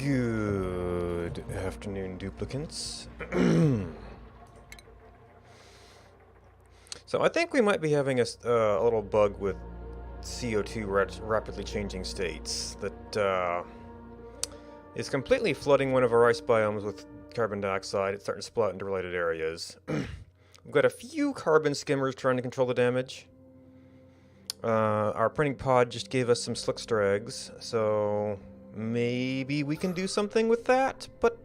Good afternoon, duplicants. So I think we might be having a little bug with CO2 rapidly changing states that is completely flooding one of our ice biomes with carbon dioxide. It's starting to split into related areas. We've got a few carbon skimmers trying to control the damage. Our printing pod just gave us some slickster eggs, so maybe we can do something with that, but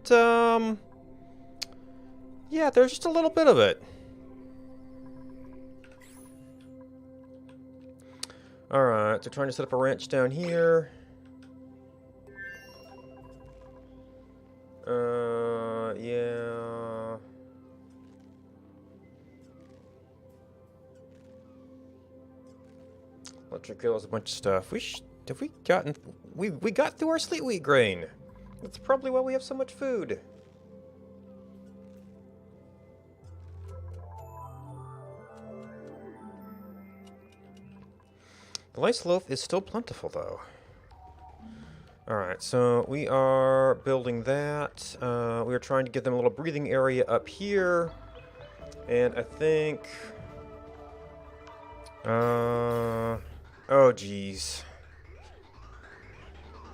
yeah, there's just a little bit of it. Alright, so trying to set up a ranch down here. Yeah. Electric grill is a bunch of stuff. Have we gotten... We got through our sleet wheat grain. That's probably why we have so much food. The lice loaf is still plentiful, though. Alright, so we are building that. We are trying to give them a little breathing area up here. And I think... oh, geez.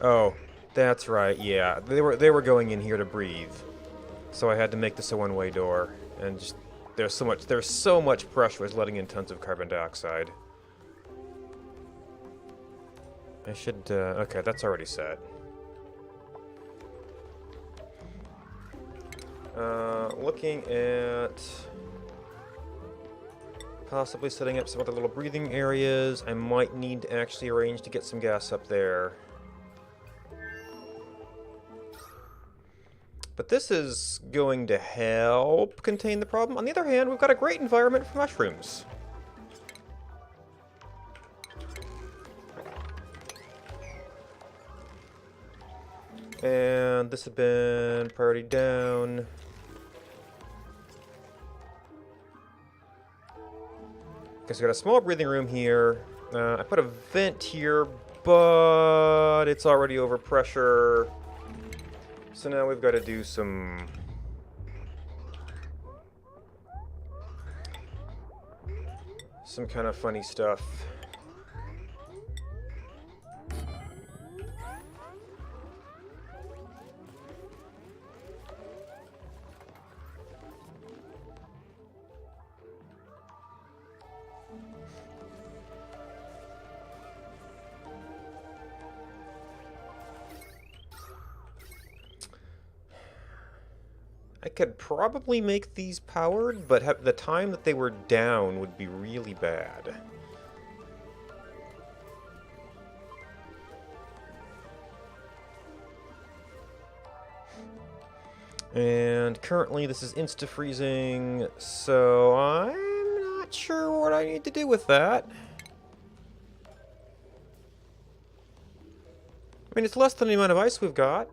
Oh, that's right, yeah. They were going in here to breathe. So I had to make this a one-way door. And just... There's so much pressure it's letting in tons of carbon dioxide. I should, okay, that's already set. Looking at possibly setting up some other little breathing areas. I might need to actually arrange to get some gas up there. But this is going to help contain the problem. On the other hand, we've got a great environment for mushrooms. And this has been priority down. Okay, so we got a small breathing room here. I put a vent here, but it's already over pressure. So now we've got to do some kind of funny stuff. I could probably make these powered, but the time that they were down would be really bad. And currently this is insta-freezing, so I'm not sure what I need to do with that. I mean, it's less than the amount of ice we've got.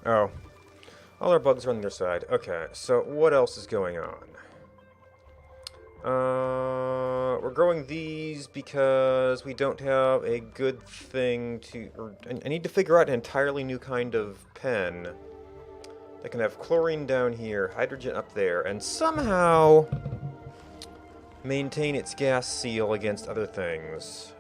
Oh. All our bugs are on their side. Okay, so what else is going on? We're growing these because we don't have a good thing to... I need to figure out an entirely new kind of pen that can have chlorine down here, hydrogen up there, and somehow maintain its gas seal against other things.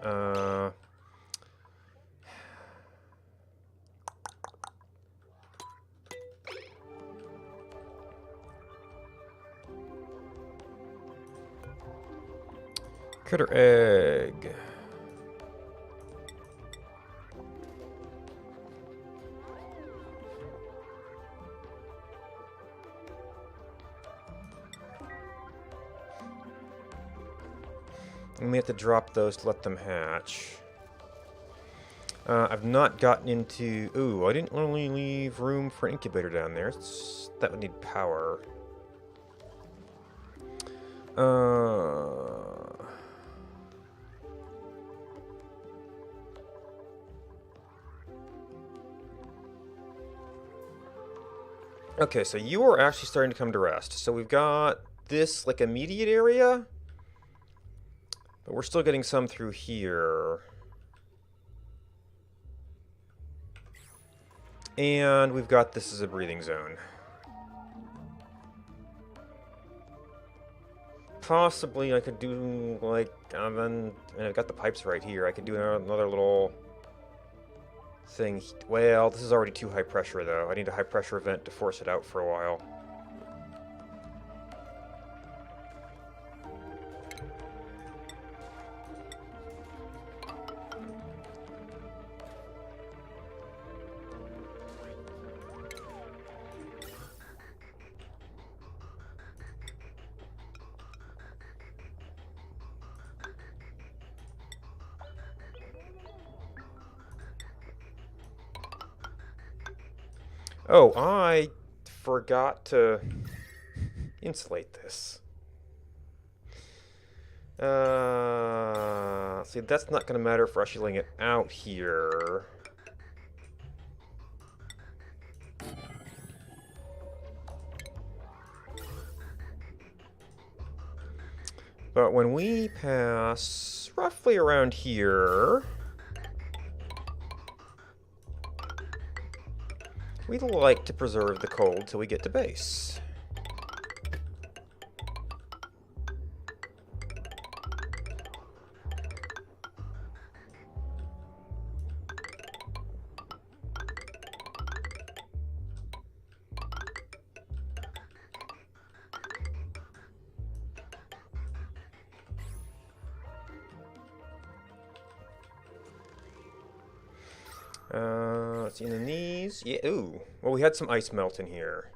Critter egg. And we have to drop those to let them hatch. I've not gotten into... Ooh, I didn't only leave room for an incubator down there. That would need power. Okay, so you are actually starting to come to rest. So we've got this, like, immediate area. But we're still getting some through here. And we've got this as a breathing zone. Possibly I could do, like, and I've got the pipes right here. I could do another little thing. Well, this is already too high pressure, though. I need a high pressure vent to force it out for a while. Oh, I forgot to insulate this. See, that's not going to matter for usheling it out here. But when we pass roughly around here, we'd like to preserve the cold till we get to base. Let's see, in these. Yeah, ooh. Well, we had some ice melt in here.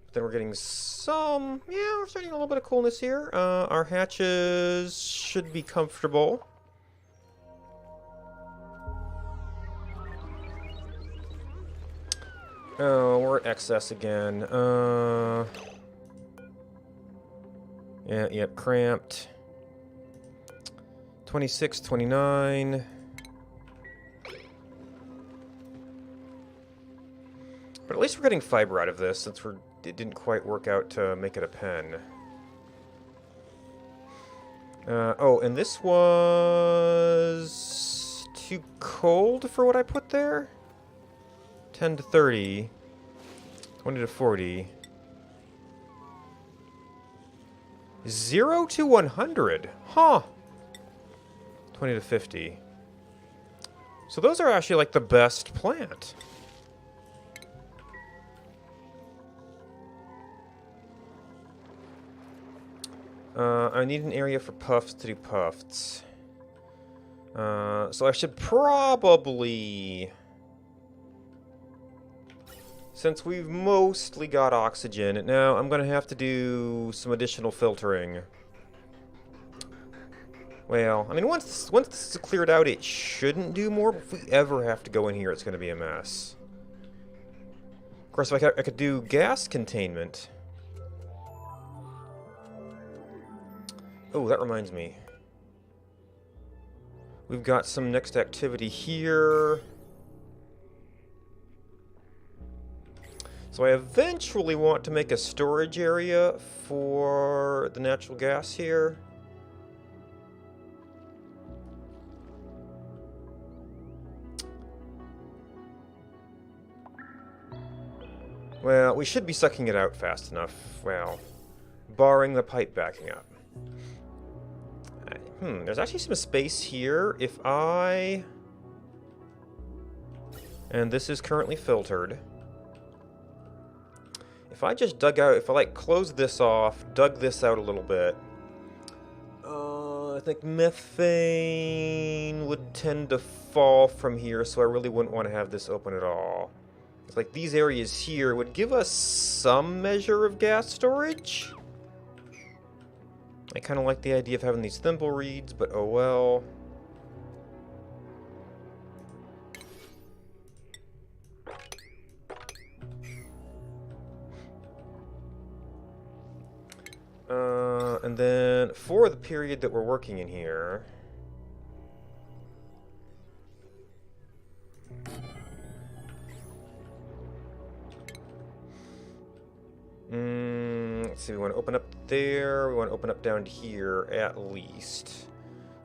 But then we're getting some. Yeah, we're starting a little bit of coolness here. Our hatches should be comfortable. Oh, we're at excess again. Yeah, yep, cramped. 26, 29. But at least we're getting fiber out of this, since it didn't quite work out to make it a pen. Oh, and this was too cold for what I put there? 10 to 30. 20 to 40. 0 to 100. Huh. 20 to 50. So those are actually like the best plant. I need an area for puffs to do puffs. So I should probably... Since we've mostly got oxygen, now I'm going to have to do some additional filtering. Well, I mean, once this is cleared out, it shouldn't do more, but if we ever have to go in here, it's going to be a mess. Of course, if I could do gas containment. Oh, that reminds me. We've got some next activity here. So I eventually want to make a storage area for the natural gas here. Well, we should be sucking it out fast enough. Well, barring the pipe backing up. There's actually some space here. If I... And this is currently filtered. If I just dug out... If I, like, closed this off, dug this out a little bit... I think methane would tend to fall from here, so I really wouldn't want to have this open at all. It's like these areas here would give us some measure of gas storage. I kind of like the idea of having these thimble reeds, but oh well. And then for the period that we're working in here... Let's see, we want to open up there. We want to open up down here at least.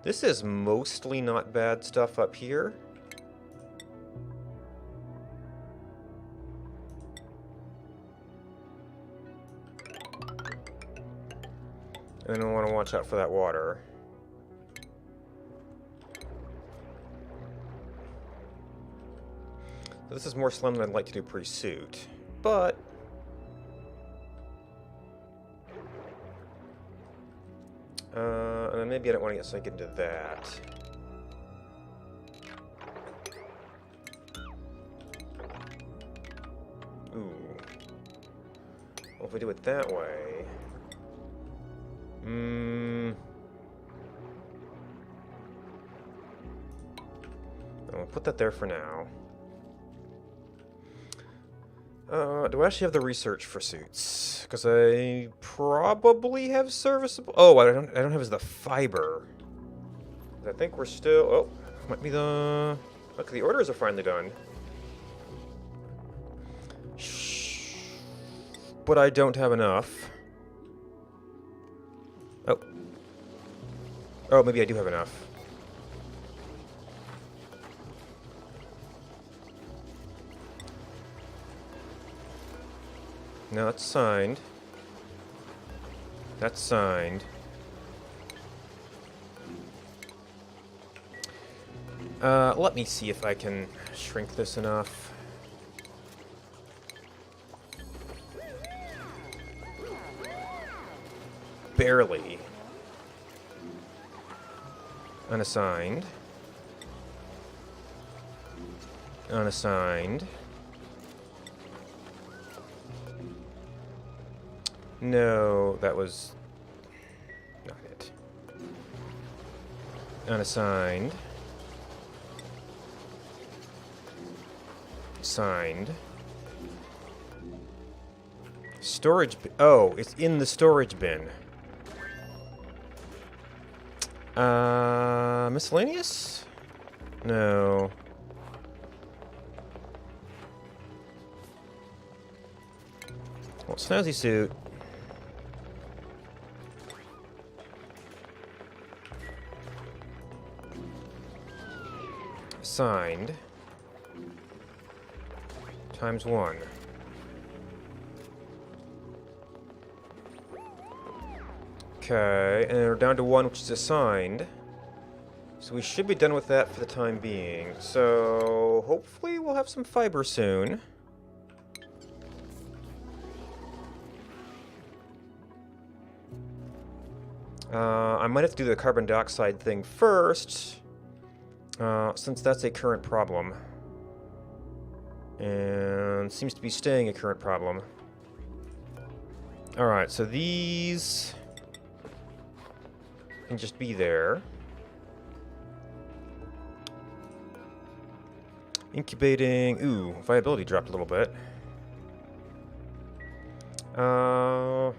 This is mostly not bad stuff up here. And I want to watch out for that water. So this is more slim than I'd like to do pre-suit, but and then maybe I don't want to get sunk into that. Ooh. Well, if we do it that way, I'll put that there for now. Do I actually have the research for suits? Because I probably have serviceable. Oh, I don't have the fiber. I think we're still. Oh, might be the. Look, the orders are finally done. Shh. But I don't have enough. Oh. Oh, maybe I do have enough. No, that's signed. That's signed. Let me see if I can shrink this enough. Barely. Unassigned. Unassigned. No, that was not it. Unassigned. Signed. Storage bin. Oh, it's in the storage bin. Miscellaneous? No. Well, snazzy suit. Signed. Times 1. Okay, and we're down to 1, which is assigned. So we should be done with that for the time being. So hopefully we'll have some fiber soon. I might have to do the carbon dioxide thing first, since that's a current problem. And seems to be staying a current problem. Alright, so these can just be there. Incubating. Ooh, viability dropped a little bit. I've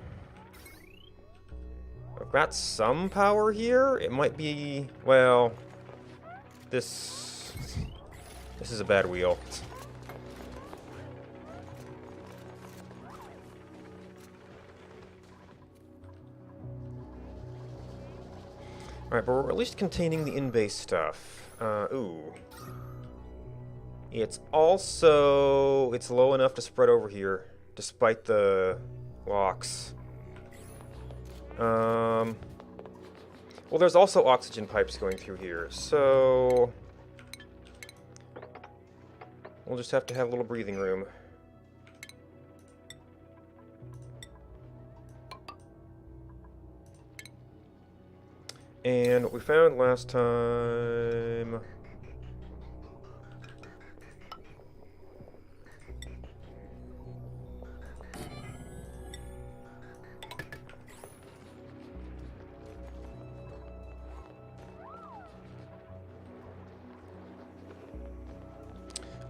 got some power here. It might be, well, this is a bad wheel. Alright, but we're at least containing the in-base stuff. Ooh. It's also... it's low enough to spread over here, despite the locks. Well, there's also oxygen pipes going through here, so... we'll just have to have a little breathing room. And what we found last time...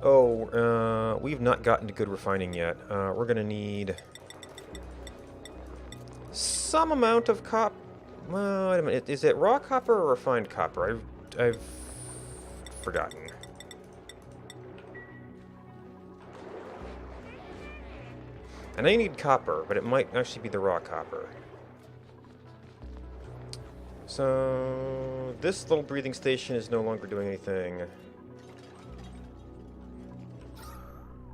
oh, we've not gotten to good refining yet. We're gonna need some amount of copper. Well, wait a minute. Is it raw copper or refined copper? I've forgotten. I know you need copper, but it might actually be the raw copper. So, this little breathing station is no longer doing anything.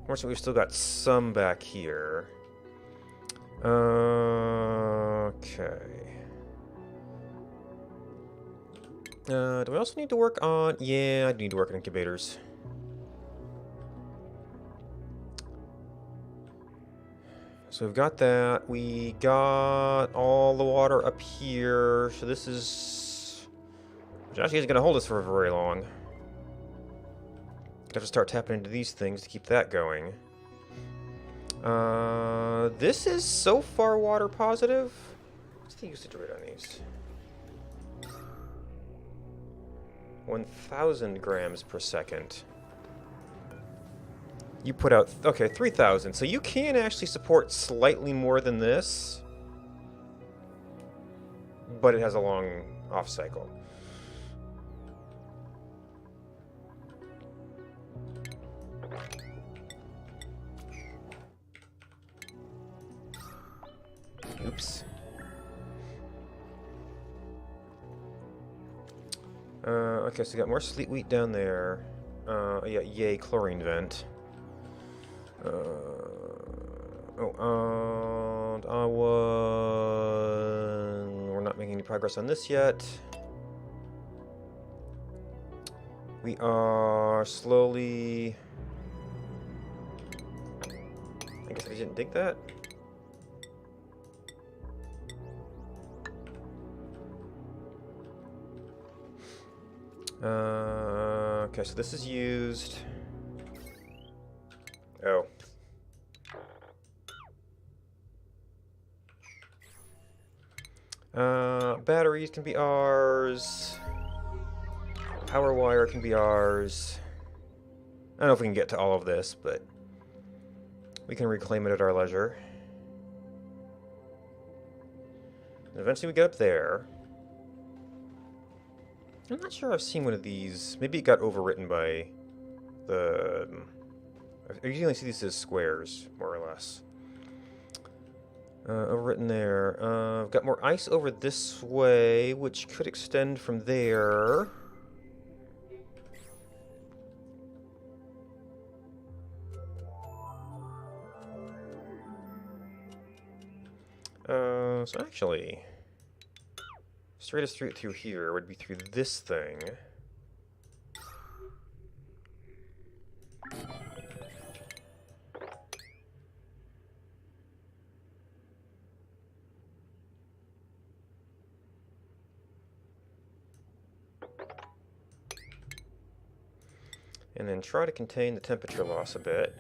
Fortunately, we've still got some back here. Okay. Do we also need to work on... Yeah, I need to work on incubators. So we've got that. We got all the water up here. So this is... Which actually isn't going to hold us for very long. Gonna have to start tapping into these things to keep that going. This is so far water positive. What's the usage rate on these? 1,000 grams per second. You put out... Okay, 3,000. So you can actually support slightly more than this. But it has a long off cycle. Oops. Okay, so we got more sleet wheat down there. Yeah, yay, chlorine vent. We're not making any progress on this yet. We are slowly... I guess I didn't dig that. Okay, so this is used. Oh. Batteries can be ours. Power wire can be ours. I don't know if we can get to all of this, but we can reclaim it at our leisure. And eventually we get up there. I'm not sure I've seen one of these. Maybe it got overwritten by the... I usually see these as squares, more or less. Overwritten there. I've got more ice over this way, which could extend from there. So actually... Straightest route through here would be through this thing. And then try to contain the temperature loss a bit.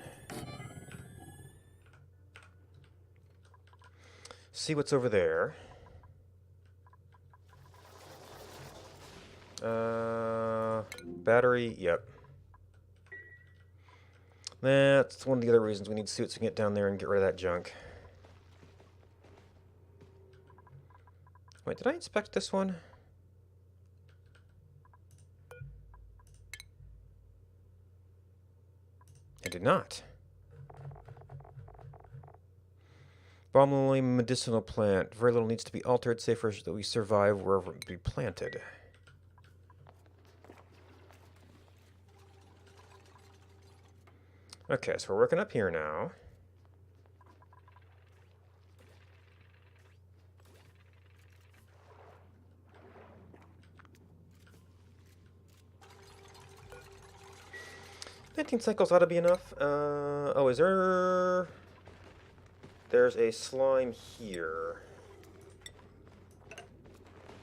See what's over there. Battery, yep. That's one of the other reasons we need suits to get down there and get rid of that junk. Wait, did I inspect this one? I did not. Abominably medicinal plant. Very little needs to be altered, save for that we survive wherever it be planted. Okay, so we're working up here now. "19 cycles ought to be enough." Oh, is there... There's a slime here.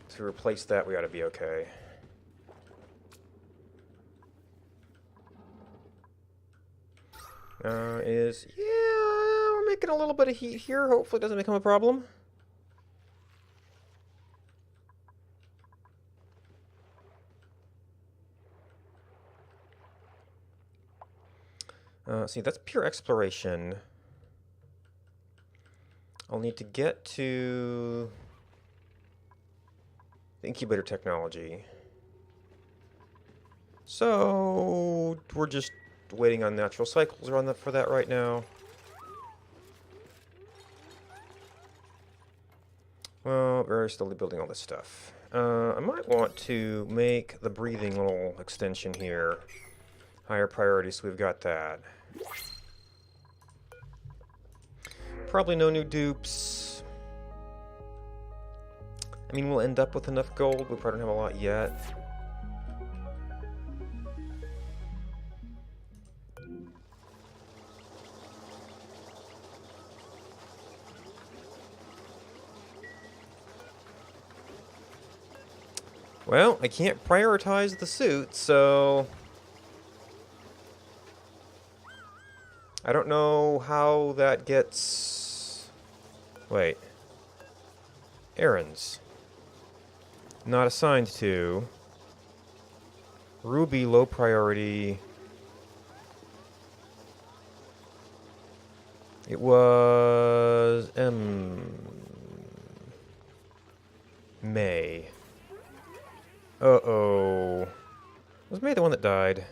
To replace that, we ought to be okay. Yeah, we're making a little bit of heat here. Hopefully it doesn't become a problem. See, that's pure exploration. I'll need to get to the incubator technology. So we're just waiting on natural cycles for that right now. Well, we're slowly building all this stuff. I might want to make the breathing little extension here higher priority, so we've got that. Probably no new dupes. I mean, we'll end up with enough gold. We probably don't have a lot yet. Well, I can't prioritize the suit, so I don't know how that gets... Wait. Errands. Not assigned to. Ruby, low priority. It was... May. Uh-oh. Was May the one that died?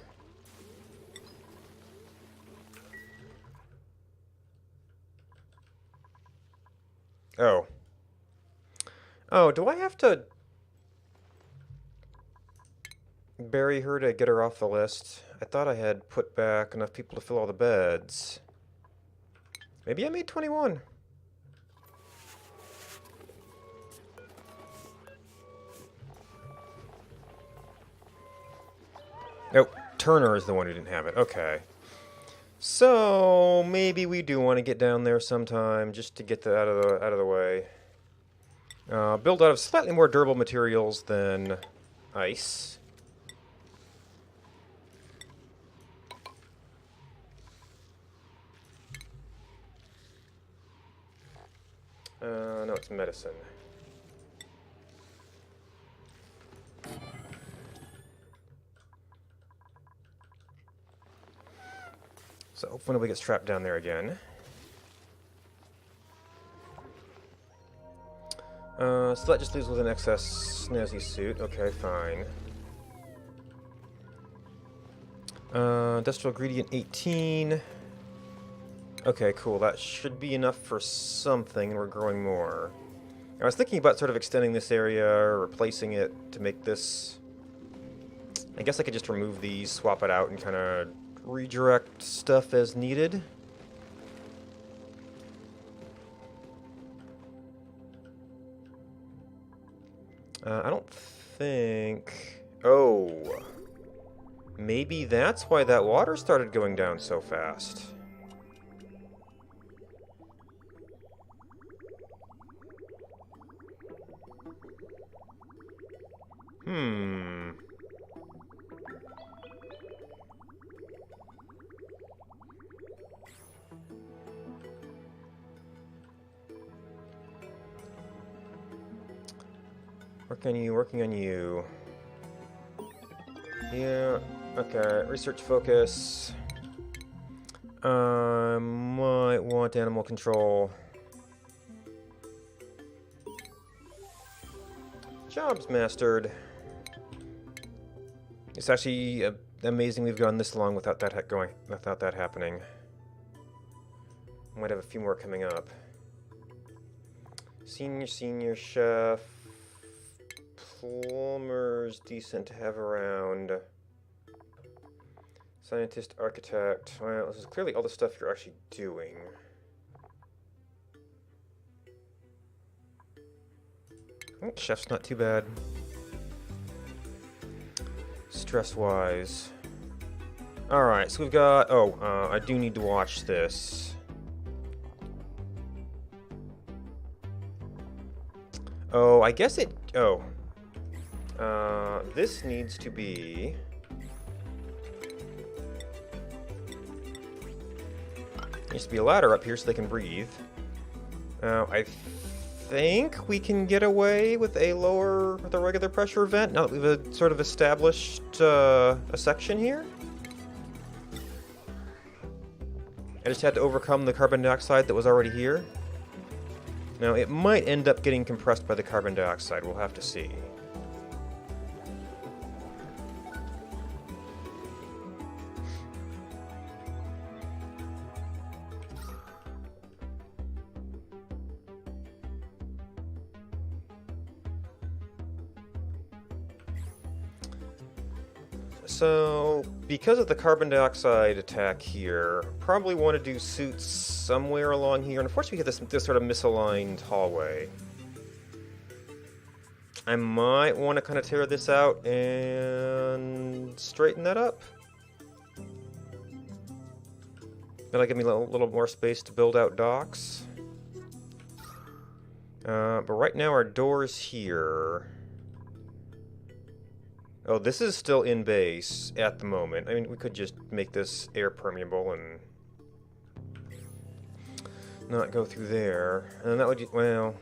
Oh. Oh, do I have to bury her to get her off the list? I thought I had put back enough people to fill all the beds. Maybe I made 21. Nope, Turner is the one who didn't have it. Okay. So maybe we do want to get down there sometime just to get that out of the way. Build out of slightly more durable materials than ice. No, it's medicine. So hopefully nobody gets trapped down there again. So that just leaves with an excess snazzy suit. Okay, fine. Industrial ingredient 18. Okay, cool. That should be enough for something, and we're growing more. I was thinking about sort of extending this area, or replacing it to make this... I guess I could just remove these, swap it out, and kind of redirect stuff as needed. I don't think... Oh. Maybe that's why that water started going down so fast. Working on you. Yeah, okay, research focus. Might want animal control. Jobs mastered. It's actually amazing we've gone this long without that happening. Might have a few more coming up. Senior chef. Plumber's decent to have around. Scientist, architect. Well, this is clearly all the stuff you're actually doing. Chef's not too bad. Stress-wise. Alright, so we've got... I do need to watch this. Oh, I guess it... Oh. This needs to be... Needs to be a ladder up here so they can breathe. I think we can get away with a regular pressure vent now that we've sort of established a section here. I just had to overcome the carbon dioxide that was already here. Now, it might end up getting compressed by the carbon dioxide. We'll have to see. So, because of the carbon dioxide attack here, probably want to do suits somewhere along here. Unfortunately, we get this sort of misaligned hallway. I might want to kind of tear this out and straighten that up. That'll give me a little more space to build out docks. But right now our door's here. Oh, this is still in base at the moment. I mean, we could just make this air permeable and not go through there. And that would, well,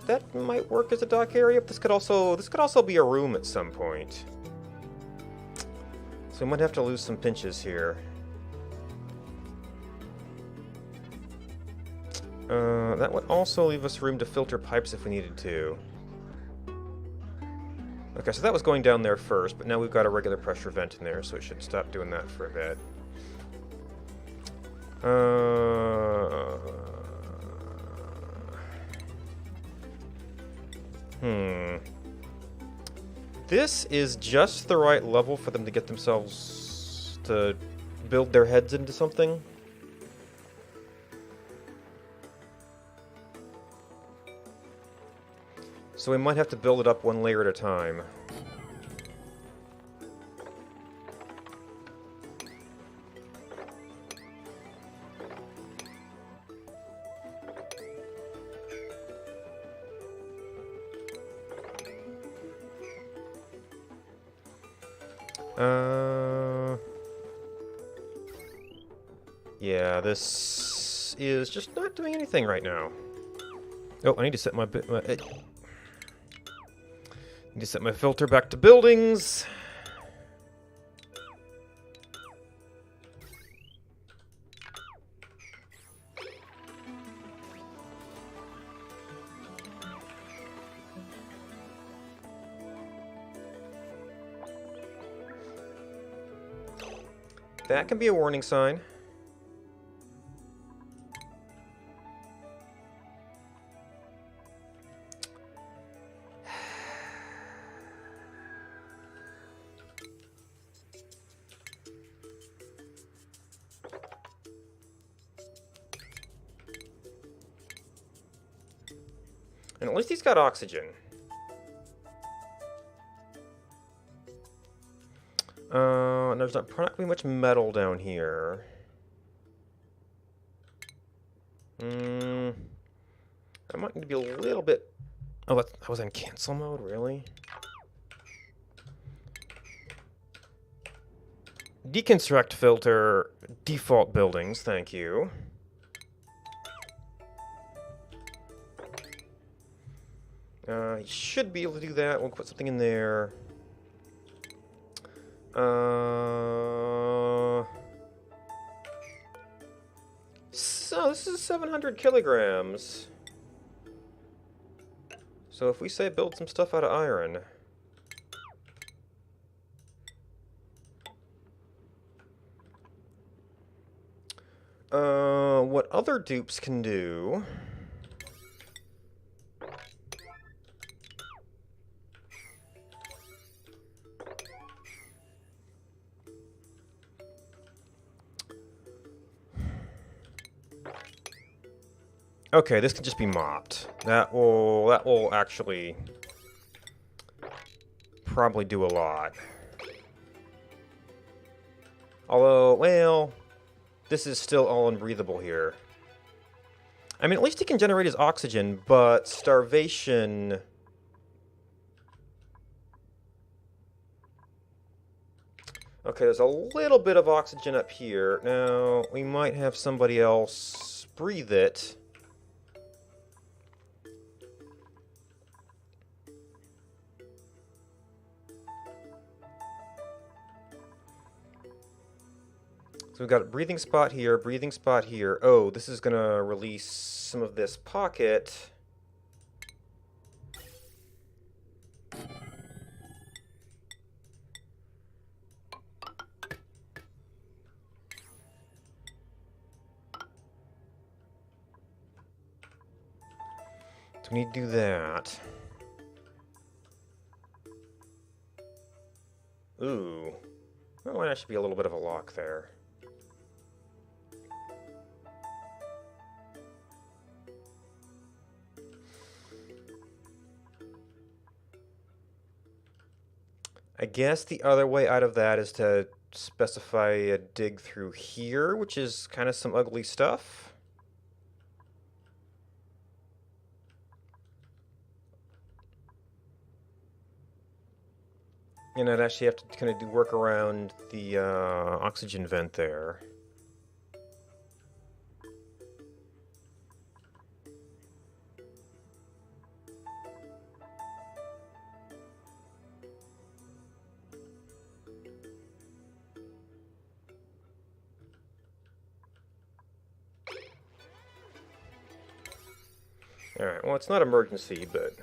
that might work as a dock area. But this could also be a room at some point. So we might have to lose some pinches here. That would also leave us room to filter pipes if we needed to. Okay, so that was going down there first, but now we've got a regular pressure vent in there, so it should stop doing that for a bit. This is just the right level for them to get themselves to build their heads into something. So we might have to build it up one layer at a time. Yeah, this is just not doing anything right now. Oh, I need to set my need to set my filter back to buildings. That can be a warning sign. And at least he's got oxygen. And there's not going to be much metal down here. I might need to be a little bit... Oh, that was in cancel mode? Really? Deconstruct filter, default buildings, thank you. You should be able to do that. We'll put something in there. So this is 700 kilograms. So if we say build some stuff out of iron. What other dupes can do... Okay, this can just be mopped. That will actually probably do a lot. Although, well, this is still all unbreathable here. I mean, at least he can generate his oxygen, but starvation... Okay, there's a little bit of oxygen up here. Now, we might have somebody else breathe it. So we've got a breathing spot here, breathing spot here. Oh, this is going to release some of this pocket. So we need to do that. Ooh. Well, that should be a little bit of a lock there. I guess the other way out of that is to specify a dig through here, which is kind of some ugly stuff. And I'd actually have to kind of do work around the oxygen vent there. Alright, well, it's not emergency, but...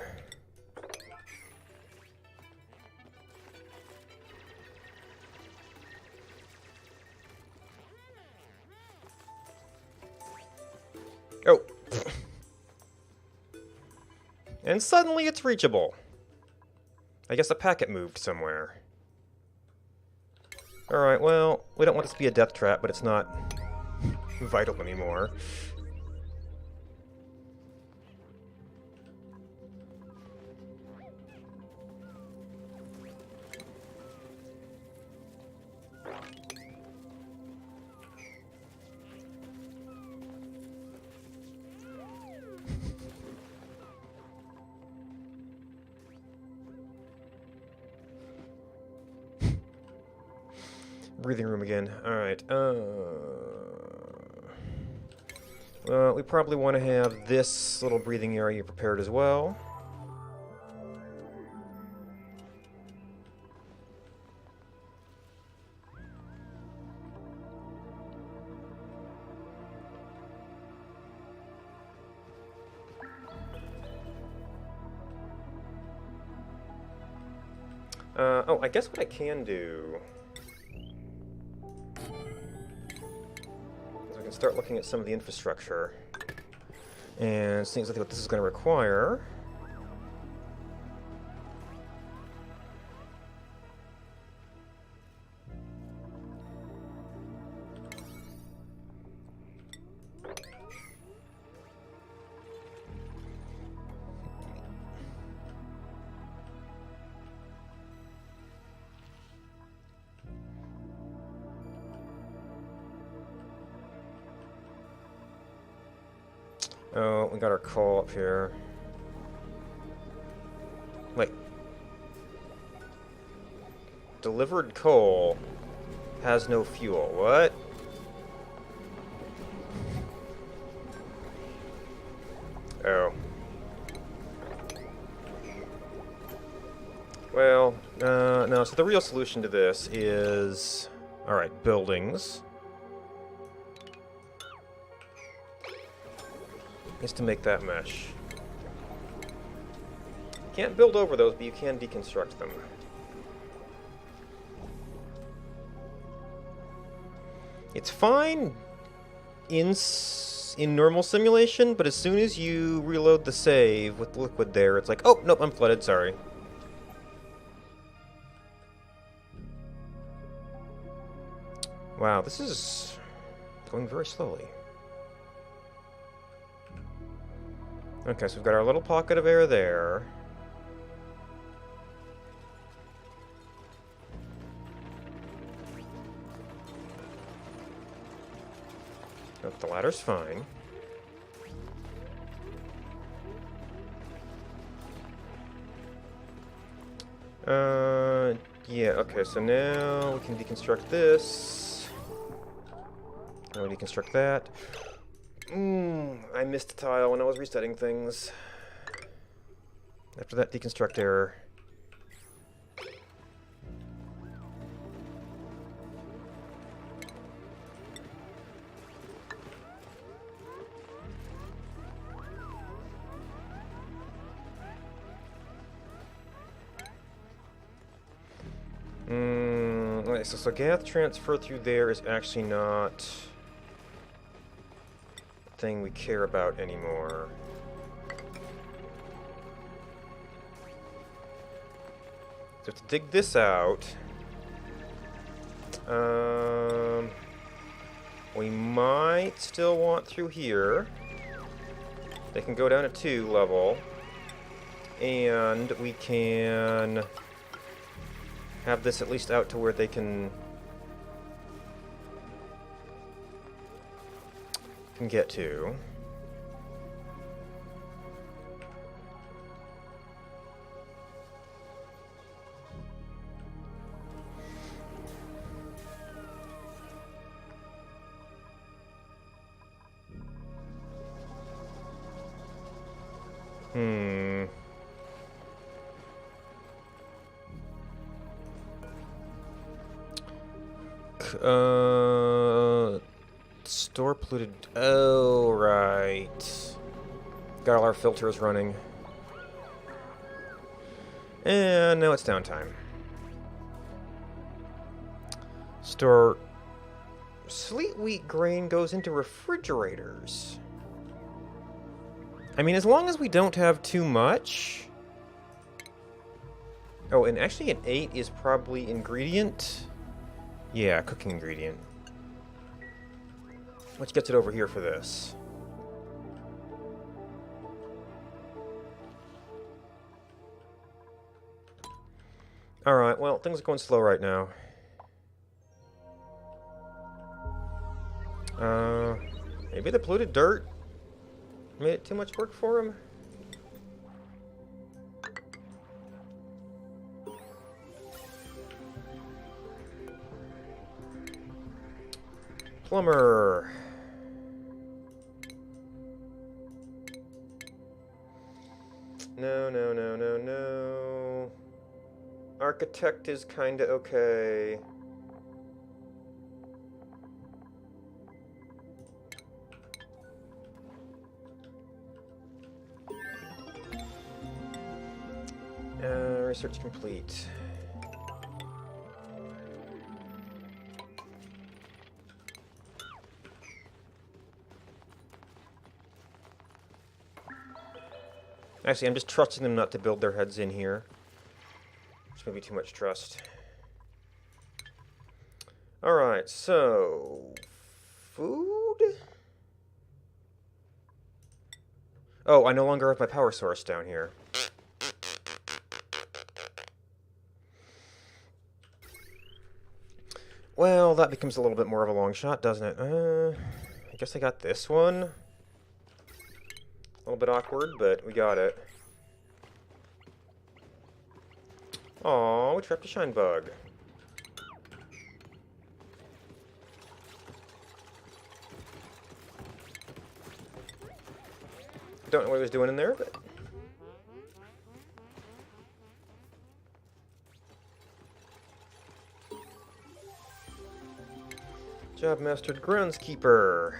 Oh! And suddenly it's reachable. I guess a packet moved somewhere. Alright, well, we don't want this to be a death trap, but it's not vital anymore. Breathing room again. Alright, well, we probably want to have this little breathing area prepared as well. Oh, I guess what I can do... can start looking at some of the infrastructure and seeing exactly what this is going to require. Oh, we got our coal up here. Wait. Delivered coal has no fuel. What? Oh. Well, no, so the real solution to this is... Alright, buildings. Is to make that mesh. Can't build over those, but you can deconstruct them. It's fine in normal simulation, but as soon as you reload the save with liquid there, it's like, oh, nope, I'm flooded, sorry. Wow, this is going very slowly. Okay, so we've got our little pocket of air there. Oh, the ladder's fine. Yeah, okay, so now we can deconstruct this. Now we deconstruct that. I missed a tile when I was resetting things. After that deconstruct error. Okay, so gas transfer through there is actually not a thing we care about anymore. So to dig this out, We might still want through here. They can go down to 2 level. And we can have this at least out to where they can get to. Store polluted. Oh, right. Got all our filters running. And now it's downtime. Store. Sweet wheat grain goes into refrigerators. I mean, as long as we don't have too much. Oh, and actually an 8 is probably ingredient. Yeah, cooking ingredient. Which gets it over here for this. Alright, well, things are going slow right now. Maybe the polluted dirt made it too much work for him? Plumber. No, no, no, no, no. Architect is kinda okay. Research complete. Actually, I'm just trusting them not to build their heads in here. It's maybe too much trust. Alright, so... food? Oh, I no longer have my power source down here. Well, that becomes a little bit more of a long shot, doesn't it? I guess I got this one. A little bit awkward, but we got it. Aw, we trapped a shine bug. Don't know what he was doing in there, but... Job mastered groundskeeper.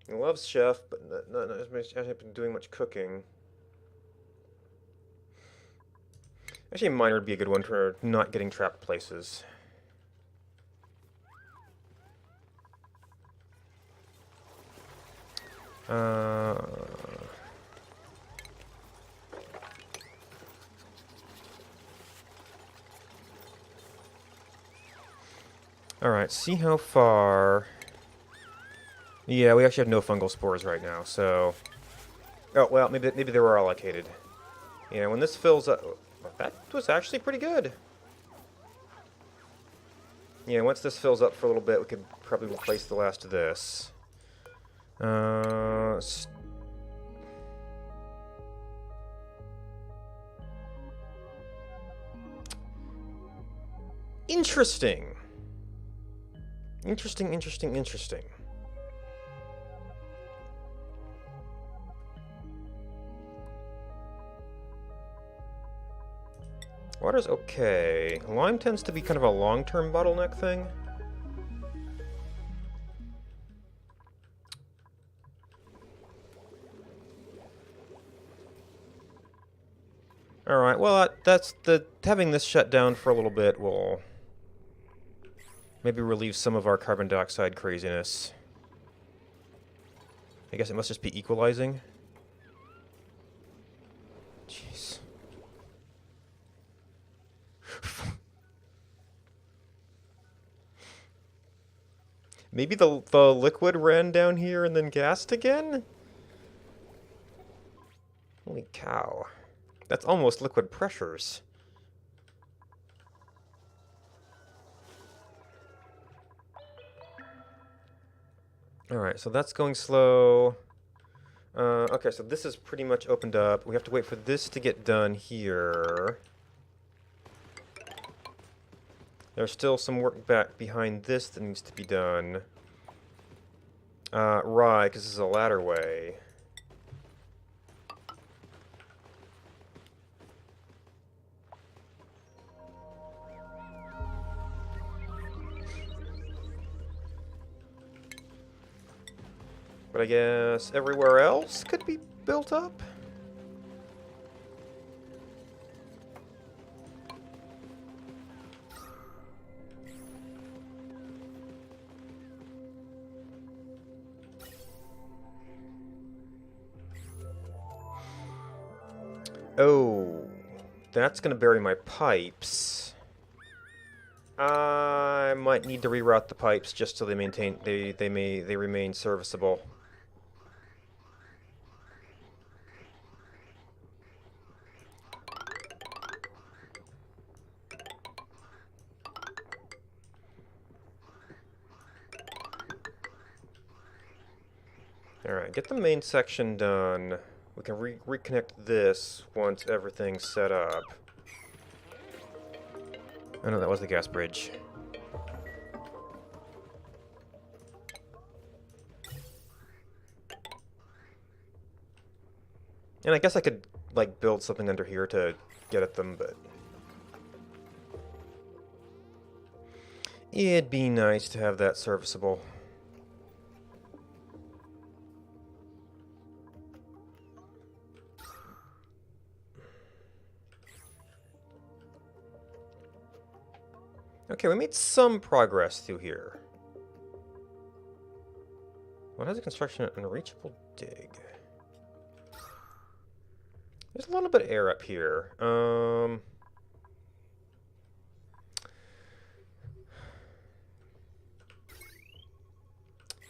He loves chef, but not as much. Hasn't been doing much cooking. Actually, miner would be a good one for not getting trapped places. Alright, see how far... Yeah, we actually have no fungal spores right now, so... Oh, well, maybe they were allocated. Yeah, when this fills up... That was actually pretty good. Yeah, once this fills up for a little bit, we could probably replace the last of this. Interesting. Interesting. Water's okay. Lime tends to be kind of a long-term bottleneck thing. Alright, well, having this shut down for a little bit will maybe relieve some of our carbon dioxide craziness. I guess it must just be equalizing. Jeez. Maybe the liquid ran down here and then gassed again? Holy cow. That's almost liquid pressures. Alright, so that's going slow. Okay, so this is pretty much opened up. We have to wait for this to get done here. There's still some work back behind this that needs to be done. Right, because this is a ladder way. But I guess everywhere else could be built up? Oh, that's gonna bury my pipes. I might need to reroute the pipes just so they remain serviceable. Alright, get the main section done. We can reconnect this once everything's set up. Oh no, that was the gas bridge. And I guess I could, like, build something under here to get at them, but... it'd be nice to have that serviceable. Okay, we made some progress through here. What has a construction unreachable dig? There's a little bit of air up here. You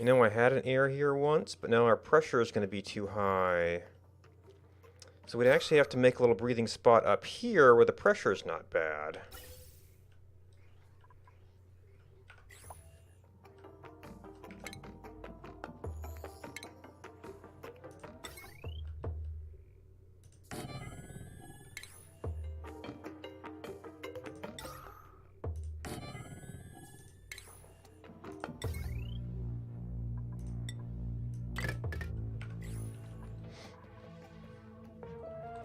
know, I had an air here once, but now our pressure is going to be too high. So we'd actually have to make a little breathing spot up here where the pressure is not bad.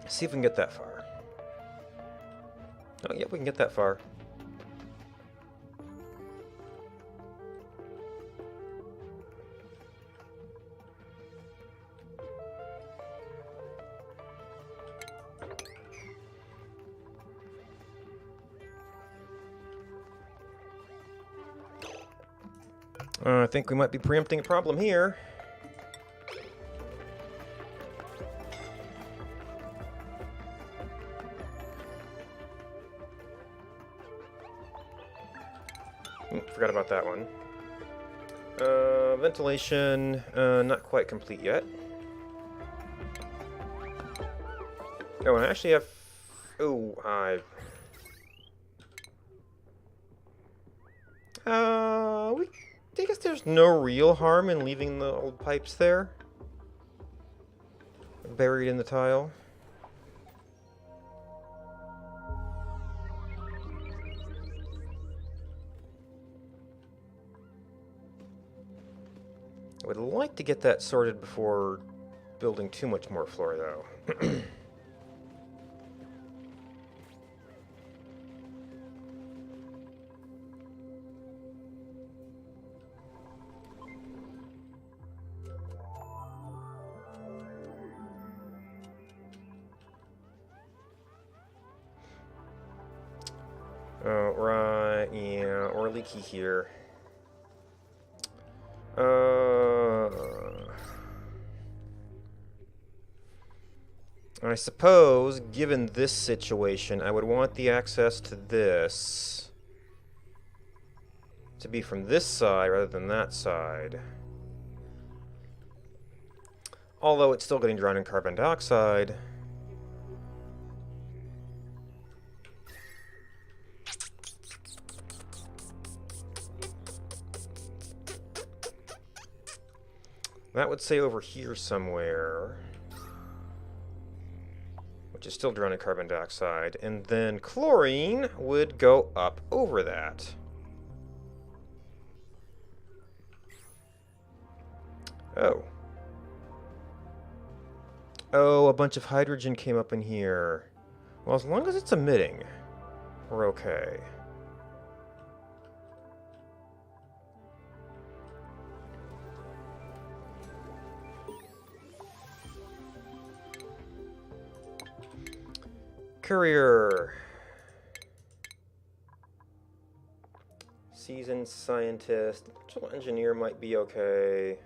See if we can get that far. Oh, yep, we can get that far. I think we might be preempting a problem here. Forgot about that one. Ventilation, not quite complete yet. Oh, and I actually have... oh, I guess there's no real harm in leaving the old pipes there. Buried in the tile. I would like to get that sorted before building too much more floor, though. Oh, right, yeah, we're leaky here. I suppose, given this situation, I would want the access to this to be from this side rather than that side. Although it's still getting drowned in carbon dioxide. That would say over here somewhere, which is still drowned in carbon dioxide, and then chlorine would go up over that. Oh. Oh, a bunch of hydrogen came up in here. Well, as long as it's emitting, we're okay. Courier. Seasoned scientist. Electrical engineer might be okay.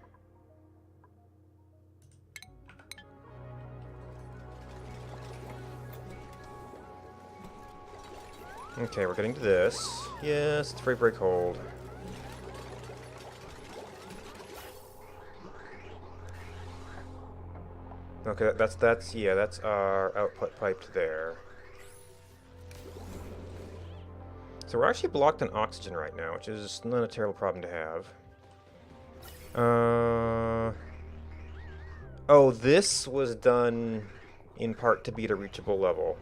Okay, we're getting to this. Yes, it's very, very cold. Okay, that's our output piped there. So we're actually blocked on oxygen right now, which is not a terrible problem to have. Oh, this was done in part to be at a reachable level,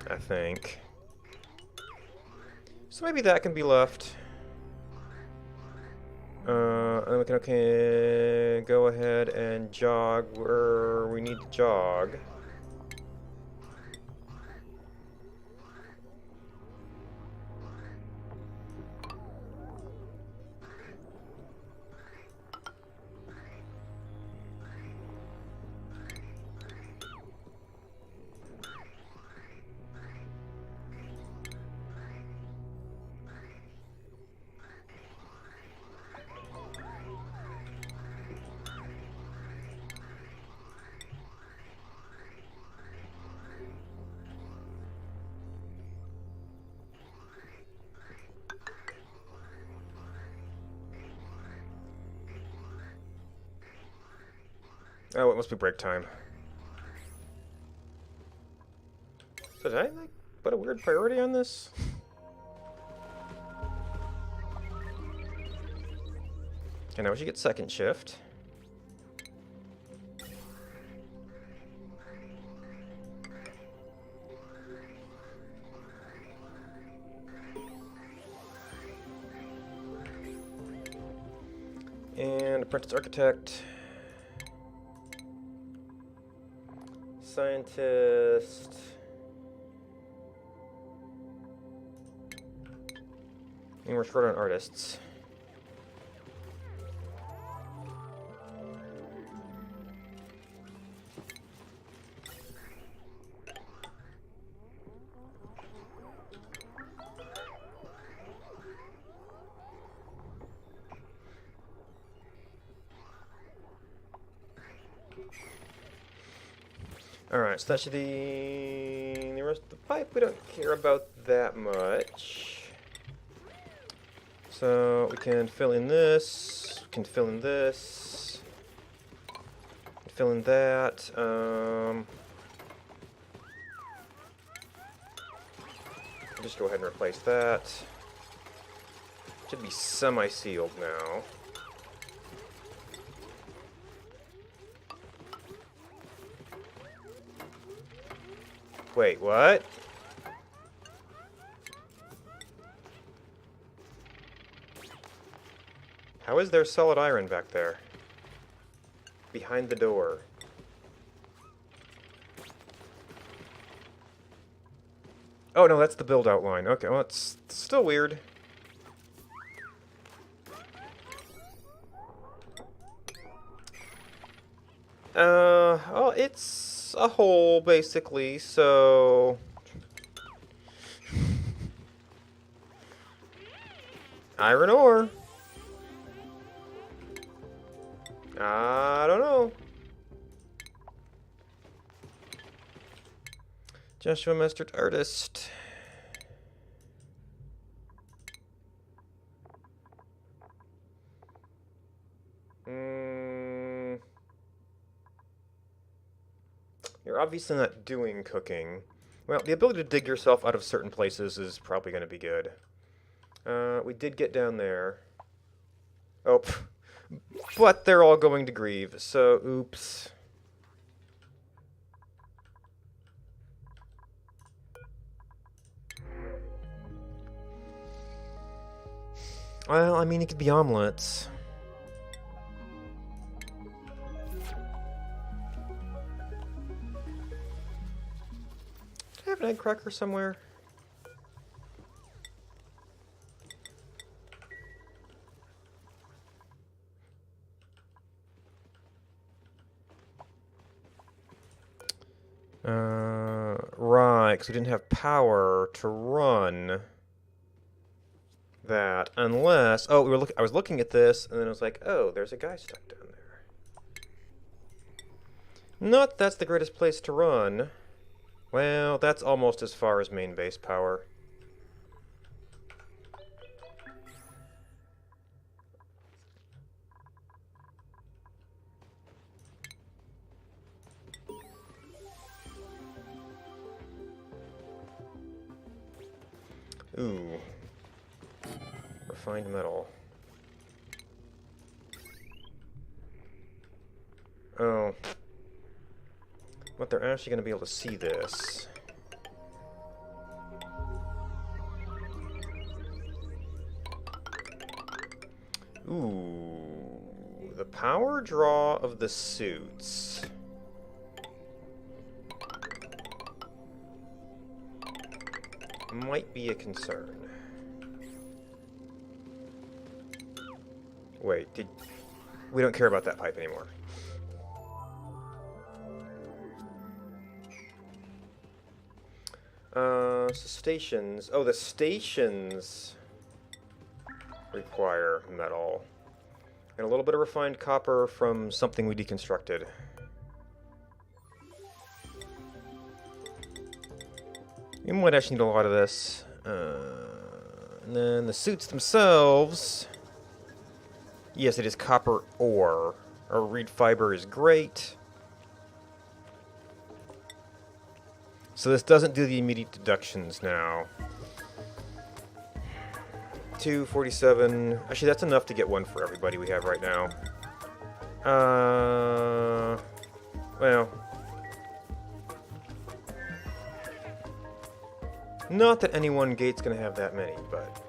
I think. So maybe that can be left. And we can go ahead and jog where we need to jog. Oh, it must be break time. So did I, like, put a weird priority on this? Okay, now we should get second shift. And apprentice architect. Scientist. And we're short on artists. Alright, so that should be the rest of the pipe. We don't care about that much. So we can fill in this, we can fill in this, fill in that. Just go ahead and replace that. Should be semi-sealed now. Wait, what? How is there solid iron back there? Behind the door. Oh no, that's the build outline. Okay, well it's still weird. Well, it's a hole, basically, so... Iron ore. I don't know. Joshua Mastered Artist. You're obviously not doing cooking. Well, the ability to dig yourself out of certain places is probably going to be good. We did get down there. Oh, but they're all going to grieve, so oops. Well, I mean, it could be omelets. Do I have an egg cracker somewhere? Right, because we didn't have power to run that, unless... Oh, I was looking at this, and then I was like, oh, there's a guy stuck down there. Not that that's the greatest place to run. Well, that's almost as far as main base power. Ooh. Refined metal. Oh. But they're actually going to be able to see this. Ooh. The power draw of the suits. Might be a concern. Wait, we don't care about that pipe anymore. So stations. Oh, the stations require metal. And a little bit of refined copper from something we deconstructed. You might actually need a lot of this. And then the suits themselves. Yes, it is copper ore. Our reed fiber is great. So this doesn't do the immediate deductions now. 247. Actually, that's enough to get one for everybody we have right now. Well. Not that any one gate's gonna have that many, but...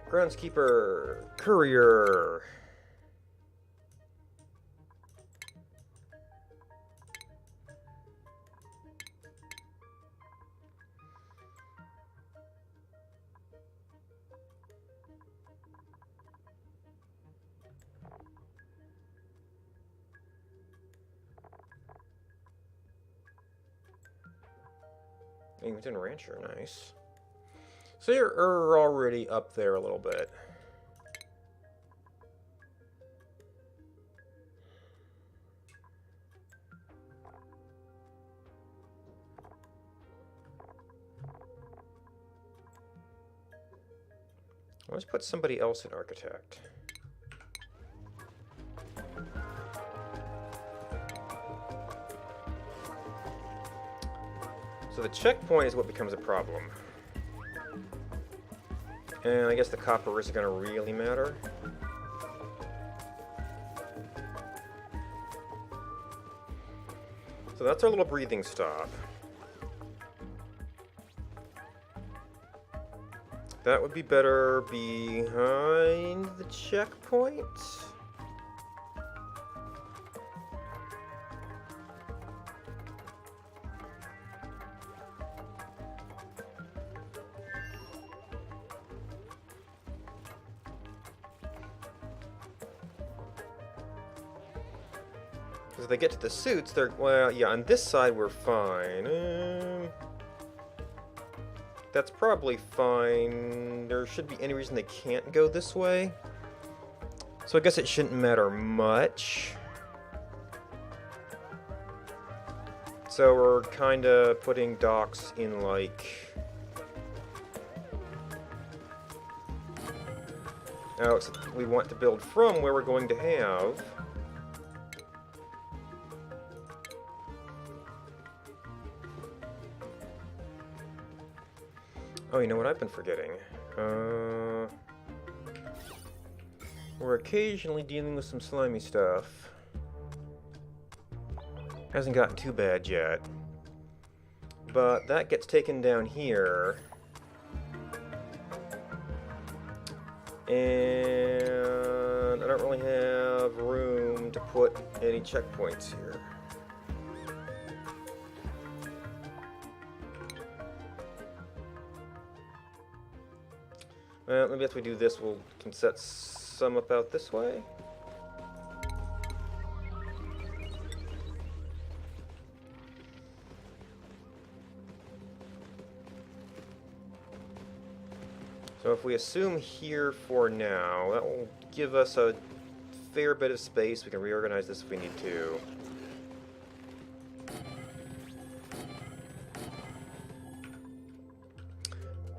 Groundskeeper, courier. Ingleton Rancher, nice. So you're already up there a little bit. Let's put somebody else in architect. So the checkpoint is what becomes a problem. And I guess the copper isn't going to really matter. So that's our little breathing stop. That would be better behind the checkpoint. Because if they get to the suits, they're... Well, yeah, on this side we're fine. That's probably fine. There shouldn't be any reason they can't go this way. So I guess it shouldn't matter much. So we're kind of putting docks in, like... Oh, except we want to build from where we're going to have... Oh, you know what I've been forgetting? We're occasionally dealing with some slimy stuff. Hasn't gotten too bad yet. But that gets taken down here. And I don't really have room to put any checkpoints here. Well, maybe after we do this, we can set some up out this way. So if we assume here for now, that will give us a fair bit of space. We can reorganize this if we need to.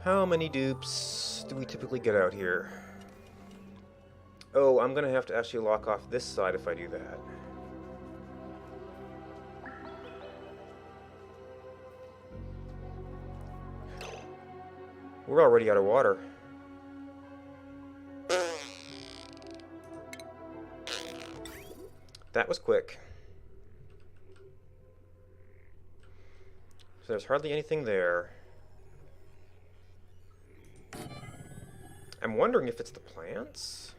How many dupes do we typically get out here? Oh, I'm gonna have to actually lock off this side if I do that. We're already out of water. That was quick. So there's hardly anything there. I'm wondering if it's the plants?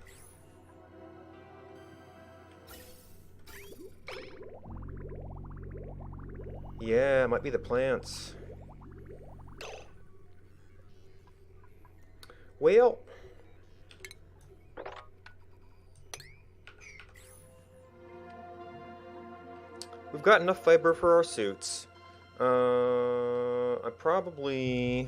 Yeah, it might be the plants. Well... we've got enough fiber for our suits. I probably...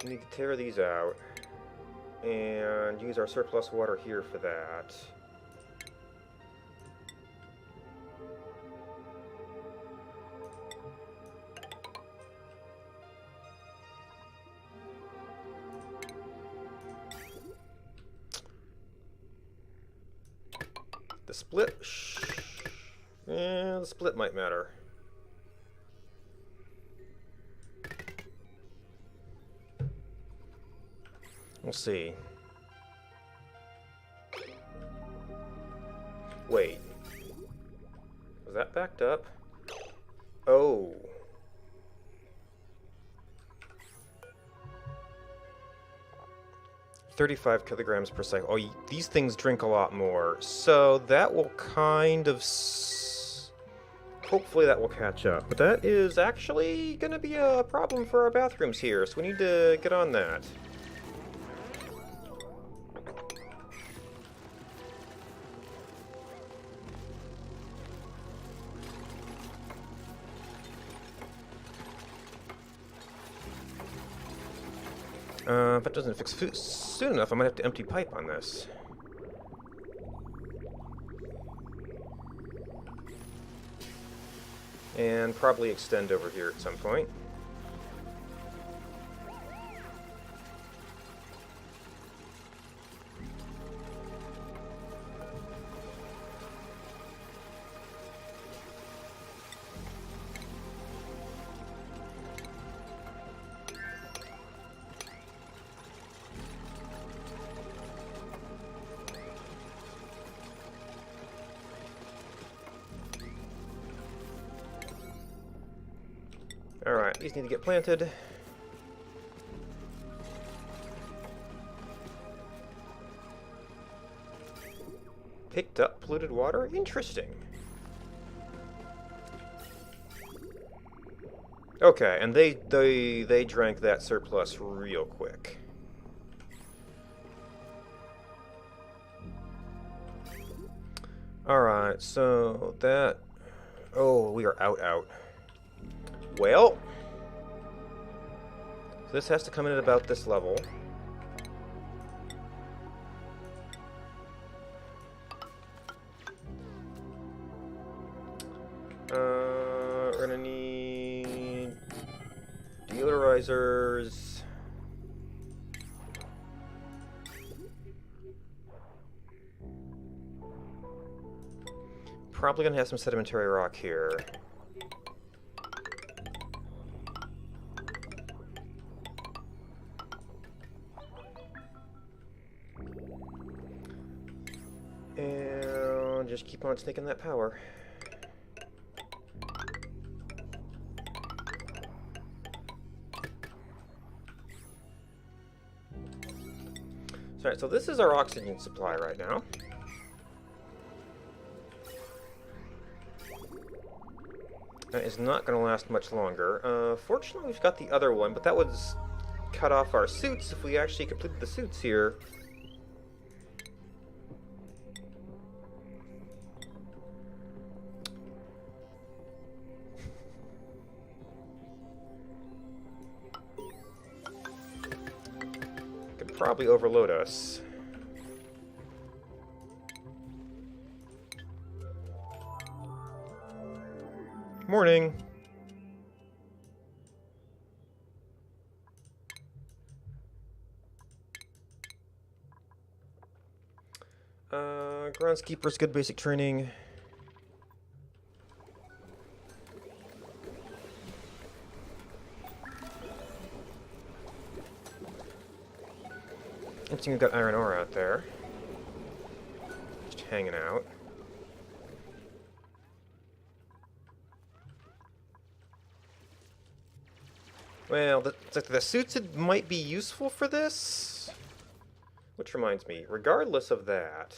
need to tear these out and use our surplus water here for that. The split? Yeah, the split might matter. We'll see. Wait. Was that backed up? Oh. "35 kilograms per cycle." Oh, these things drink a lot more. So that will kind of... hopefully that will catch up. But that is actually going to be a problem for our bathrooms here, so we need to get on that. If it doesn't fix soon enough, I might have to empty pipe on this. And probably extend over here at some point. Alright, these need to get planted. Picked up polluted water? Interesting. Okay, and they drank that surplus real quick. Alright, so that... oh, we are out. Well, so this has to come in at about this level. Deodorizers. Probably gonna have some sedimentary rock here. And just keep on snaking that power. Alright, so this is our oxygen supply right now. That is not going to last much longer. Fortunately, we've got the other one, but that would cut off our suits if we actually completed the suits here. Could probably overload us. Morning. Groundskeeper's good basic training. Interesting, we've got iron ore out there. Just hanging out. Well, the suits might be useful for this. Which reminds me, regardless of that,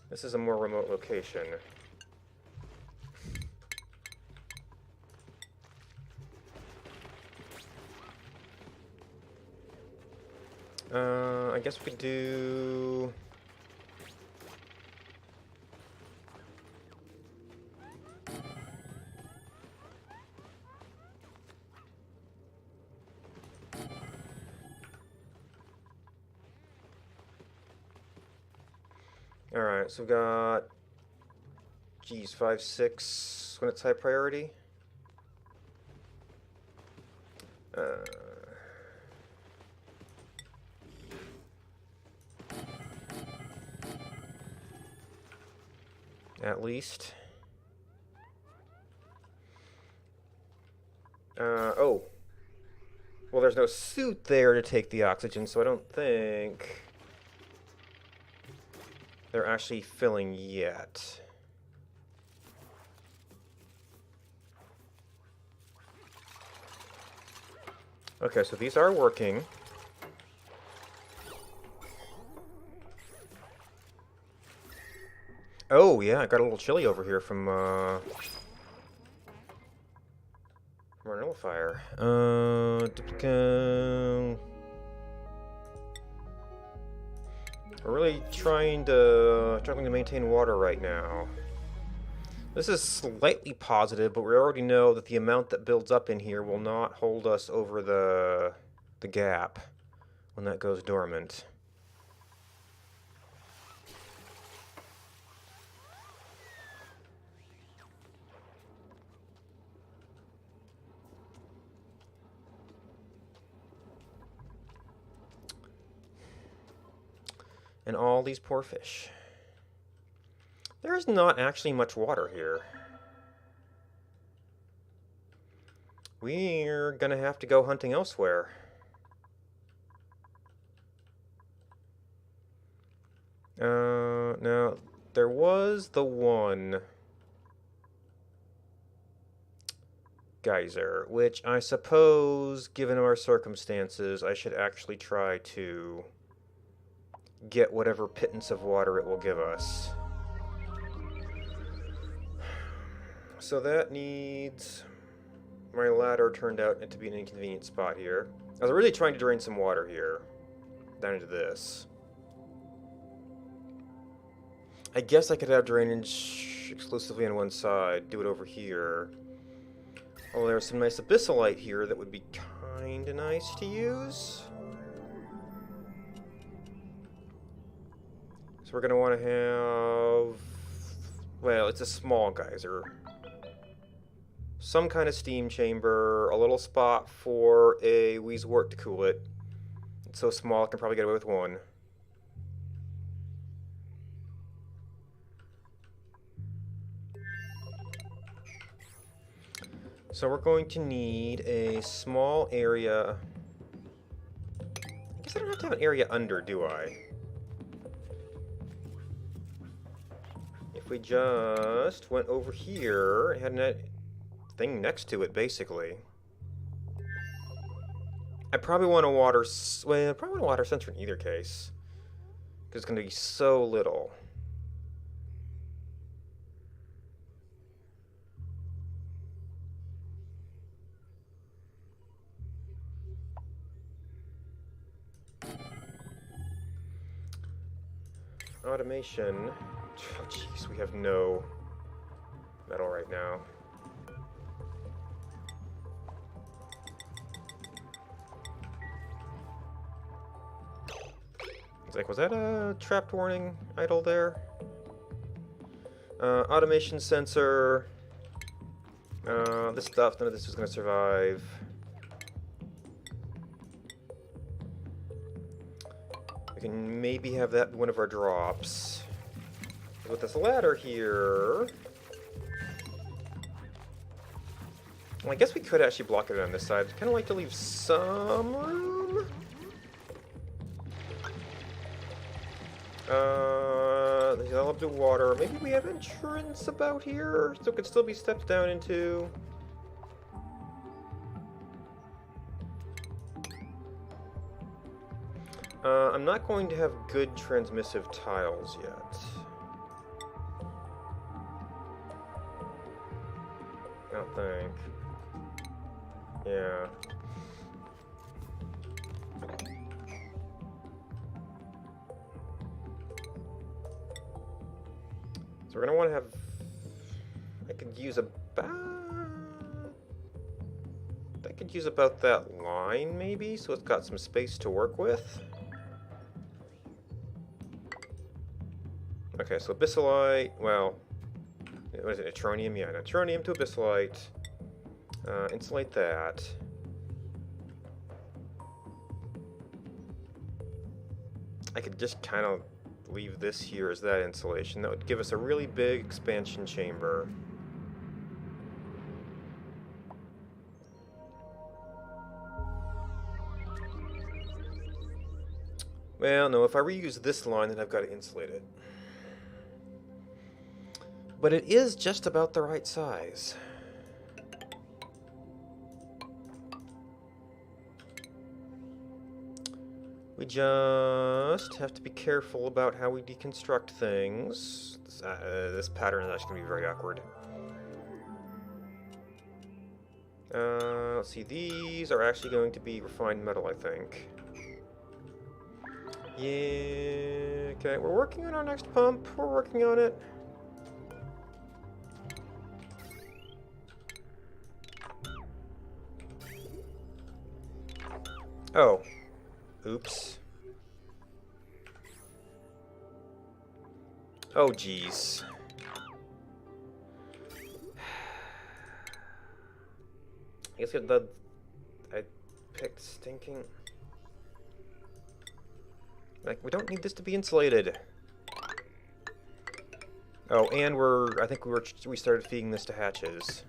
this is a more remote location. I guess we could do... Alright, so we've got... Geez, 5, 6 when it's high priority. At least. Oh. Well, there's no suit there to take the oxygen, so I don't think they're actually filling yet. Okay, so these are working. Oh, yeah, I got a little chilly over here from our nullifier. We're really struggling to maintain water right now. This is slightly positive, but we already know that the amount that builds up in here will not hold us over the gap when that goes dormant. And all these poor fish. There's not actually much water here. We're gonna have to go hunting elsewhere. Now, there was the one geyser, which I suppose, given our circumstances, I should actually try to get whatever pittance of water it will give us. So that needs... My ladder turned out to be an inconvenient spot here. I was really trying to drain some water here. Down into this. I guess I could have drainage exclusively on one side. Do it over here. Oh, there's some nice abyssalite here that would be kinda nice to use. So we're gonna want to have... Well, it's a small geyser. some kind of steam chamber, a little spot for a Weezewort to cool it. It's so small I can probably get away with one. So we're going to need a small area. I guess I don't have to have an area under, do I? If we just went over here and had a thing next to it, basically. I probably want a water... Well, I probably want a water sensor in either case. Because it's going to be so little. Automation. Oh, jeez, we have no metal right now. It's like, was that a trapped warning idle there? Automation sensor. This stuff, none of this is going to survive. We can maybe have that be one of our drops. With this ladder here... Well, I guess we could actually block it on this side. Kind of like to leave some room. I'll have to water. Maybe we have entrance about here, so it could still be stepped down into. I'm not going to have good transmissive tiles yet. I don't think. Yeah. So we're gonna want to have... I could use about that line, maybe, so it's got some space to work with. Okay, so Abyssalite, well, what is it, Neutronium? Yeah, Neutronium to Abyssalite. Insulate that. I could just kind of leave this here as that insulation. That would give us a really big expansion chamber. Well, no, if I reuse this line, then I've got to insulate it. But it is just about the right size. We just have to be careful about how we deconstruct things. This pattern is actually going to be very awkward. Let's see, these are actually going to be refined metal, I think. Yeah, okay, we're working on our next pump. We're working on it. Oh. Oops. Oh, jeez. I guess I picked stinking... Like, we don't need this to be insulated. Oh, and I think we started feeding this to hatches.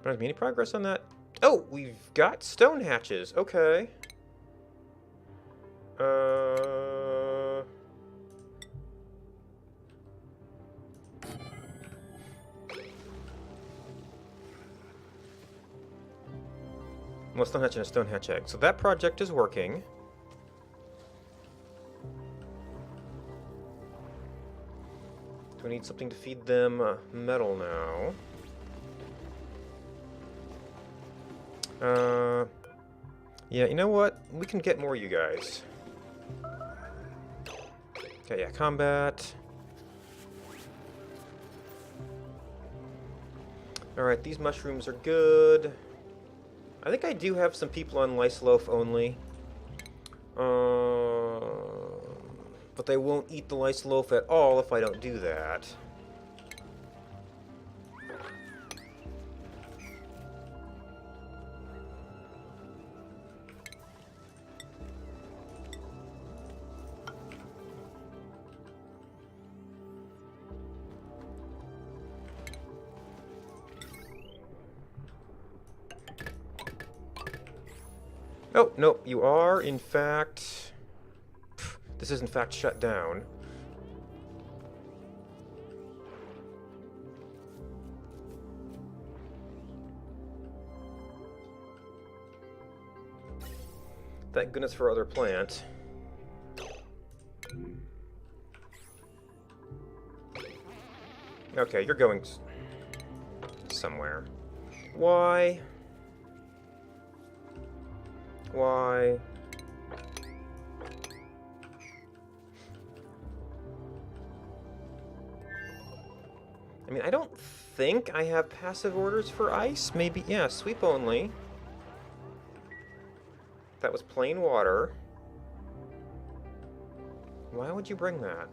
Don't have any progress on that. Oh, we've got stone hatches. Okay. Well, stone hatch and a stone hatch egg. So that project is working. Do we need something to feed them metal now? Yeah, you know what? We can get more, you guys. Okay, yeah, combat. Alright, these mushrooms are good. I think I do have some people on Lice Loaf only. But they won't eat the lice loaf at all if I don't do that. Oh, no, you are, in fact... This is, in fact, shut down. Thank goodness for other plant. Okay, you're going somewhere. Why? Why? I mean, I don't think I have passive orders for ice. Maybe, yeah, sweep only. That was plain water. Why would you bring that?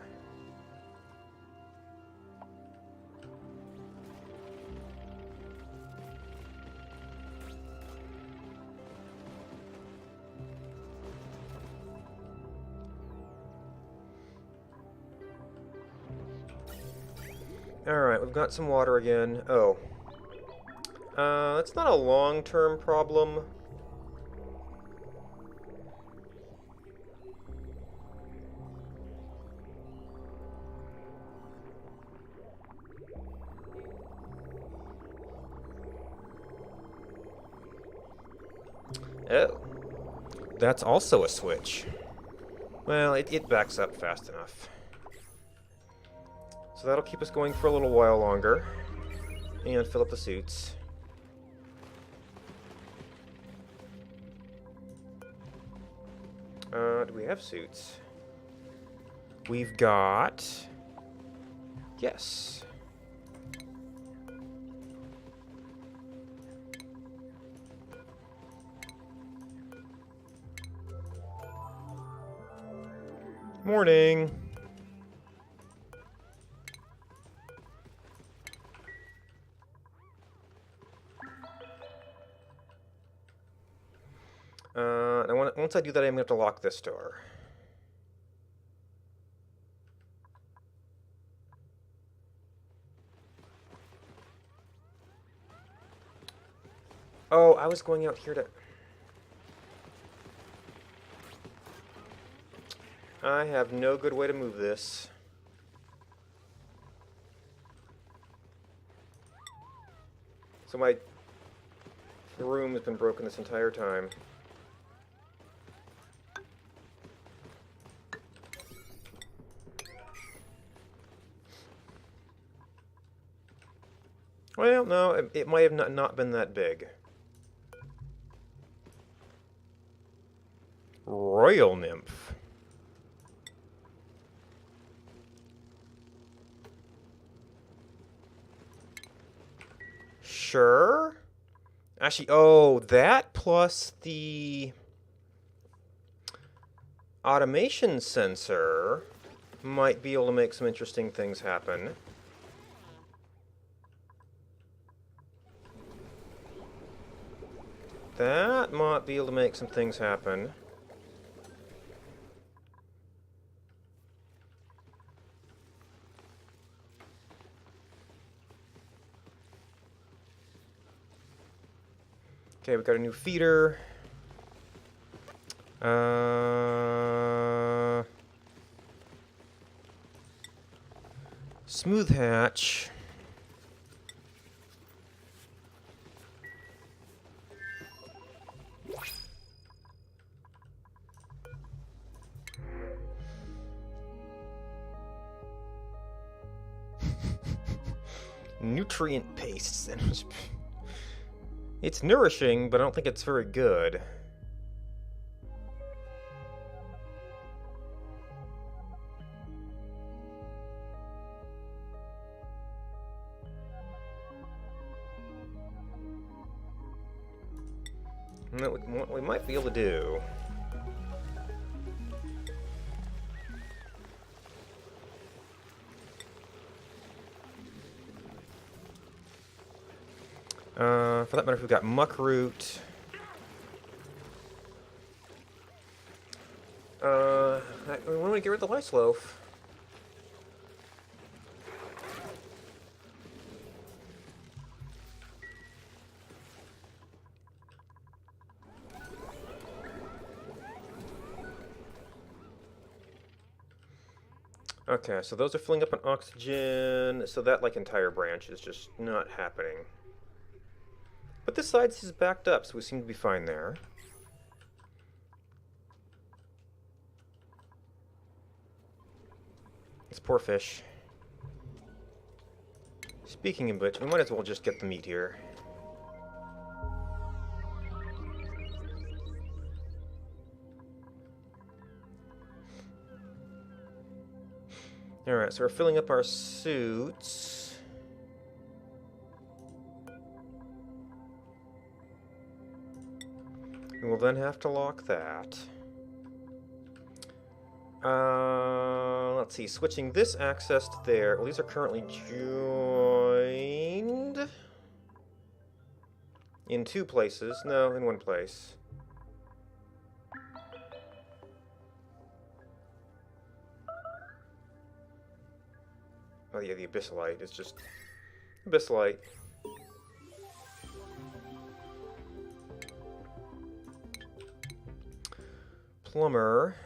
Alright, we've got some water again. Oh. That's not a long-term problem. Oh. That's also a switch. Well, it backs up fast enough. So that'll keep us going for a little while longer. And fill up the suits. Do we have suits? We've got... Yes. Morning. Once I do that, I'm going to have to lock this door. Oh, I was going out here to... I have no good way to move this. So my room has been broken this entire time. Well, no, it might have not been that big. Royal Nymph. Sure. Actually, oh, that plus the automation sensor might be able to make some interesting things happen. That might be able to make some things happen. Okay, we've got a new feeder. Smooth hatch. Nutrient pastes. It's nourishing, but I don't think it's very good. What we might be able to do For that matter, we've got muckroot. We want to get rid of the lice loaf. Okay, so those are filling up on oxygen, so that, like, entire branch is just not happening. But this side is backed up, so we seem to be fine there. This poor fish. Speaking of which, we might as well just get the meat here. Alright, so we're filling up our suits. We will then have to lock that. Let's see, switching this access to there. Well, these are currently joined in 2 places. No, in 1 place. Oh yeah, the abyssalite is just abyssalite. Plumber.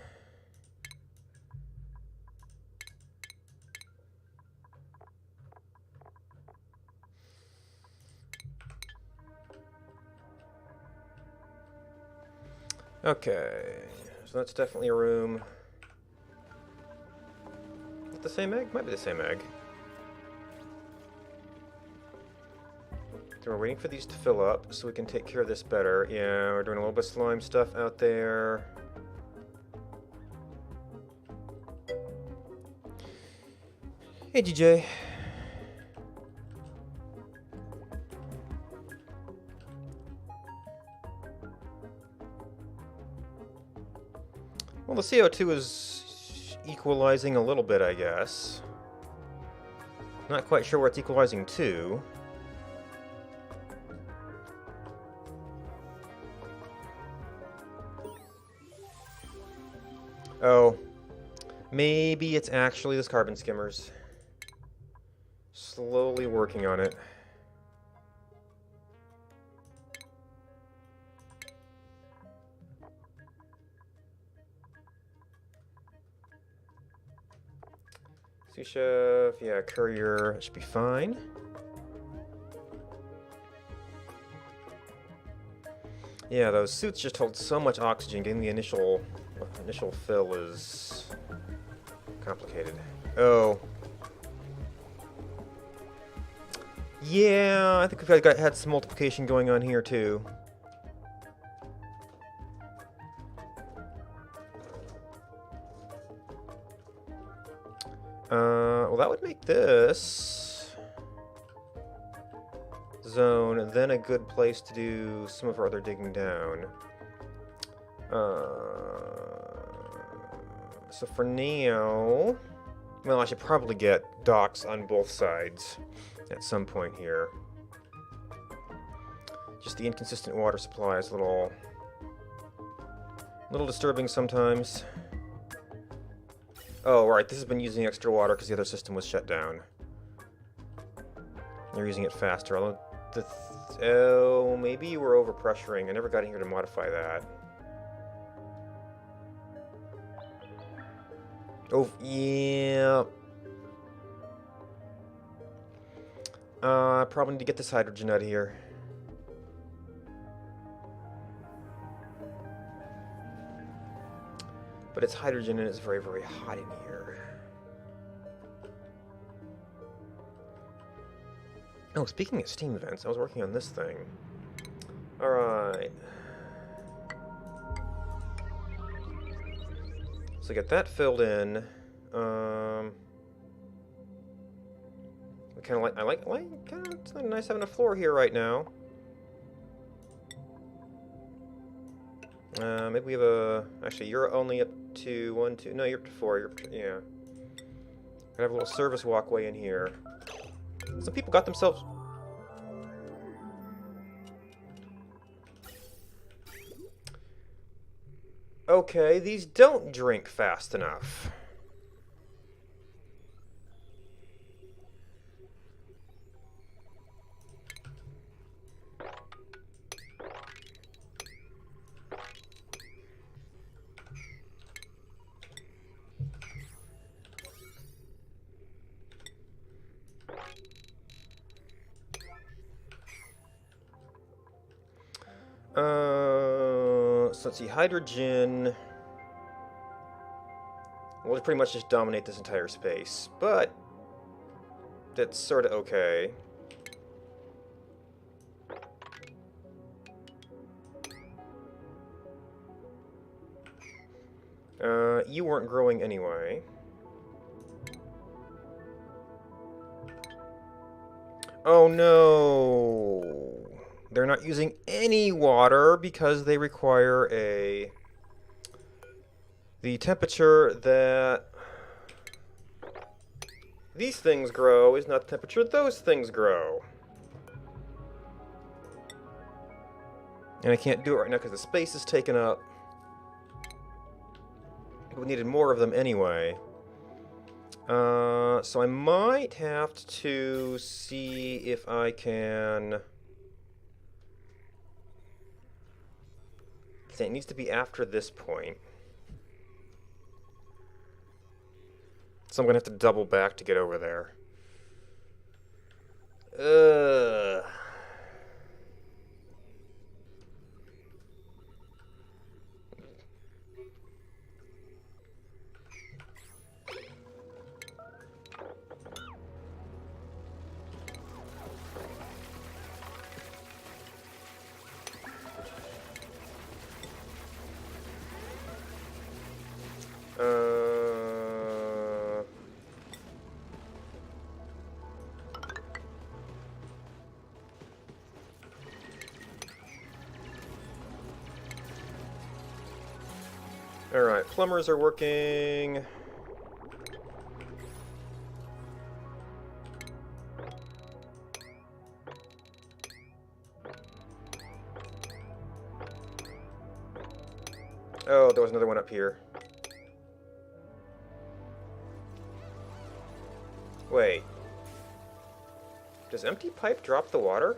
Okay, so that's definitely a room. Is it the same egg? Might be the same egg. So we're waiting for these to fill up so we can take care of this better. Yeah, we're doing a little bit of slime stuff out there. Hey, DJ. Well, the CO2 is equalizing a little bit, I guess. Not quite sure where it's equalizing to. Oh, maybe it's actually this carbon skimmers. Slowly working on it. Sous chef, yeah, courier, should be fine. Yeah, those suits just hold so much oxygen. Getting the initial fill is complicated. Oh. Yeah, I think we've had some multiplication going on here too. Well, that would make this zone then a good place to do some of our other digging down. So for now, well, I should probably get docks on both sides at some point here. Just the inconsistent water supply is a little disturbing sometimes. Oh, right, this has been using extra water because the other system was shut down. They're using it faster. Although oh, maybe we're overpressuring. I never got in here to modify that. Oh, yeah. I probably need to get this hydrogen out of here. But it's hydrogen and it's very, very hot in here. Oh, speaking of steam vents, I was working on this thing. Alright. So get that filled in. Kind of like, it's not nice having a floor here right now. Maybe we have a, actually you're only up to 1, 2, no, you're up to 4, you're up to, yeah. Gonna have a little service walkway in here. Some people got themselves... Okay, these don't drink fast enough. So let's see, hydrogen will pretty much just dominate this entire space, but that's sort of okay. You weren't growing anyway. Oh no! They're not using any water because they require the temperature that these things grow is not the temperature those things grow. And I can't do it right now because the space is taken up. We needed more of them anyway. So I might have to see if I can... It needs to be after this point. So I'm going to have to double back to get over there. Ugh. Alright, plumbers are working. Oh, there was another one up here. Wait. Does empty pipe drop the water?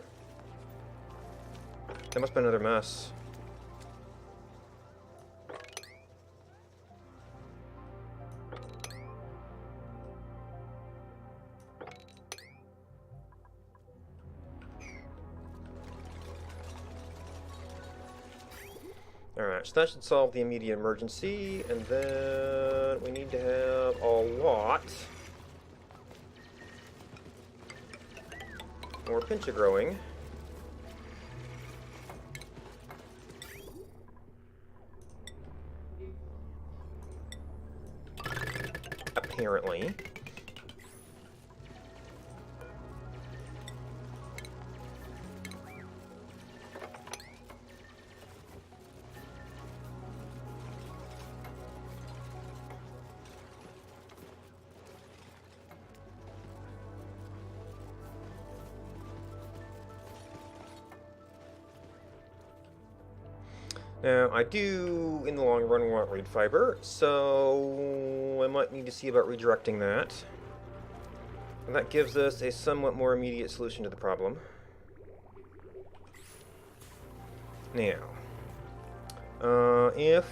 That must be another mess. Alright, so that should solve the immediate emergency, and then we need to have a lot more pincha growing. Apparently. Now, I do, in the long run, want reed fiber, so I might need to see about redirecting that. And that gives us a somewhat more immediate solution to the problem. Now, if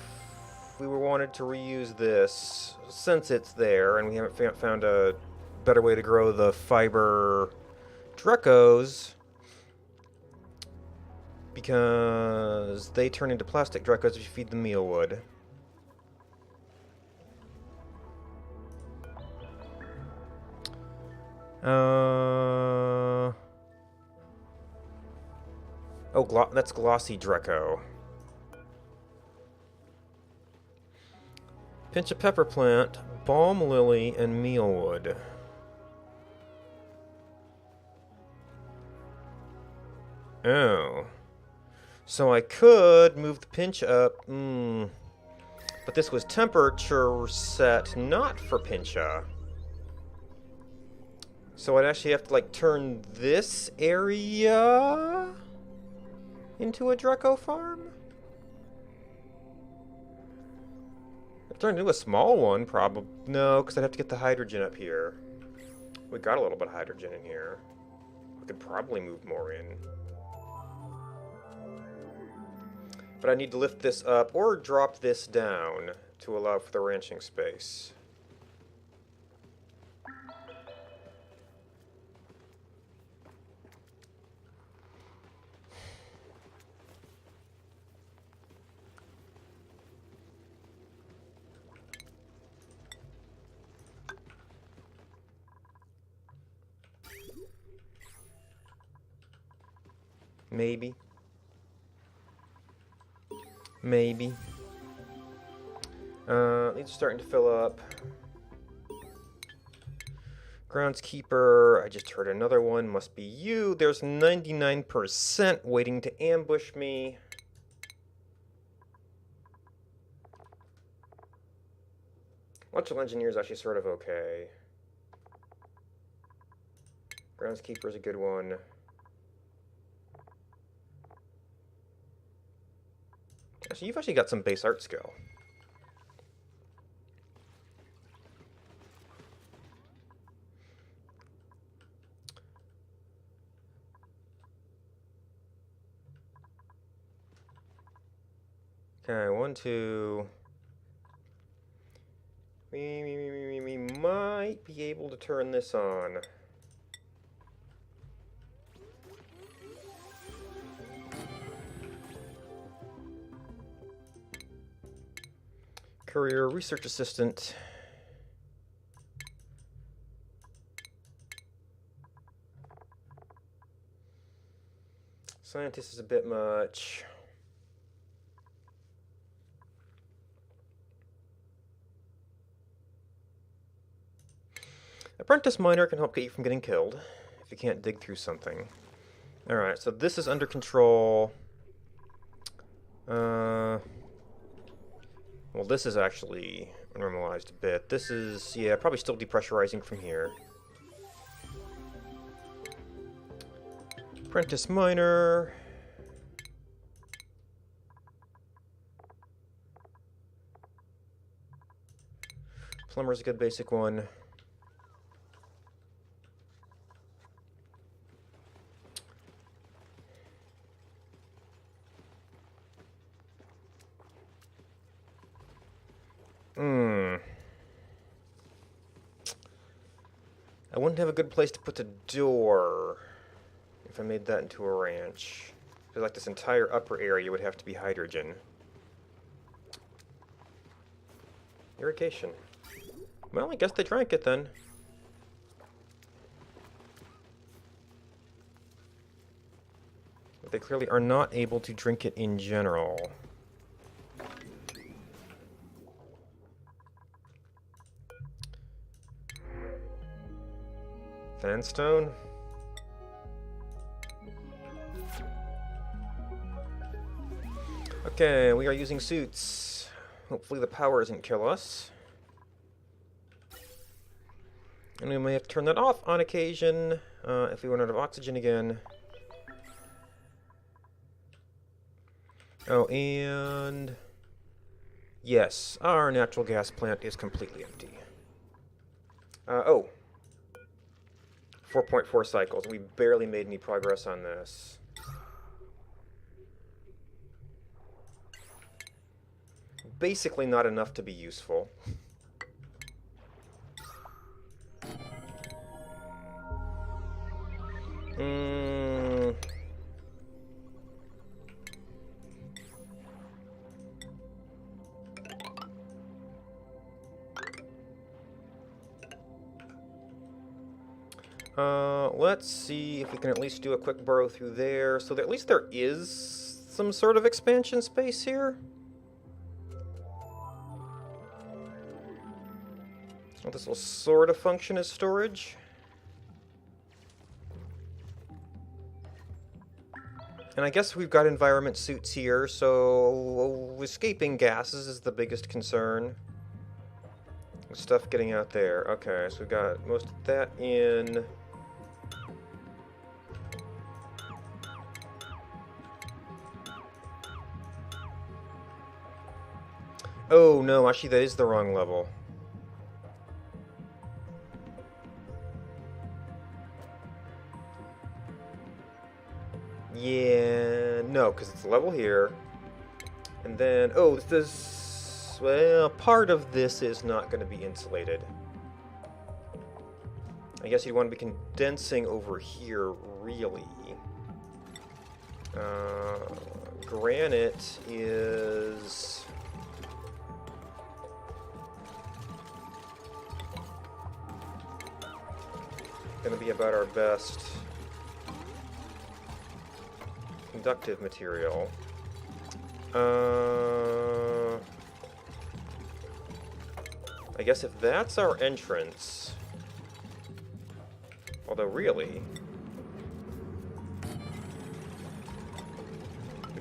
we wanted to reuse this, since it's there, and we haven't found a better way to grow the fiber Drecos, because they turn into plastic Drecos if you feed them mealwood. Oh, that's glossy Dreco. Pinch of pepper plant, balm lily, and mealwood. Oh. So I could move the pinch up, but this was temperature set not for pincha. So I'd actually have to like turn this area into a Dreco farm? Turn into a small one, probably. No, because I'd have to get the hydrogen up here. We got a little bit of hydrogen in here. We could probably move more in. But I need to lift this up or drop this down to allow for the ranching space. Maybe. Maybe. It's starting to fill up. Groundskeeper, I just heard another one. Must be you. There's 99% waiting to ambush me. Electrical engineer is actually sort of okay. Groundskeeper is a good one. Actually, you've actually got some base art skill. Okay, 1, 2. We might be able to turn this on. Courier, research assistant. Scientist is a bit much. Apprentice miner can help get you from getting killed if you can't dig through something. Alright, so this is under control. Well, this is actually normalized a bit. This is, yeah, probably still depressurizing from here. Apprentice miner. Plumber's a good basic one. I wouldn't have a good place to put the door if I made that into a ranch. I feel like this entire upper area would have to be hydrogen. Irrigation. Well, I guess they drank it then. But they clearly are not able to drink it in general. Sandstone. Okay, we are using suits. Hopefully the power doesn't kill us. And we may have to turn that off on occasion if we run out of oxygen again. Oh, and yes, our natural gas plant is completely empty. 4.4 cycles. We barely made any progress on this. Basically not enough to be useful. Let's see if we can at least do a quick burrow through there. So that at least there is some sort of expansion space here. Well, this will sort of function as storage. And I guess we've got environment suits here, so escaping gases is the biggest concern. Stuff getting out there. Okay, so we've got most of that in. Oh, no, actually that is the wrong level. Yeah, no, because it's a level here. And then, oh, this, well, part of this is not going to be insulated. I guess you'd want to be condensing over here, really. Granite is... going to be about our best conductive material. I guess if that's our entrance, although really,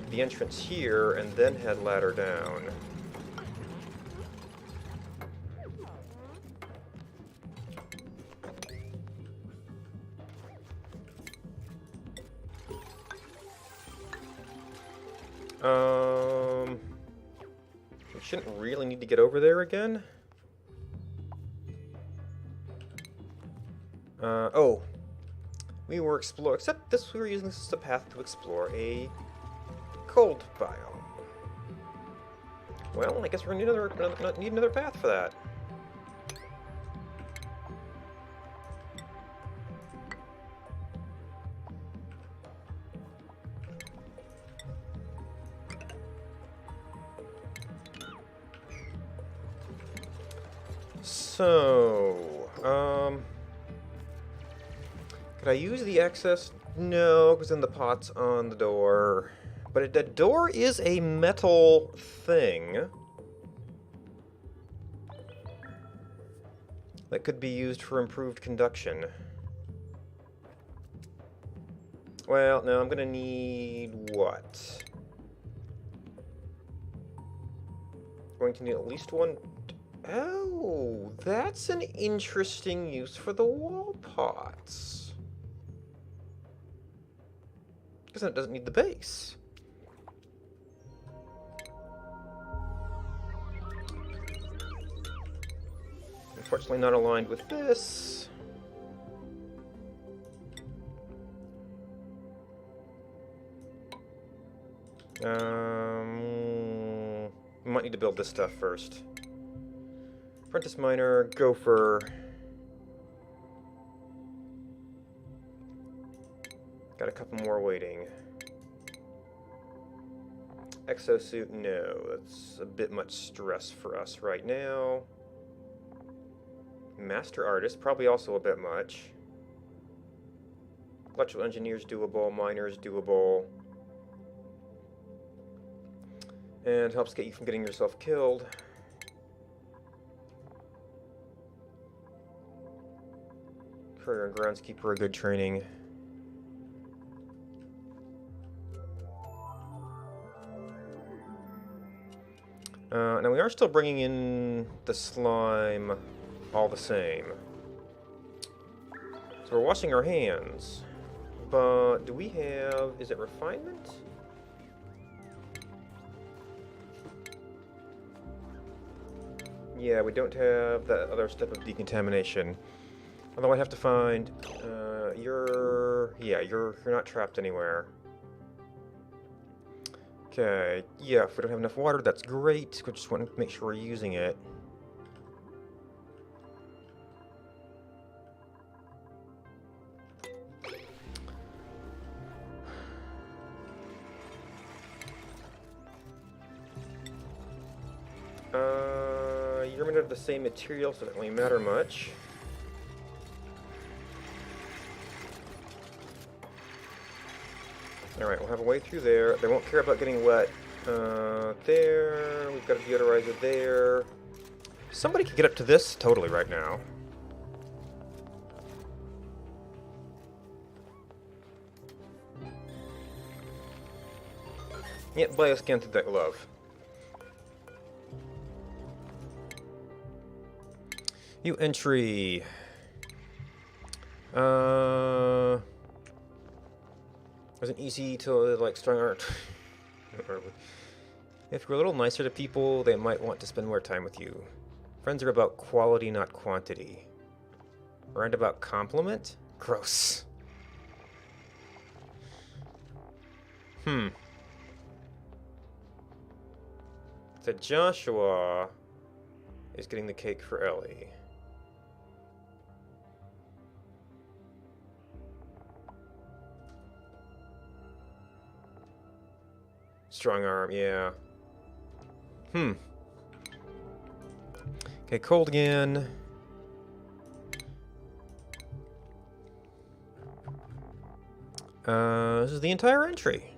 the entrance here and then head ladder down. We shouldn't really need to get over there again. Oh. We were exploring, except this, we were using this as a path to explore a cold biome. Well, I guess we're gonna need another path for that. So, could I use the excess? No, because then the pot's on the door. But the door is a metal thing that could be used for improved conduction. Well, no, I'm gonna need what? Going to need at least one. Oh, that's an interesting use for the wall pots. Because then it doesn't need the base. Unfortunately not aligned with this. We might need to build this stuff first. Apprentice miner, gopher. Got a couple more waiting. Exosuit, no. That's a bit much stress for us right now. Master artist, probably also a bit much. Electrical engineer's doable, miner's doable. And helps get you from getting yourself killed. Courier and groundskeeper are good training. Now we are still bringing in the slime all the same. So we're washing our hands. But do we have... is it refinement? Yeah, we don't have that other step of decontamination. Although I have to find... you're not trapped anywhere. Okay, yeah, if we don't have enough water, that's great. We just want to make sure we're using it. You're made of the same material, so it doesn't really matter much. Alright, we'll have a way through there. They won't care about getting wet. There. We've got a deodorizer there. Somebody could get up to this totally right now. Yep, bioscan through that glove. New entry. Wasn't easy to like strong art. If you're a little nicer to people, they might want to spend more time with you. Friends are about quality, not quantity. Aren't about compliment? Gross. So Joshua is getting the cake for Ellie. Strong arm, yeah. Okay, cold again. This is the entire entry.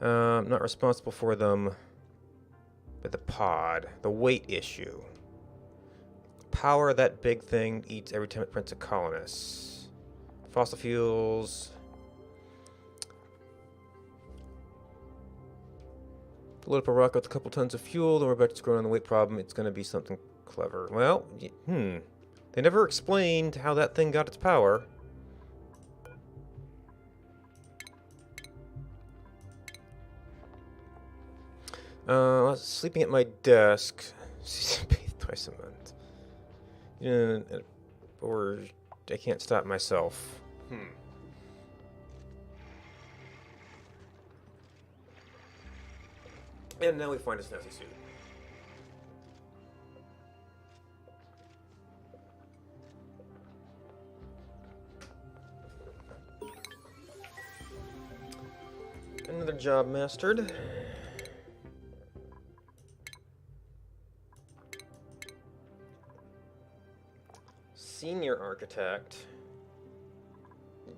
I'm not responsible for them, but the pod, the weight issue. Power, that big thing, eats every time it prints a colonist. Fossil fuels. Load up a rocket with a couple tons of fuel, then we're about to screw on the weight problem. It's going to be something clever. Well, They never explained how that thing got its power. Sleeping at my desk. Bathed twice a month. Or I can't stop myself. And now we find a snazzy suit. Another job mastered. Senior architect.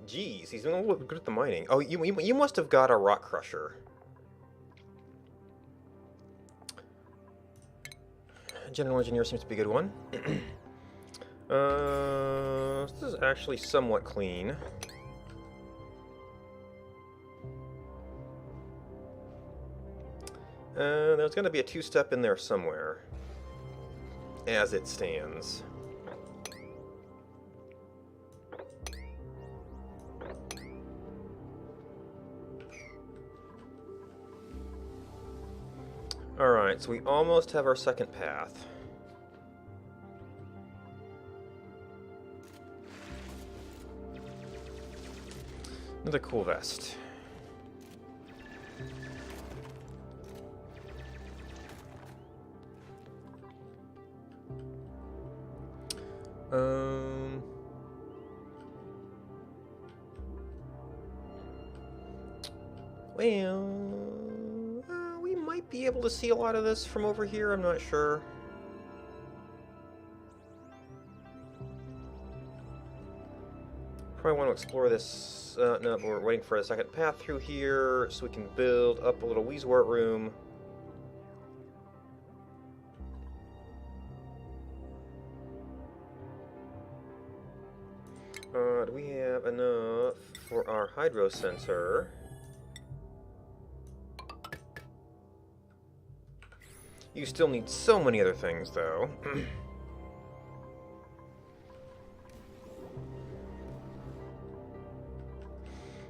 Jeez, he's been a little good at the mining. Oh, you must have got a rock crusher. General engineer seems to be a good one. This is actually somewhat clean. There's going to be a two-step in there somewhere, as it stands. Alright, so we almost have our second path. Another cool vest. Well, we might be able to see a lot of this from over here, I'm not sure. Probably want to explore this. No, we're waiting for a second path through here so we can build up a little Weezwort room. Do we have enough for our hydro sensor? You still need so many other things, though.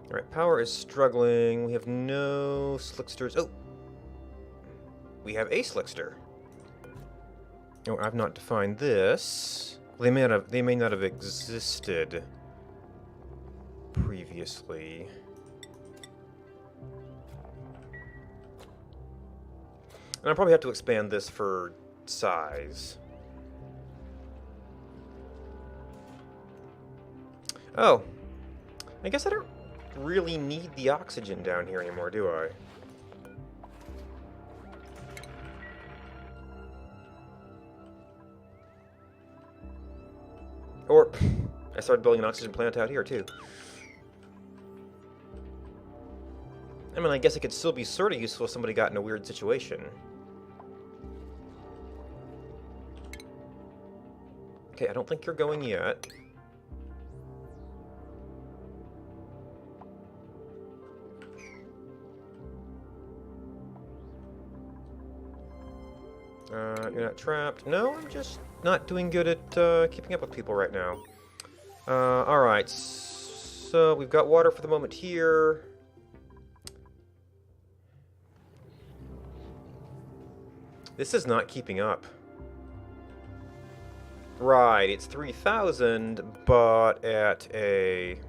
Alright, power is struggling. We have no slicksters. Oh! We have a slickster. Oh, I've not defined this. They may not have existed previously. And I'll probably have to expand this for size. Oh. I guess I don't really need the oxygen down here anymore, do I? Or, I started building an oxygen plant out here, too. I mean, I guess it could still be sort of useful if somebody got in a weird situation. Okay, I don't think you're going yet. You're not trapped. No, I'm just not doing good at keeping up with people right now. Alright, so we've got water for the moment here. This is not keeping up. Right, it's 3,000, but at a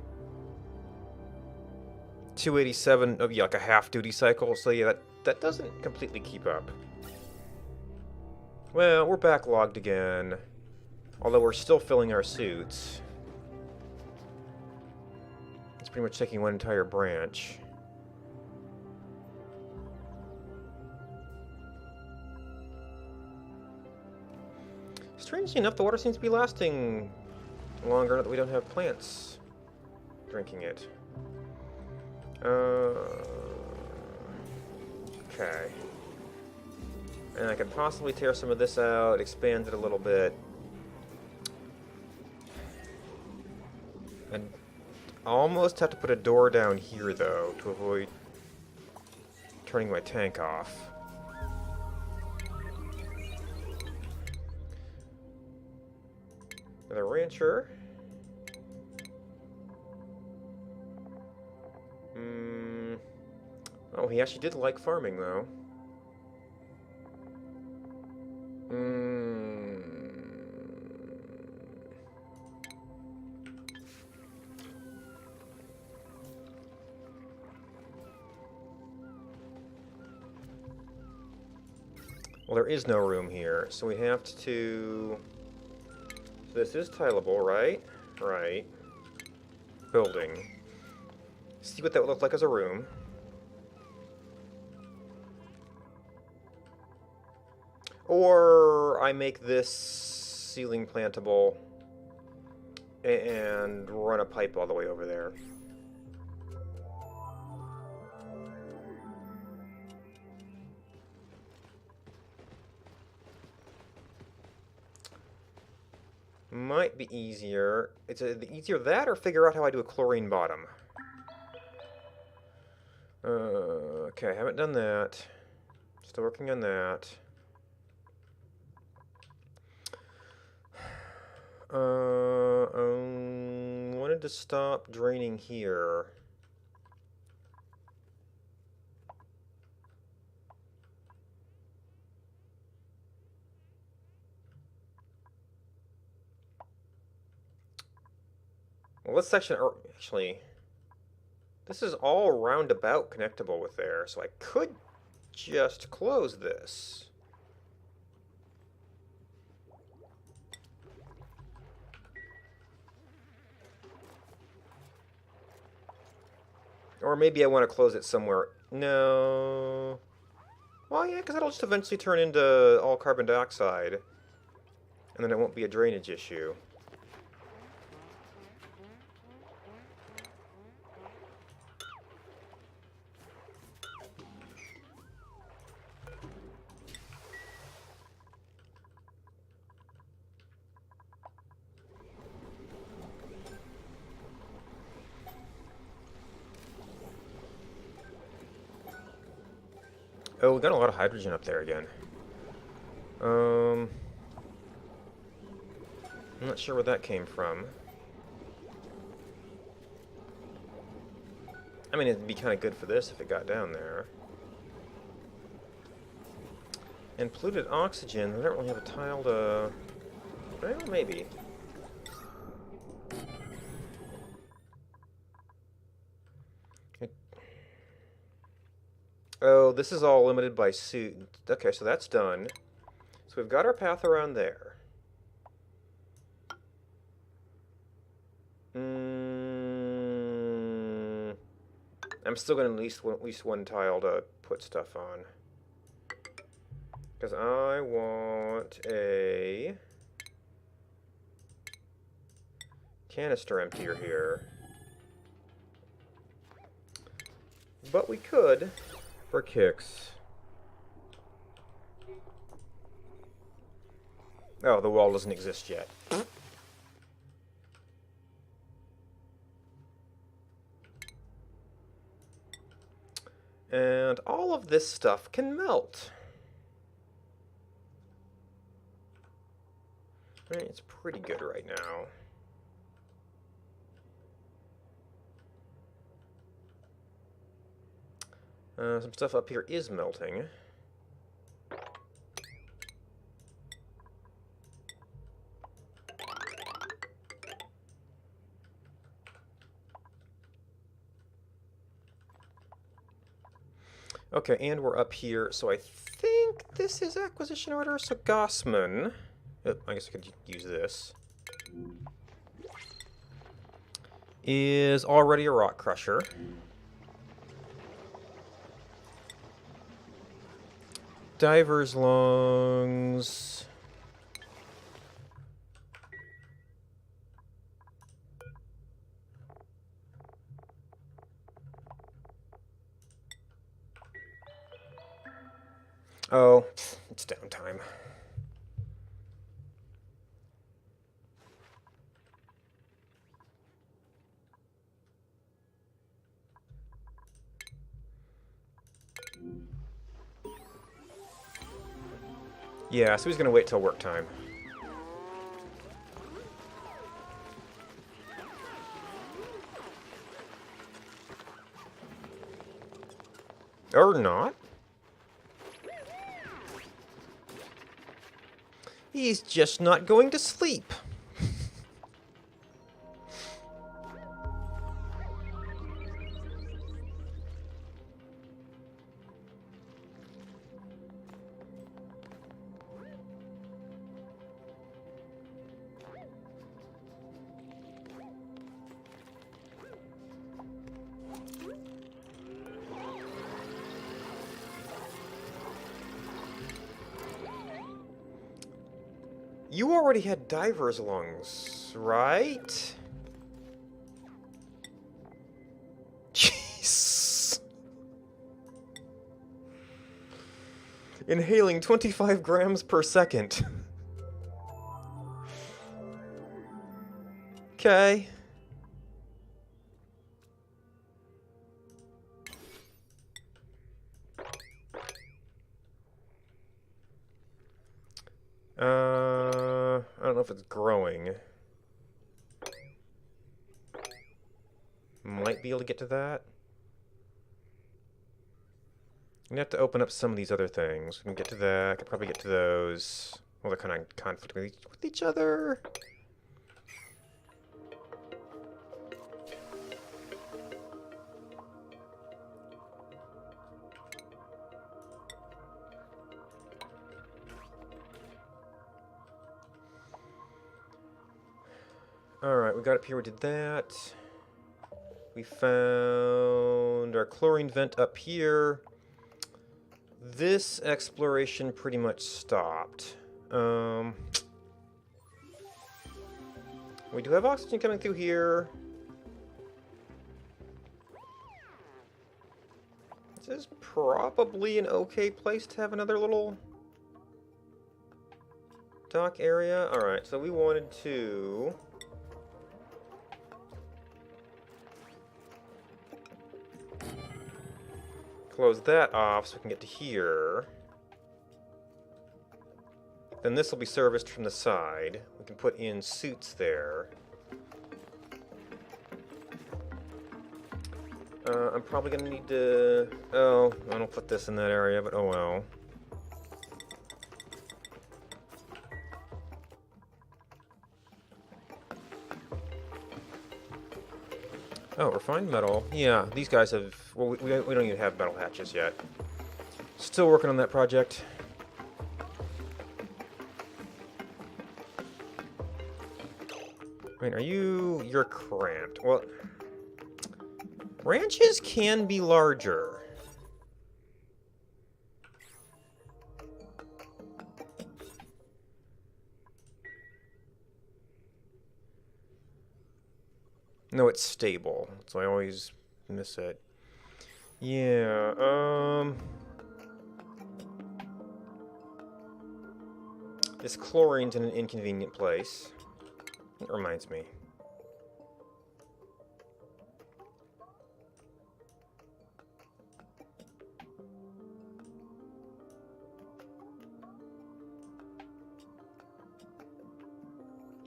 287, oh yeah, like a half duty cycle, so yeah, that doesn't completely keep up. Well, we're backlogged again, although we're still filling our suits. It's pretty much taking one entire branch. Strangely enough, the water seems to be lasting longer now that we don't have plants drinking it. Okay. And I could possibly tear some of this out, expand it a little bit. And almost have to put a door down here, though, to avoid turning my tank off. Another rancher. Oh, he actually did like farming, though. Well, there is no room here, so we have to... So this is tileable, right? Right. Building. See what that would look like as a room. Or I make this ceiling plantable and run a pipe all the way over there. Might be easier. It's easier that or figure out how I do a chlorine bottom. Okay, I haven't done that. Still working on that. Wanted to stop draining here. Well, this section, actually, this is all roundabout connectable with there, so I could just close this. Or maybe I want to close it somewhere. No. Well, yeah, because that'll just eventually turn into all carbon dioxide. And then it won't be a drainage issue. Oh, we got a lot of hydrogen up there again. I'm not sure where that came from. I mean, it'd be kind of good for this if it got down there. And polluted oxygen, I don't really have a tile to... Well, maybe. Oh, this is all limited by suit. Okay, so that's done. So we've got our path around there. I'm still going to at least one tile to put stuff on. Because I want a canister emptier here. But we could... for kicks. Oh, the wall doesn't exist yet. And all of this stuff can melt. It's pretty good right now. Some stuff up here is melting. Okay, and we're up here, so I think this is acquisition order. So Gossman, oh, I guess I could use this, is already a rock crusher. Diver's lungs. Oh, it's downtime. Yeah, so he's gonna wait till work time. Or not. He's just not going to sleep. You already had diver's lungs, right? Jeez. Inhaling 25 grams per second. Okay. I don't know if it's growing. Might be able to get to that. I'm gonna have to open up some of these other things. We can get to that. I could probably get to those. Well, they're kind of conflict with each other. Alright, we got up here, we did that. We found our chlorine vent up here. This exploration pretty much stopped. We do have oxygen coming through here. This is probably an okay place to have another little dock area. Alright, so we wanted to... close that off so we can get to here. Then this will be serviced from the side. We can put in suits there. I'm probably going to need to... Oh, I don't put this in that area, but oh well. Oh, refined metal. Yeah, these guys have... Well, we don't even have metal hatches yet. Still working on that project. I mean, you're cramped. Well, ranches can be larger. No, it's stable, so I always miss it. Yeah, this chlorine's in an inconvenient place. It reminds me.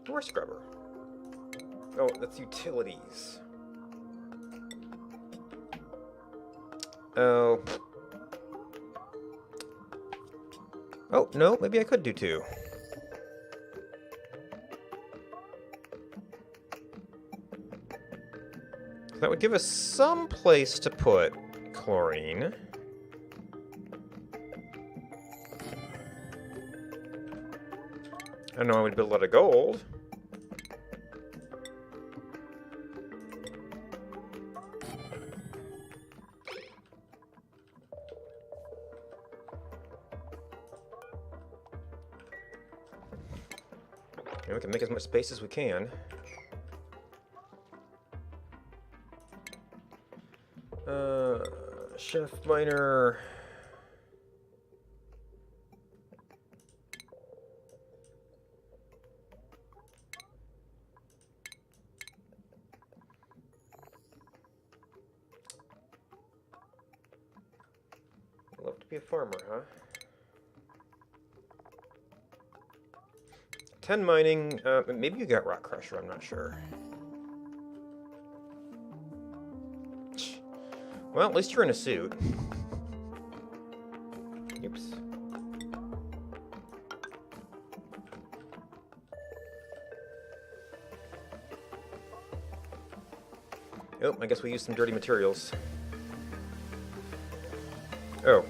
Where's scrubber? Oh, that's utilities. Oh. Oh, no, maybe I could do two. That would give us some place to put chlorine. I don't know, we'd build a lot of gold. And we can make as much space as we can. Chef miner. Love to be a farmer, huh? 10 mining. Maybe you got rock crusher, I'm not sure. Well, at least you're in a suit. Oops. Oh, I guess we used some dirty materials. Oh.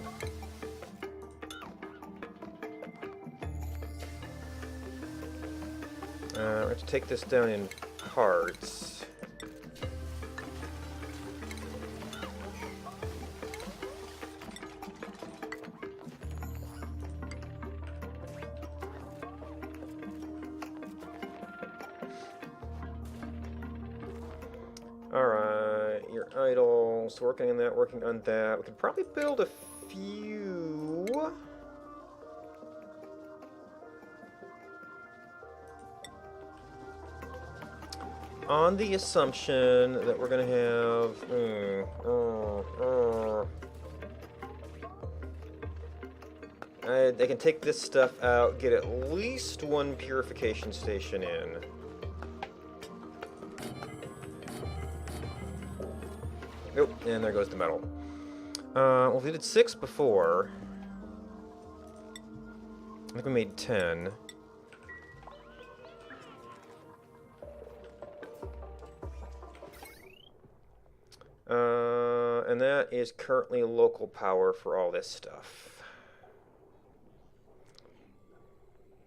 We have to take this down in parts. Alright, you're idle, so working on that, working on that. We could probably build a few. On the assumption that we're going to have... they can take this stuff out, get at least one purification station in. Nope, and there goes the metal. Well, we did 6 before. I think we made 10. And that is currently local power for all this stuff.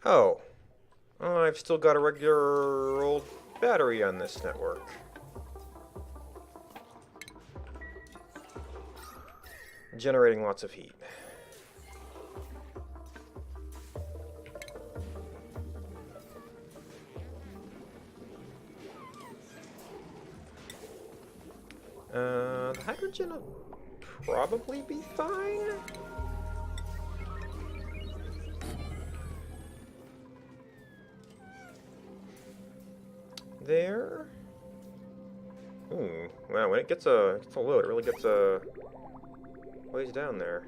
Oh. Oh, I've still got a regular old battery on this network. Generating lots of heat. The hydrogen will probably be fine. There. Wow, when it gets a load, it really gets a ways down there.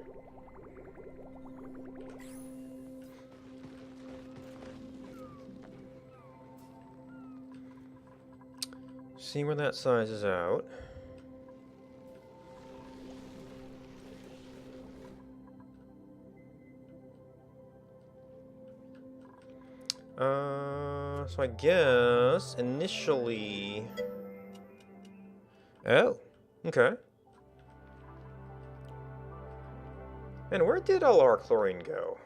See where that sizes out. So I guess initially... Oh, okay. And where did all our chlorine go?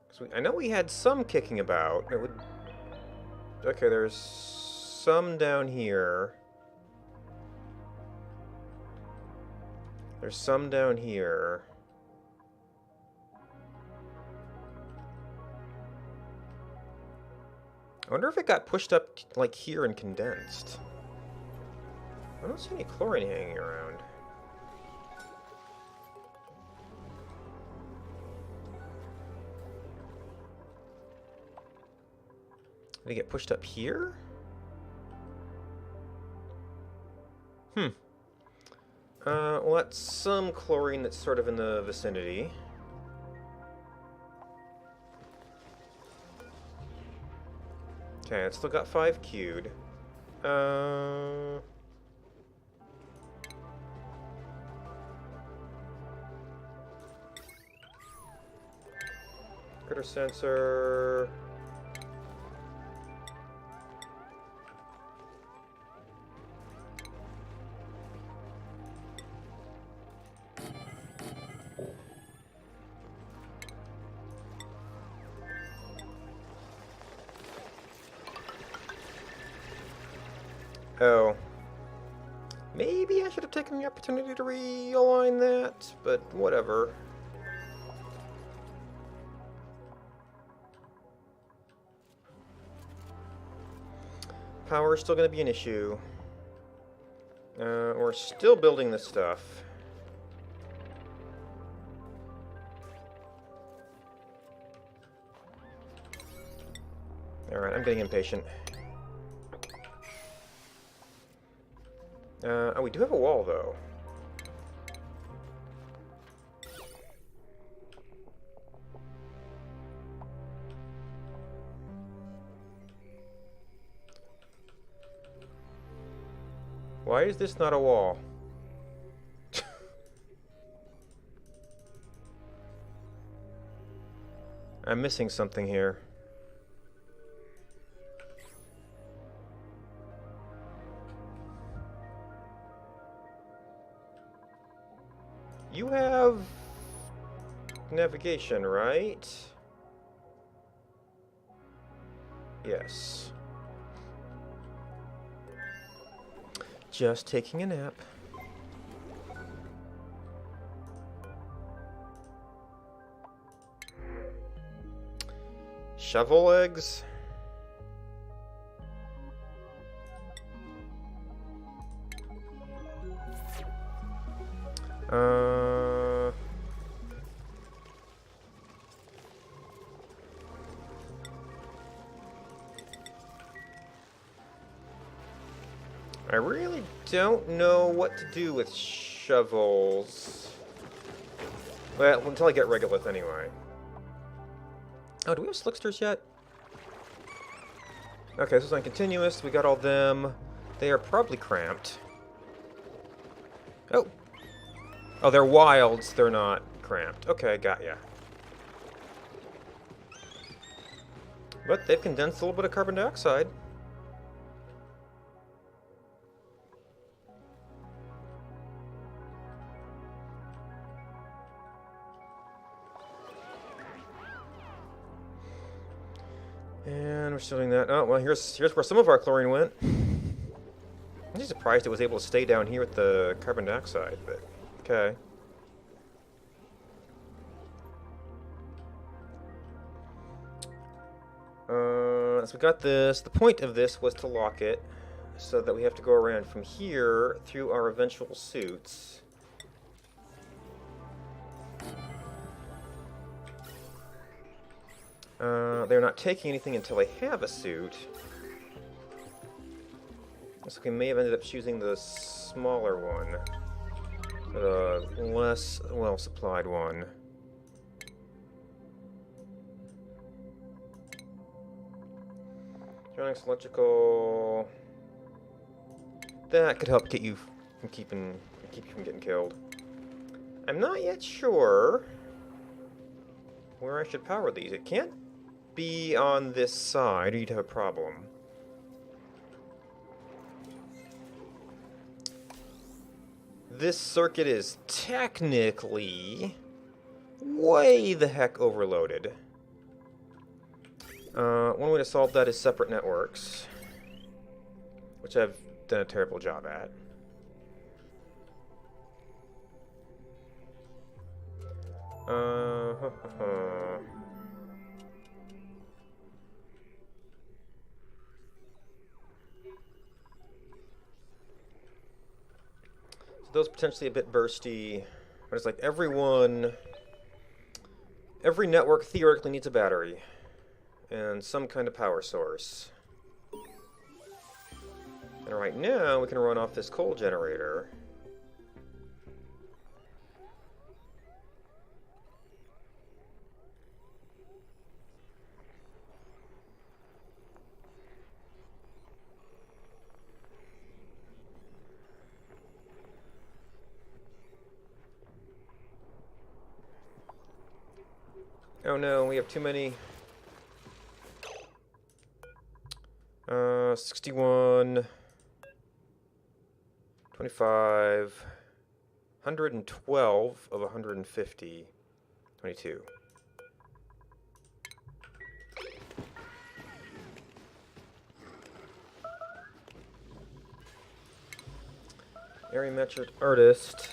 'Cause I know we had some kicking about. It would... Okay, there's some down here. There's some down here. I wonder if it got pushed up, like, here and condensed. I don't see any chlorine hanging around. Did it get pushed up here? Well, that's some chlorine that's sort of in the vicinity. Okay, it's still got 5 queued. Critter sensor. Oh. Maybe I should have taken the opportunity to realign that, but whatever. Power is still going to be an issue. We're still building this stuff. Alright, I'm getting impatient. Oh, we do have a wall, though. Why is this not a wall? I'm missing something here. You have navigation, right? Yes. Just taking a nap. Shovel eggs? I really don't know what to do with shovels. Well, until I get Regolith anyway. Oh, do we have Slicksters yet? Okay, this is on continuous. We got all them. They are probably cramped. Oh! Oh, they're wilds. They're not cramped. Okay, got ya. But they've condensed a little bit of carbon dioxide. And we're still doing that. Oh, well, here's where some of our chlorine went. I'm just surprised it was able to stay down here with the carbon dioxide, but okay. So we got this. The point of this was to lock it, so that we have to go around from here through our eventual suits. They're not taking anything until they have a suit. So we may have ended up choosing the smaller one. The less well-supplied one. Electronics, electrical... That could help get you from keep you from getting killed. I'm not yet sure where I should power these. It can't be on this side, or you'd have a problem. This circuit is technically way the heck overloaded. One way to solve that is separate networks, which I've done a terrible job at. So those potentially a bit bursty, but it's like every network theoretically needs a battery and some kind of power source. And right now we can run off this coal generator. Oh no, we have too many. 61, 25, 112 of 150, 22. Areometric artist.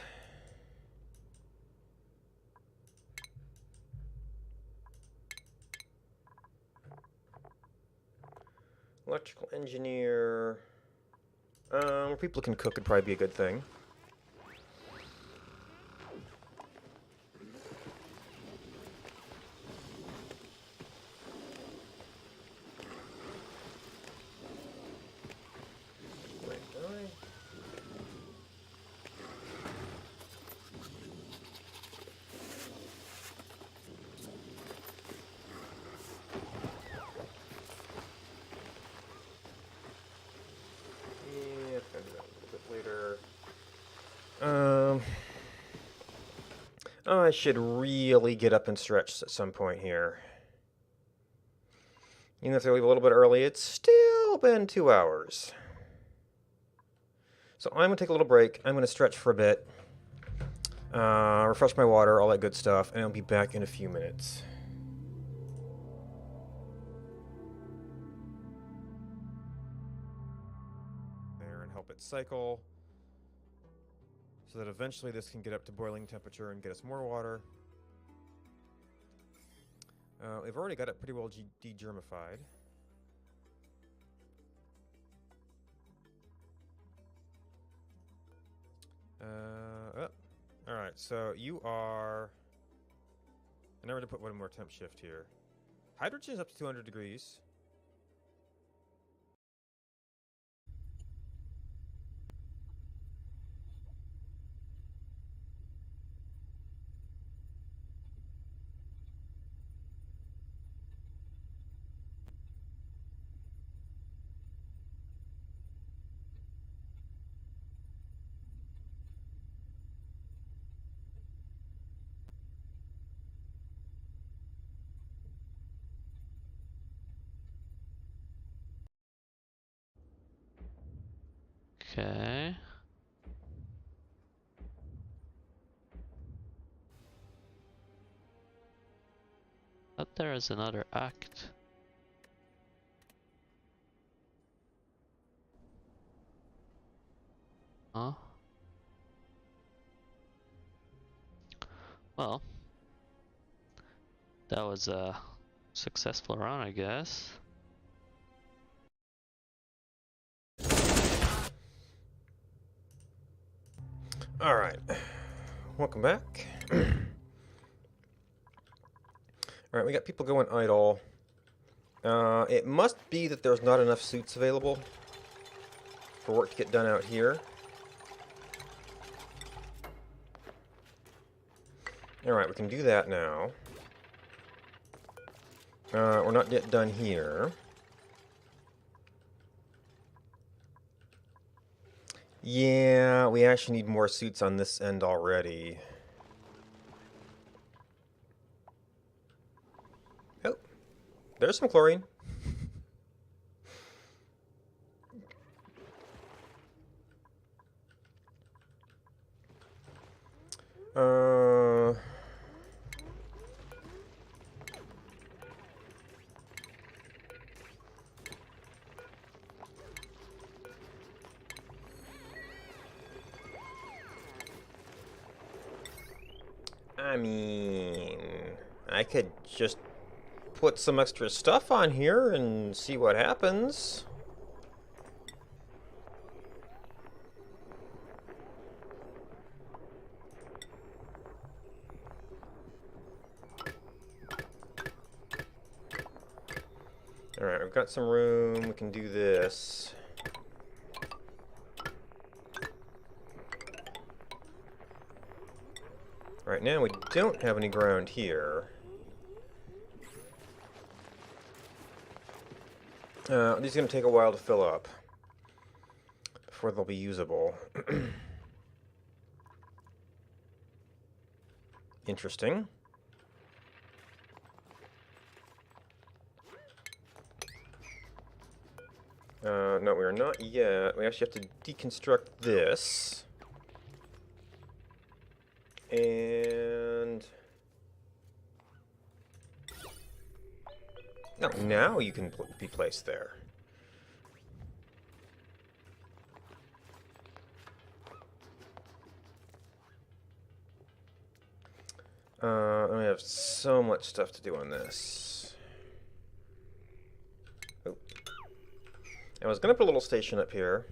Electrical engineer. Where people can cook would probably be a good thing. Oh, I should really get up and stretch at some point here. Even if I leave a little bit early, it's still been 2 hours. So I'm going to take a little break. I'm going to stretch for a bit, refresh my water, all that good stuff, and I'll be back in a few minutes. There, and help it cycle, so that eventually this can get up to boiling temperature and get us more water. We've already got it pretty well de-germified. Alright, so you are... I never did put one more temp shift here. Hydrogen is up to 200 degrees. Okay. But there is another act. Huh? Well, that was a successful round, I guess. Alright. Welcome back. Alright, we got people going idle. It must be that there's not enough suits available for work to get done out here. Alright, we can do that now. We're not yet done here. Yeah, we actually need more suits on this end already. Oh, there's some chlorine. I mean, I could just put some extra stuff on here and see what happens. Alright, we've got some room, we can do this. Right now we don't have any ground here. These are going to take a while to fill up before they'll be usable. Interesting. No, we are not yet. We actually have to deconstruct this. And... no, now you can be placed there. I have so much stuff to do on this. Oh. I was gonna put a little station up here.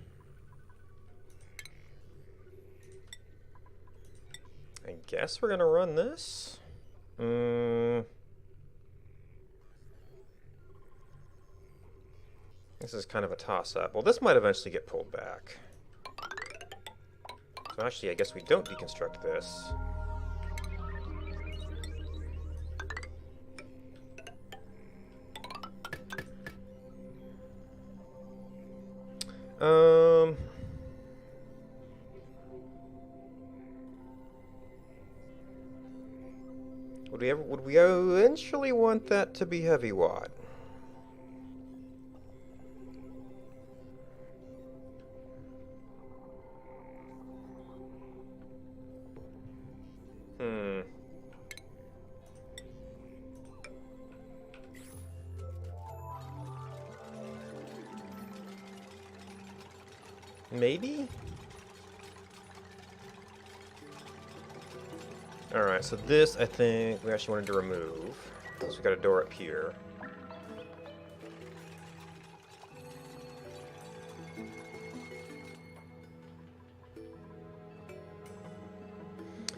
I guess we're gonna run this. This is kind of a toss-up. Well, this might eventually get pulled back. So actually, I guess we don't deconstruct this. Would we eventually want that to be heavy watt? Maybe? Alright, so this I think we actually wanted to remove. So we got a door up here.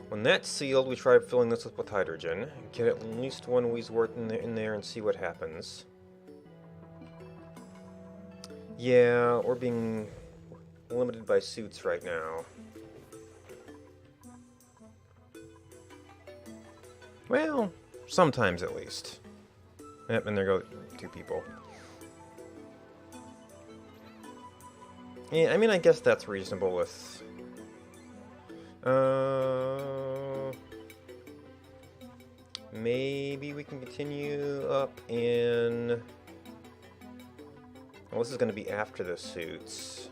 When that's sealed, we try filling this up with hydrogen. Get at least one Wheezewort in there and see what happens. Yeah, we're being limited by suits right now. Well, sometimes at least. Yep, and there go 2 people. Yeah, I mean, I guess that's reasonable with... maybe we can continue up in... Well, this is going to be after the suits.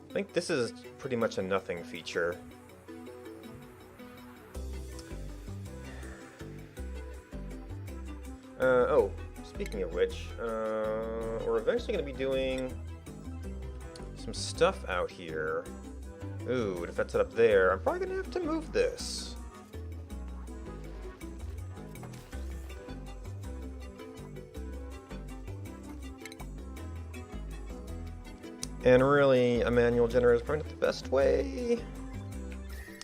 I think this is pretty much a nothing feature. Oh, speaking of which, we're eventually going to be doing some stuff out here. Ooh, if that's it up there, I'm probably going to have to move this. And really, a manual generator is probably not the best way.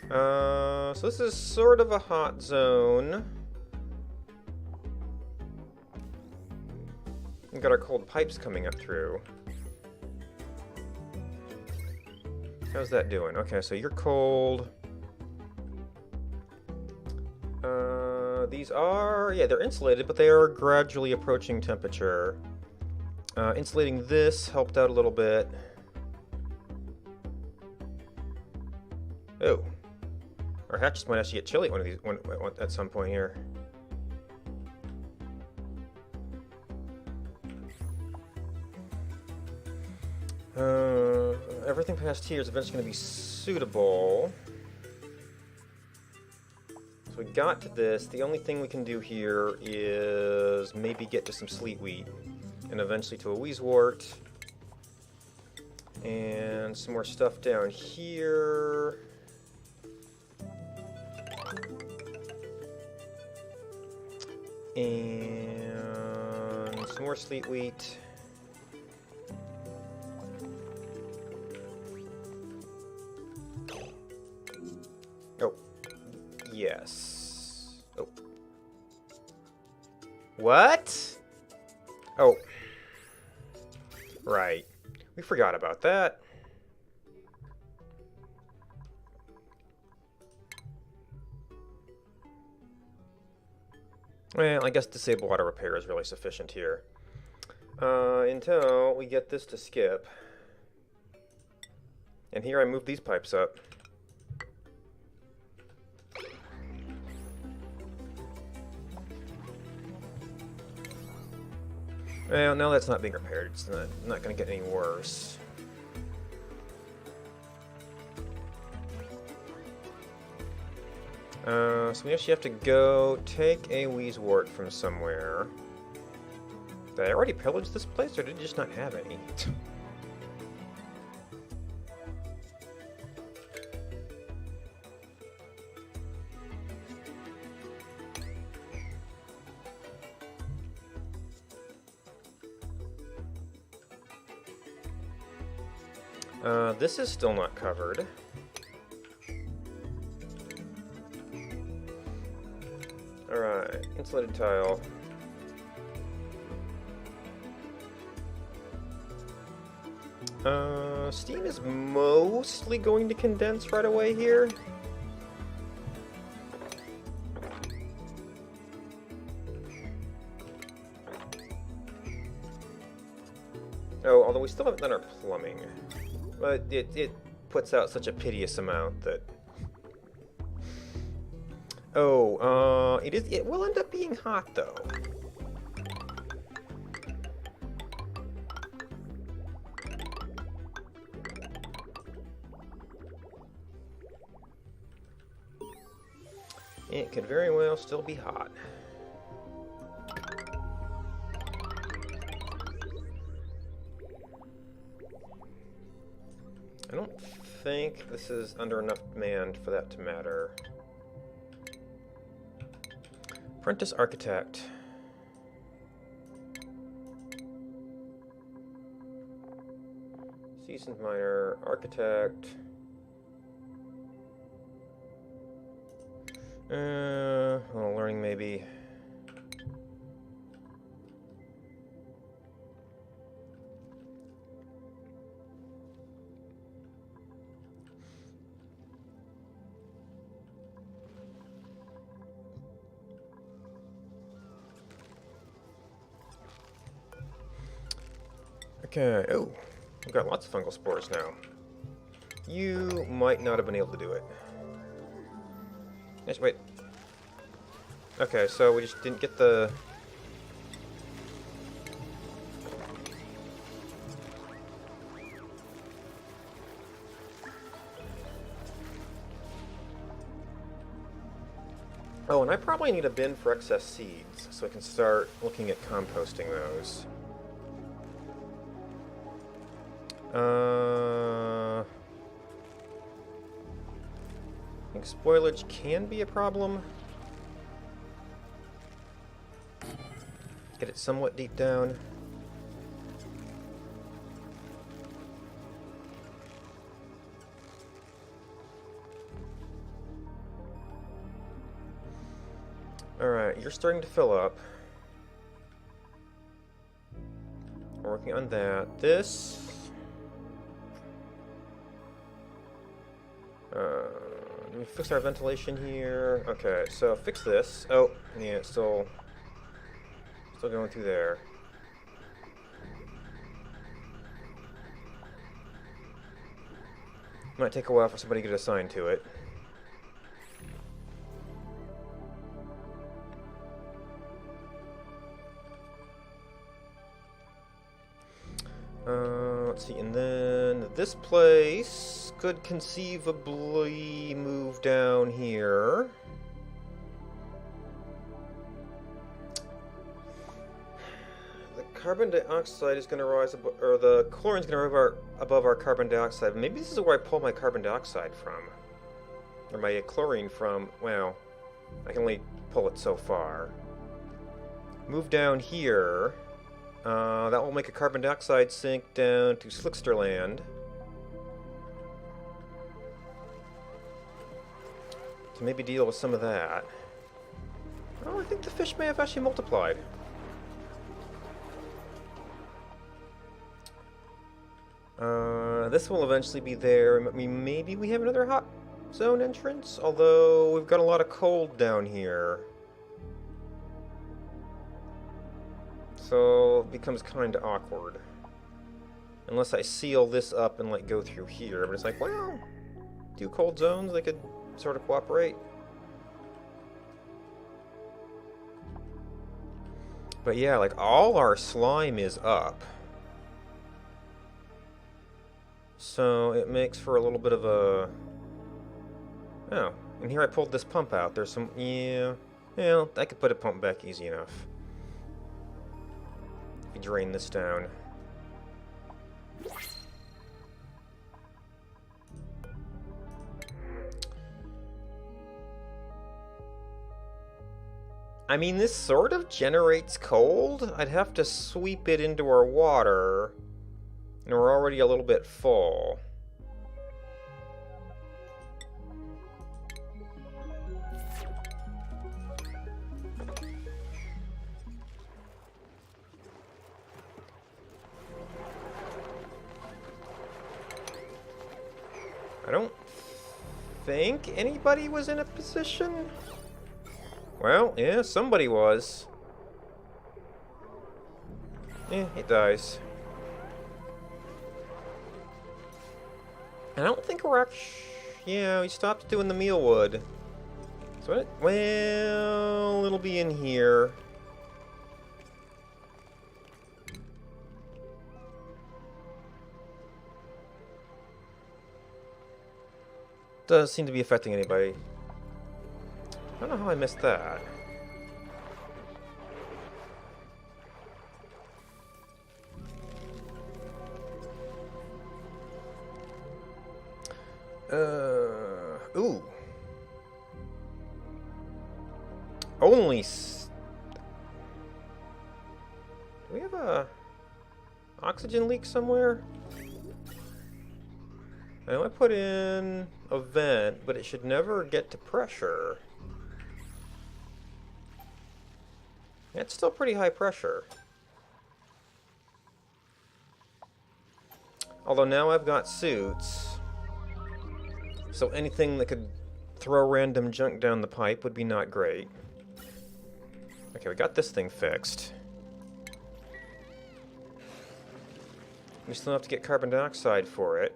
So this is sort of a hot zone. We've got our cold pipes coming up through. How's that doing? Okay, so you're cold. These are, yeah, they're insulated, but they are gradually approaching temperature. Insulating this helped out a little bit. Oh, our hatches might actually get chilly at some point here. Everything past here is eventually going to be suitable. So we got to this. The only thing we can do here is maybe get to some sleet wheat, and eventually to a Wheezewort. And some more stuff down here. And some more sleet wheat. Oh, yes. Oh. What? Oh. Right. We forgot about that. Well, I guess disable auto repair is really sufficient here. Until we get this to skip. And here I move these pipes up. Well, now that's not being repaired. It's not going to get any worse. So we actually have to go take a Wheezewort from somewhere. Did I already pillage this place, or did I just not have any? This is still not covered. Alright, insulated tile. Steam is mostly going to condense right away here. Oh, although we still haven't done our plumbing. But it puts out such a piteous amount that... Oh, it will end up being hot, though. It could very well still be hot. I don't think this is under enough demand for that to matter. Apprentice architect. Seasoned miner, architect. Well, learning maybe. Okay, oh, we've got lots of fungal spores now. You might not have been able to do it. Yes, wait. Okay, so we just didn't get the... Oh, and I probably need a bin for excess seeds, so I can start looking at composting those. I think spoilage can be a problem. Get it somewhat deep down. Alright, you're starting to fill up. We're working on that. This... Let me fix our ventilation here. Okay, so fix this. Oh, yeah, it's still going through there. Might take a while for somebody to get assigned to it. Let's see, and then this place could conceivably move down here. The carbon dioxide is going to rise, or the chlorine is going to rise above our carbon dioxide. Maybe this is where I pull my carbon dioxide from, or my chlorine from. Well, I can only pull it so far. Move down here. That will make a carbon dioxide sink down to Slicksterland. To maybe deal with some of that. Oh, I think the fish may have actually multiplied. This will eventually be there. Maybe we have another hot zone entrance? Although, we've got a lot of cold down here. So it becomes kind of awkward. Unless I seal this up and like go through here. But it's like, well, two cold zones, they could sort of cooperate. But yeah, like all our slime is up. So it makes for a little bit of a... Oh, and here I pulled this pump out. There's some... Yeah, well, I could put a pump back easy enough. Drain this down. I mean, this sort of generates cold. I'd have to sweep it into our water, and we're already a little bit full. I don't think anybody was in a position. Well, yeah, somebody was. It dies. I don't think we're actually... Yeah, we stopped doing the mealwood. So it... Well, it'll be in here. Doesn't seem to be affecting anybody. I don't know how I missed that. Ooh. Only do we have a oxygen leak somewhere? I know I put in a vent, but it should never get to pressure. It's still pretty high pressure. Although now I've got suits, so anything that could throw random junk down the pipe would be not great. Okay, we got this thing fixed. We still have to get carbon dioxide for it.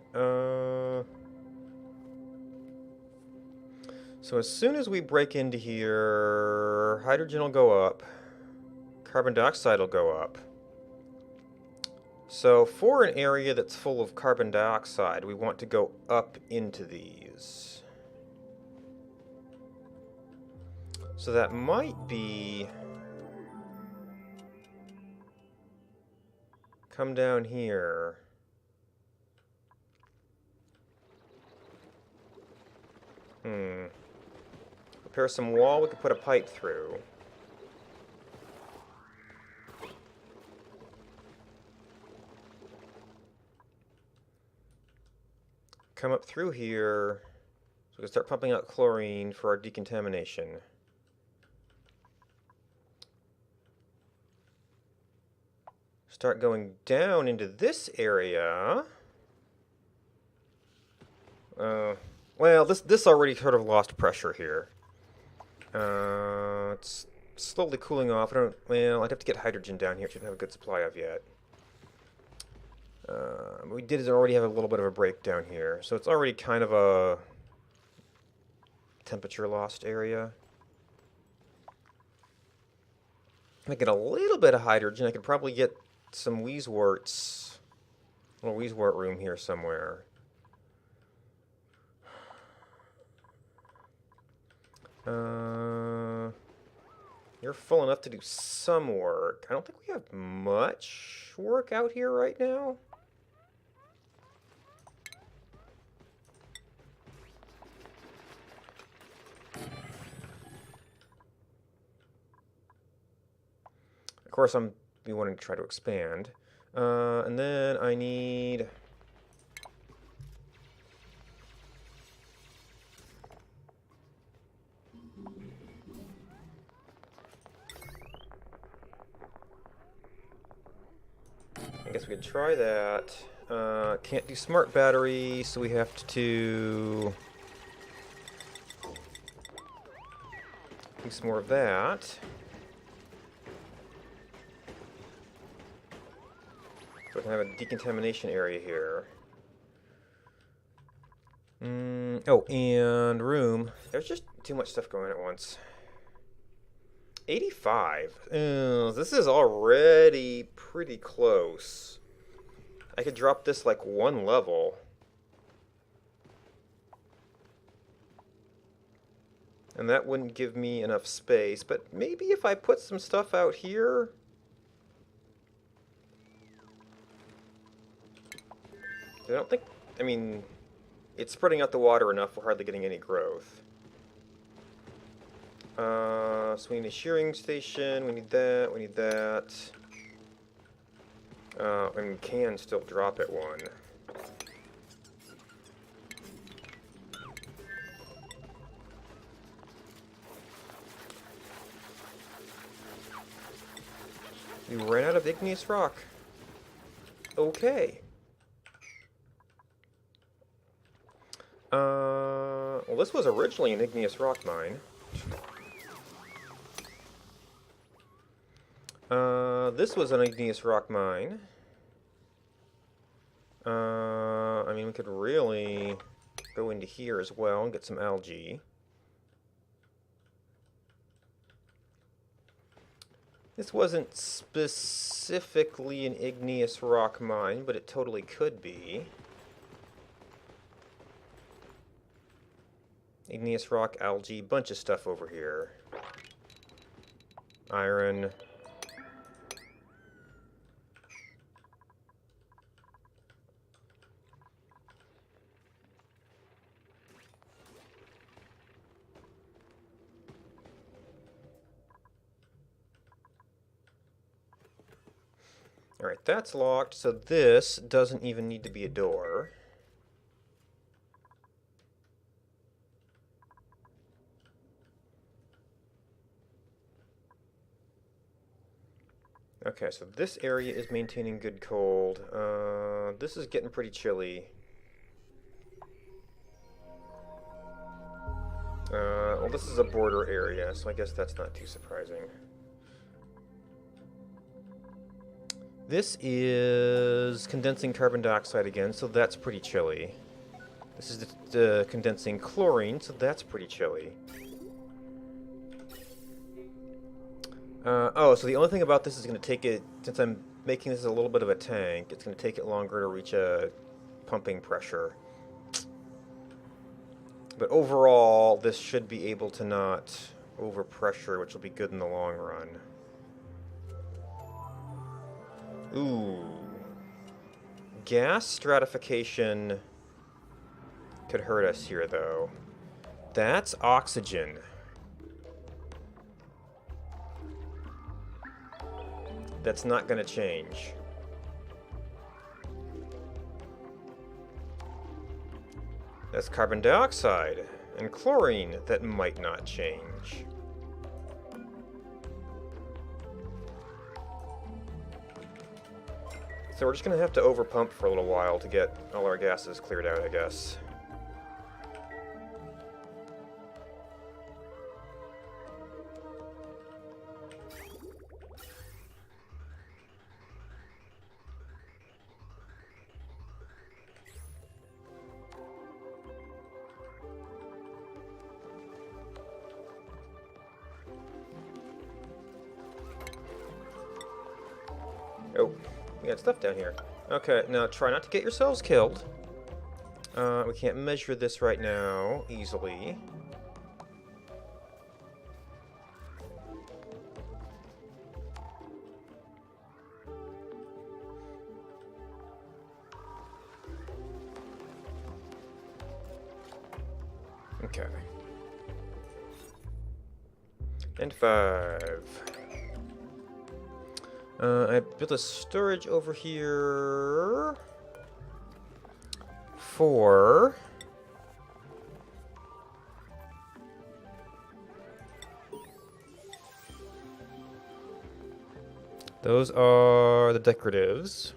So as soon as we break into here, hydrogen will go up. Carbon dioxide will go up. So for an area that's full of carbon dioxide, we want to go up into these. So that might be... Come down here. Repair some wall, we could put a pipe through. Come up through here, so we can start pumping out chlorine for our decontamination. Start going down into this area. Well, this already sort of lost pressure here. It's slowly cooling off. Well, I'd have to get hydrogen down here, which I don't have a good supply of yet. We did already have a little bit of a breakdown here, so it's already kind of a temperature lost area. If I get a little bit of hydrogen, I could probably get some Wheezeworts. A little Wheezewort room here somewhere. You're full enough to do some work. I don't think we have much work out here right now. Of course, I'm wanting to try to expand. And then I need... I guess we could try that. Can't do smart battery, so we have to do some more of that. So we can have a decontamination area here. Oh, and room. There's just too much stuff going on at once. 85. This is already pretty close. I could drop this like one level. And that wouldn't give me enough space, but maybe if I put some stuff out here... I don't think... I mean, it's spreading out the water enough, we're hardly getting any growth. So we need a shearing station, we need that, we need that. And we can still drop it one. We ran out of igneous rock. Okay. Well, this was originally an igneous rock mine. This was an igneous rock mine. I mean, we could really go into here as well and get some algae. This wasn't specifically an igneous rock mine, but it totally could be. Igneous rock, algae, bunch of stuff over here. Iron. Alright, that's locked, so this doesn't even need to be a door. Okay, so this area is maintaining good cold. This is getting pretty chilly. Well, this is a border area, so I guess that's not too surprising. This is condensing carbon dioxide again, so that's pretty chilly. This is the condensing chlorine, so that's pretty chilly. Oh, so the only thing about this is going to take it, since I'm making this a little bit of a tank, it's going to take it longer to reach a pumping pressure. But overall, this should be able to not overpressure, which will be good in the long run. Ooh. Gas stratification could hurt us here, though. That's oxygen. That's not going to change. That's carbon dioxide and chlorine that might not change. So we're just going to have to overpump for a little while to get all our gases cleared out, I guess. Oh, we got stuff down here. Okay, now try not to get yourselves killed. We can't measure this right now easily. Okay. And 5. I built a storage over here. 4. Those are the decoratives.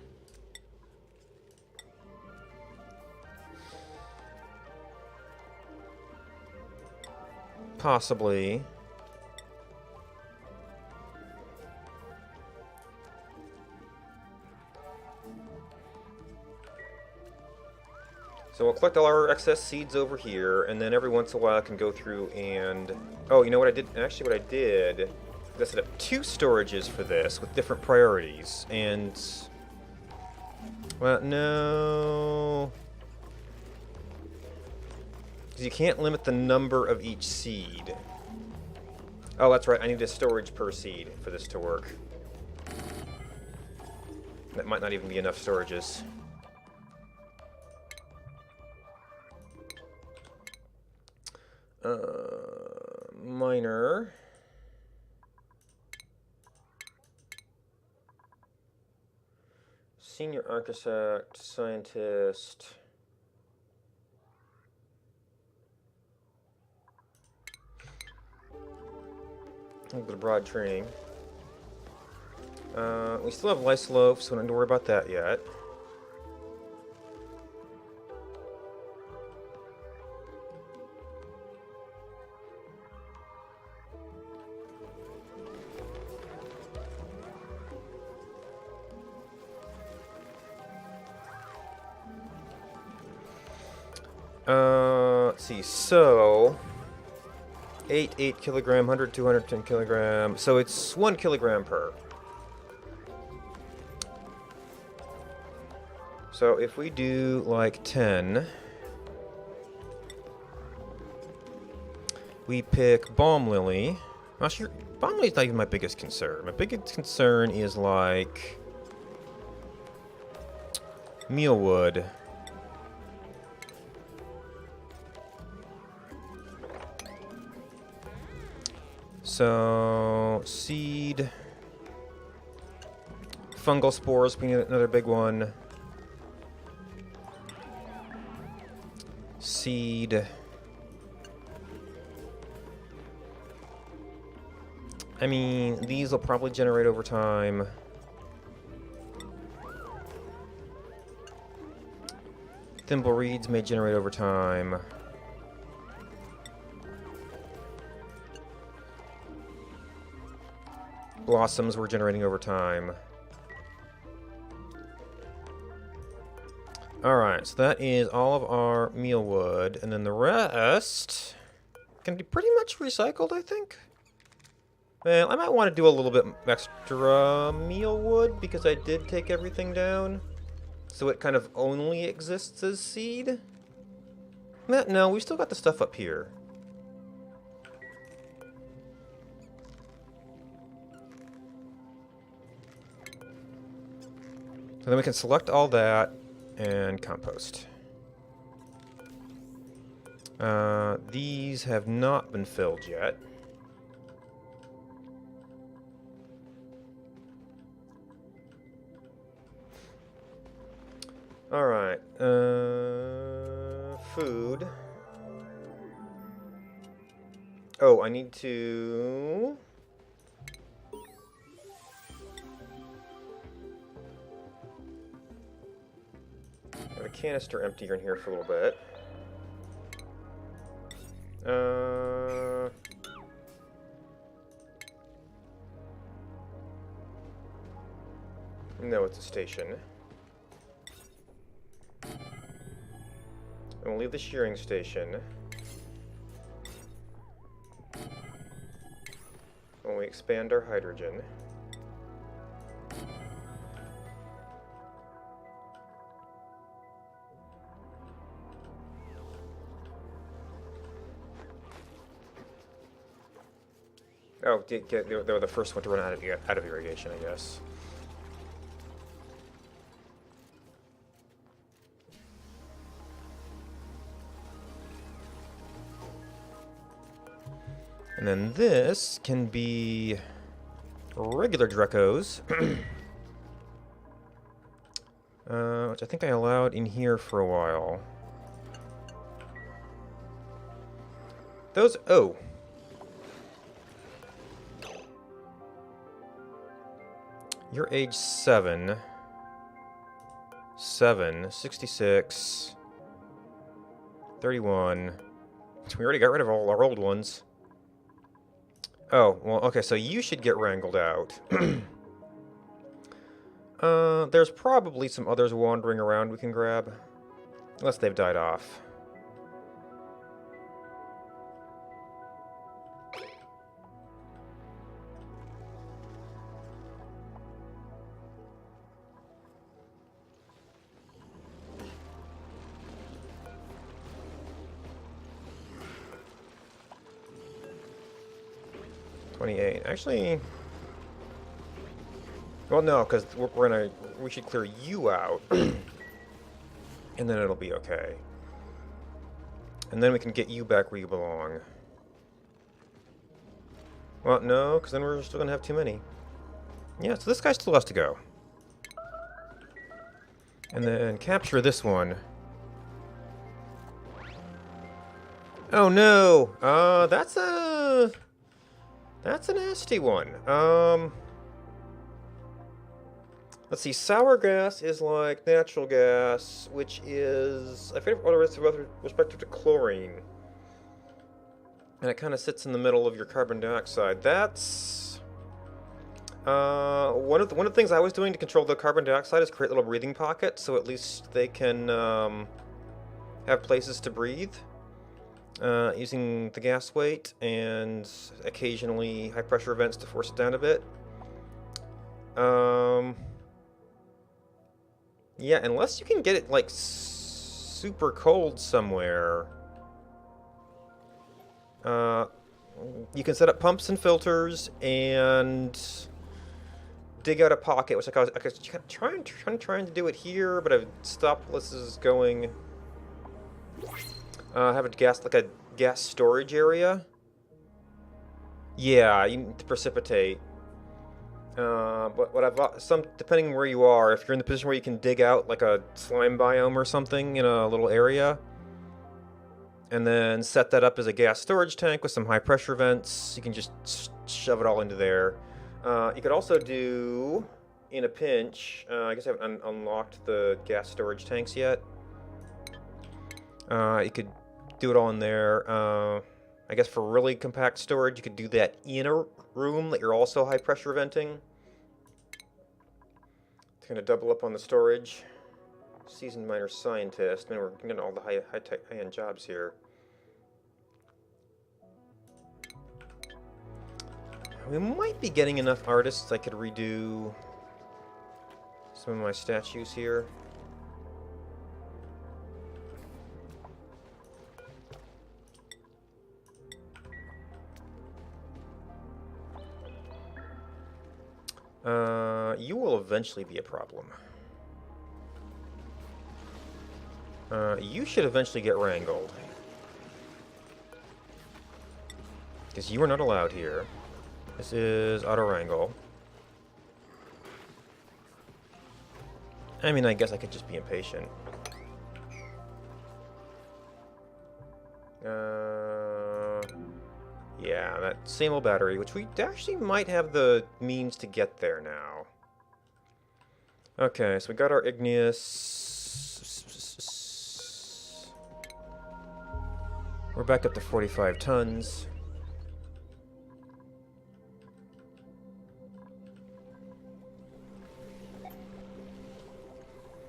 Possibly. So we'll collect all our excess seeds over here, and then every once in a while I can go through and... Oh, you know what I did? Actually, what I did... I set up 2 storages for this with different priorities, and... Well, no... Because you can't limit the number of each seed. Oh, that's right, I need a storage per seed for this to work. That might not even be enough storages. Miner. Senior architect, scientist. A little bit of broad training. We still have Lysoloph, so we don't have to worry about that yet. Let's see. So 8 kilogram, 100, 210 kilogram. So it's 1 kilogram per. So if we do like 10, we pick balm lily. Actually, balm lily's not even my biggest concern. My biggest concern is like mealwood. So seed, fungal spores being another big one. Seed. I mean, these will probably generate over time. Thimble reeds may generate over time. Blossoms were generating over time. Alright, so that is all of our mealwood, and then the rest can be pretty much recycled, I think. Well, I might want to do a little bit extra mealwood, because I did take everything down. So it kind of only exists as seed. No, we still got the stuff up here. So then we can select all that and compost. These have not been filled yet. Alright, food. Oh, I need to... have a canister emptier in here for a little bit. No, it's a station. And we'll leave the shearing station. When we expand our hydrogen. Oh, they were the first one to run out of irrigation, I guess. And then this can be regular Drecos, which I think I allowed in here for a while. Those, oh. You're age 7. 66. 31. We already got rid of all our old ones. Oh, well, okay, so you should get wrangled out. There's probably some others wandering around we can grab. Unless they've died off. Actually, well, no, because we should clear you out, and then it'll be okay. And then we can get you back where you belong. Well, no, because then we're still gonna have too many. Yeah, so this guy still has to go. And then capture this one. Oh no! That's a nasty one. Let's see. Sour gas is like natural gas, which is, I forget what it is with respect to chlorine, and it kind of sits in the middle of your carbon dioxide. That's one of the things I was doing to control the carbon dioxide is create little breathing pockets, so at least they can have places to breathe using the gas weight and occasionally high pressure vents to force it down a bit. Yeah, unless you can get it like super cold somewhere. You can set up pumps and filters and dig out a pocket, which I was trying to do it here, but I've stopped. This is going. Have a gas storage area. Yeah, you need to precipitate. But what depending where you are, if you're in the position where you can dig out like a slime biome or something in a little area, and then set that up as a gas storage tank with some high pressure vents, you can just shove it all into there. You could also do, in a pinch, I guess I haven't unlocked the gas storage tanks yet. You could do it all in there. I guess for really compact storage, you could do that in a room that you're also high pressure venting. It's going to double up on the storage. Seasoned miner scientist. I mean, we're getting all the high-end jobs here. We might be getting enough artists I could redo some of my statues here. You will eventually be a problem. You should eventually get wrangled. Because you are not allowed here. This is auto wrangle. I mean, I guess I could just be impatient. Yeah, that same old battery, which we actually might have the means to get there now. Okay, so we got our igneous. We're back up to 45 tons.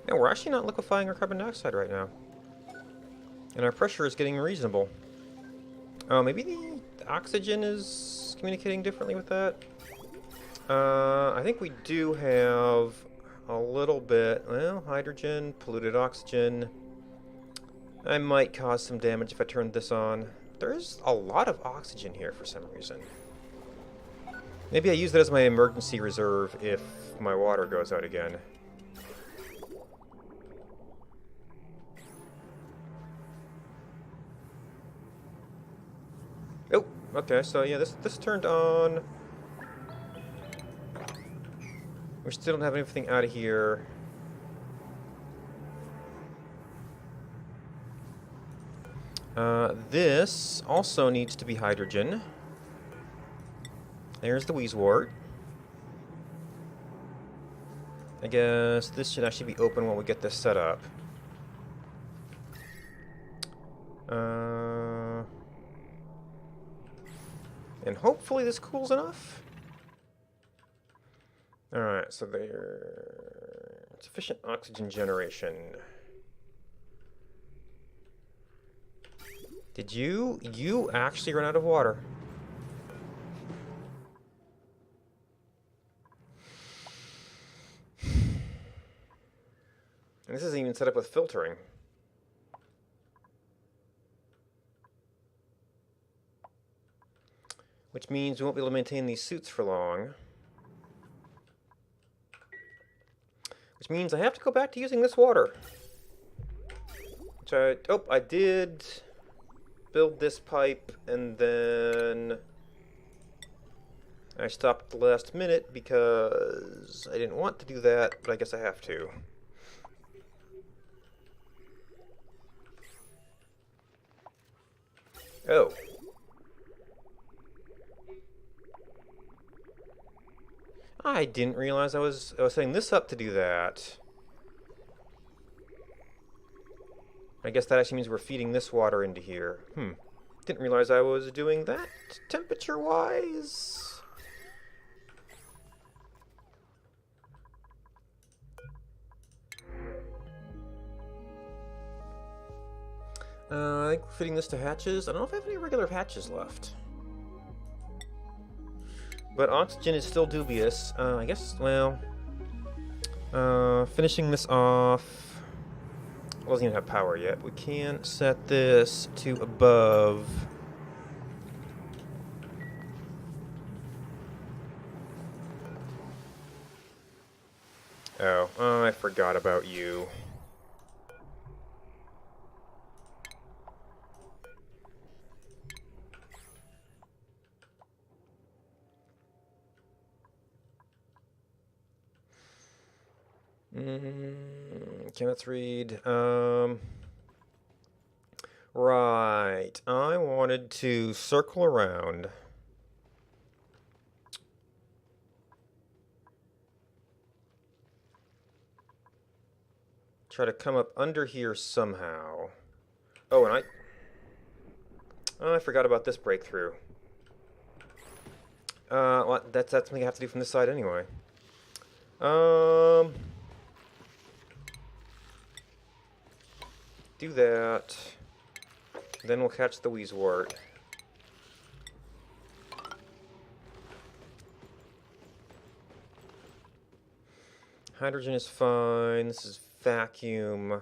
No, we're actually not liquefying our carbon dioxide right now. And our pressure is getting reasonable. Oh, maybe the oxygen is communicating differently with that? I think we do have a little bit. Well, hydrogen, polluted oxygen. I might cause some damage if I turn this on. There's a lot of oxygen here for some reason. Maybe I use that as my emergency reserve if my water goes out again. Oh, okay, so yeah, this turned on. We still don't have anything out of here. This also needs to be hydrogen. There's the Wheezewort. I guess this should actually be open when we get this set up. And hopefully this cools enough. Alright, so there's sufficient oxygen generation. Did you actually run out of water? And this isn't even set up with filtering. Which means we won't be able to maintain these suits for long. Which means I have to go back to using this water. Which I did build this pipe, and then I stopped at the last minute because I didn't want to do that, but I guess I have to. Oh. I didn't realize I was setting this up to do that. I guess that actually means we're feeding this water into here. Didn't realize I was doing that temperature-wise. I think fitting this to hatches. I don't know if I have any regular hatches left. But oxygen is still dubious. I guess, well... finishing this off... It doesn't even have power yet. We can set this to above... Oh, I forgot about you. Okay, let's read. Right. I wanted to circle around. Try to come up under here somehow. Oh, and I forgot about this breakthrough. Well, that's something I have to do from this side anyway. Do that. Then we'll catch the Weezewort. Hydrogen is fine. This is vacuum.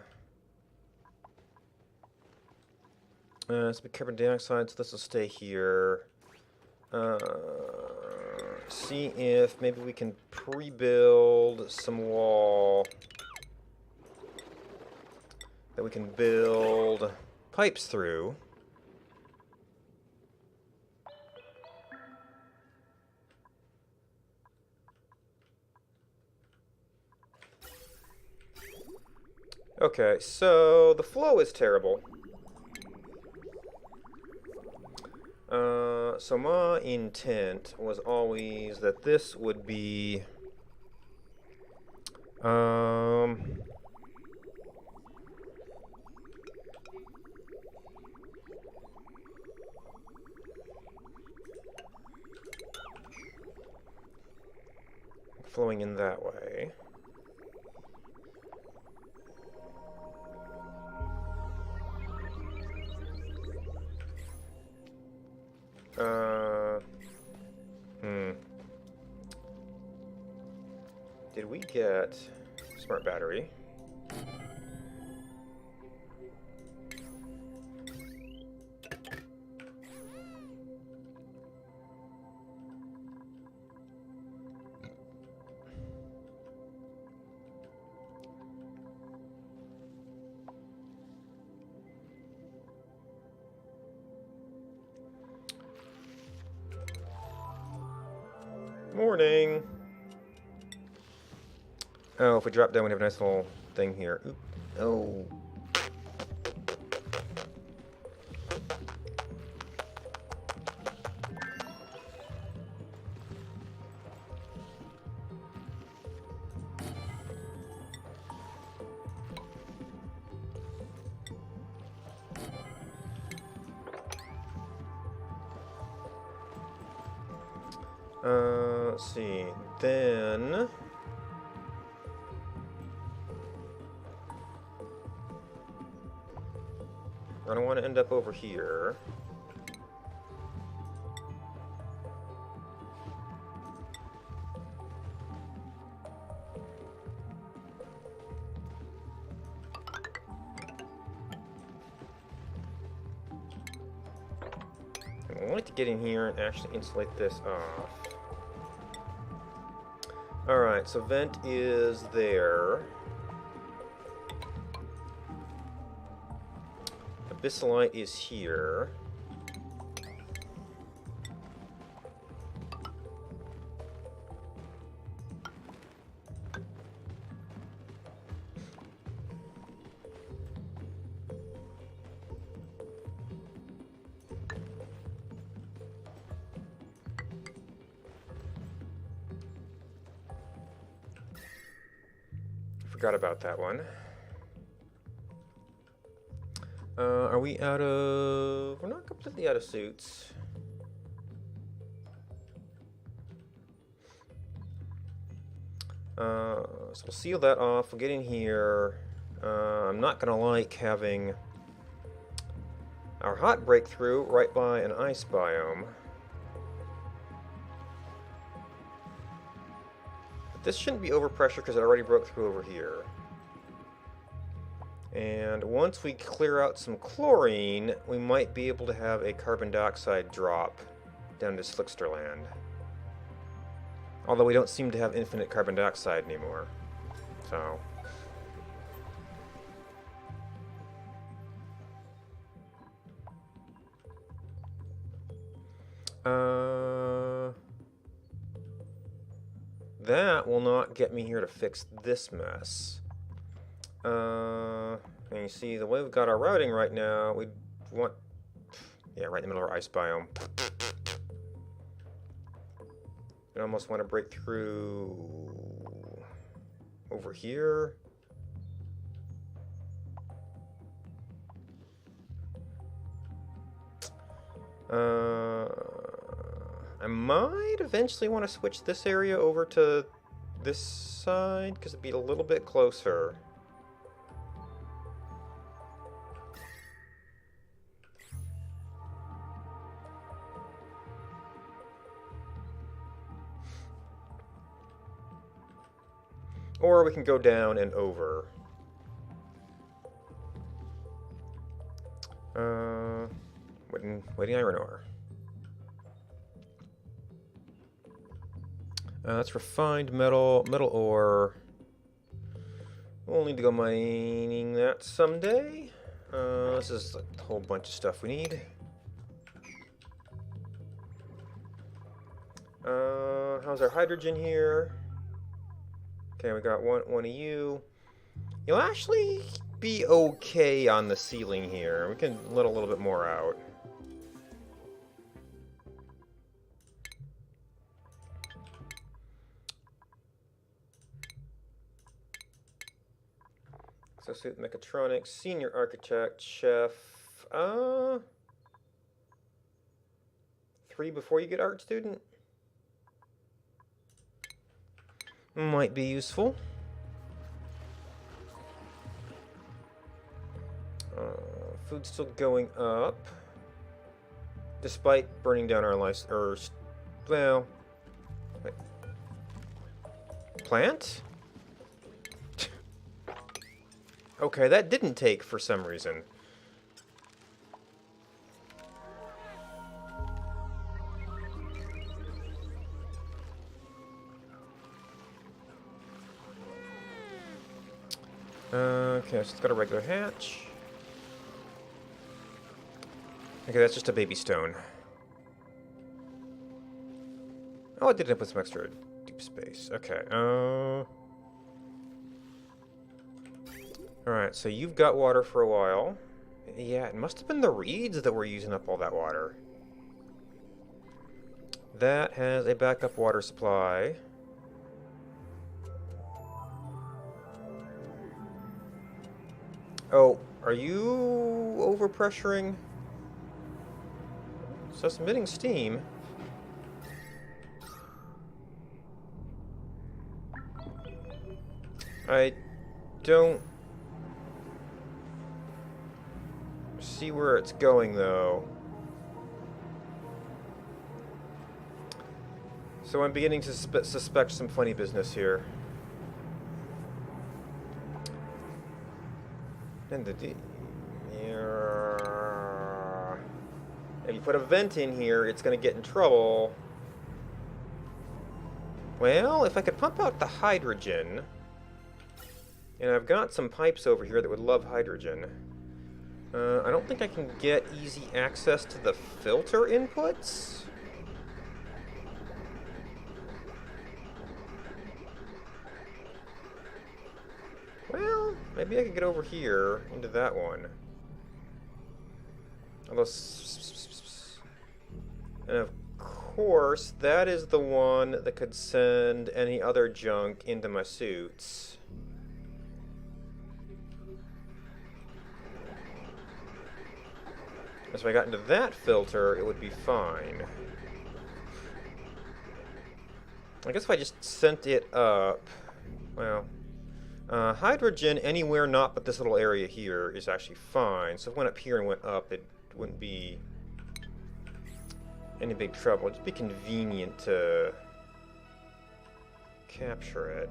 It's carbon dioxide, so this will stay here. See if maybe we can pre-build some wall that we can build pipes through. Okay, so the flow is terrible. So my intent was always that this would be flowing in that way. Did we get smart battery? Morning. Oh, if we drop down, we have a nice little thing here. Oop. Oh. Let's see. Then I don't want to end up over here. I want to get in here and actually insulate this off. Alright, so vent is there. Abyssalite is here. Forgot about that one. Are we out of... We're not completely out of suits. So we'll seal that off. We'll get in here. I'm not going to like having our hot breakthrough right by an ice biome. But this shouldn't be overpressure because it already broke through over here. And once we clear out some chlorine, we might be able to have a carbon dioxide drop down to Slicksterland. Although we don't seem to have infinite carbon dioxide anymore. So... that will not get me here to fix this mess. And you see, the way we've got our routing right now, we want... yeah, right in the middle of our ice biome. We almost want to break through... over here. I might eventually want to switch this area over to this side, because it'd be a little bit closer. Or we can go down and over. Waiting iron ore. That's refined metal ore. We'll need to go mining that someday. This is a whole bunch of stuff we need. How's our hydrogen here? Okay, we got one of you. You'll actually be okay on the ceiling here. We can let a little bit more out. Exosuit mechatronics, senior architect, chef. 3 before you get art student. Might be useful. Food's still going up, despite burning down our life. Well, wait. Plant? Okay, that didn't take for some reason. Okay, so it's got a regular hatch. Okay, that's just a baby stone. Oh, I did end up with some extra deep space. Okay, Alright, so you've got water for a while. Yeah, it must have been the reeds that were using up all that water. That has a backup water supply. Oh, are you overpressuring? So it's emitting steam. I don't see where it's going, though. So I'm beginning to suspect some funny business here. And if you put a vent in here, it's going to get in trouble. Well, if I could pump out the hydrogen, and I've got some pipes over here that would love hydrogen. I don't think I can get easy access to the filter inputs. Well, maybe I could get over here into that one. Although, and of course, that is the one that could send any other junk into my suits. So if I got into that filter, it would be fine. I guess if I just sent it up, well, hydrogen anywhere not but this little area here is actually fine. So if it went up here and went up, it'd wouldn't be any big trouble. It'd just be convenient to capture it.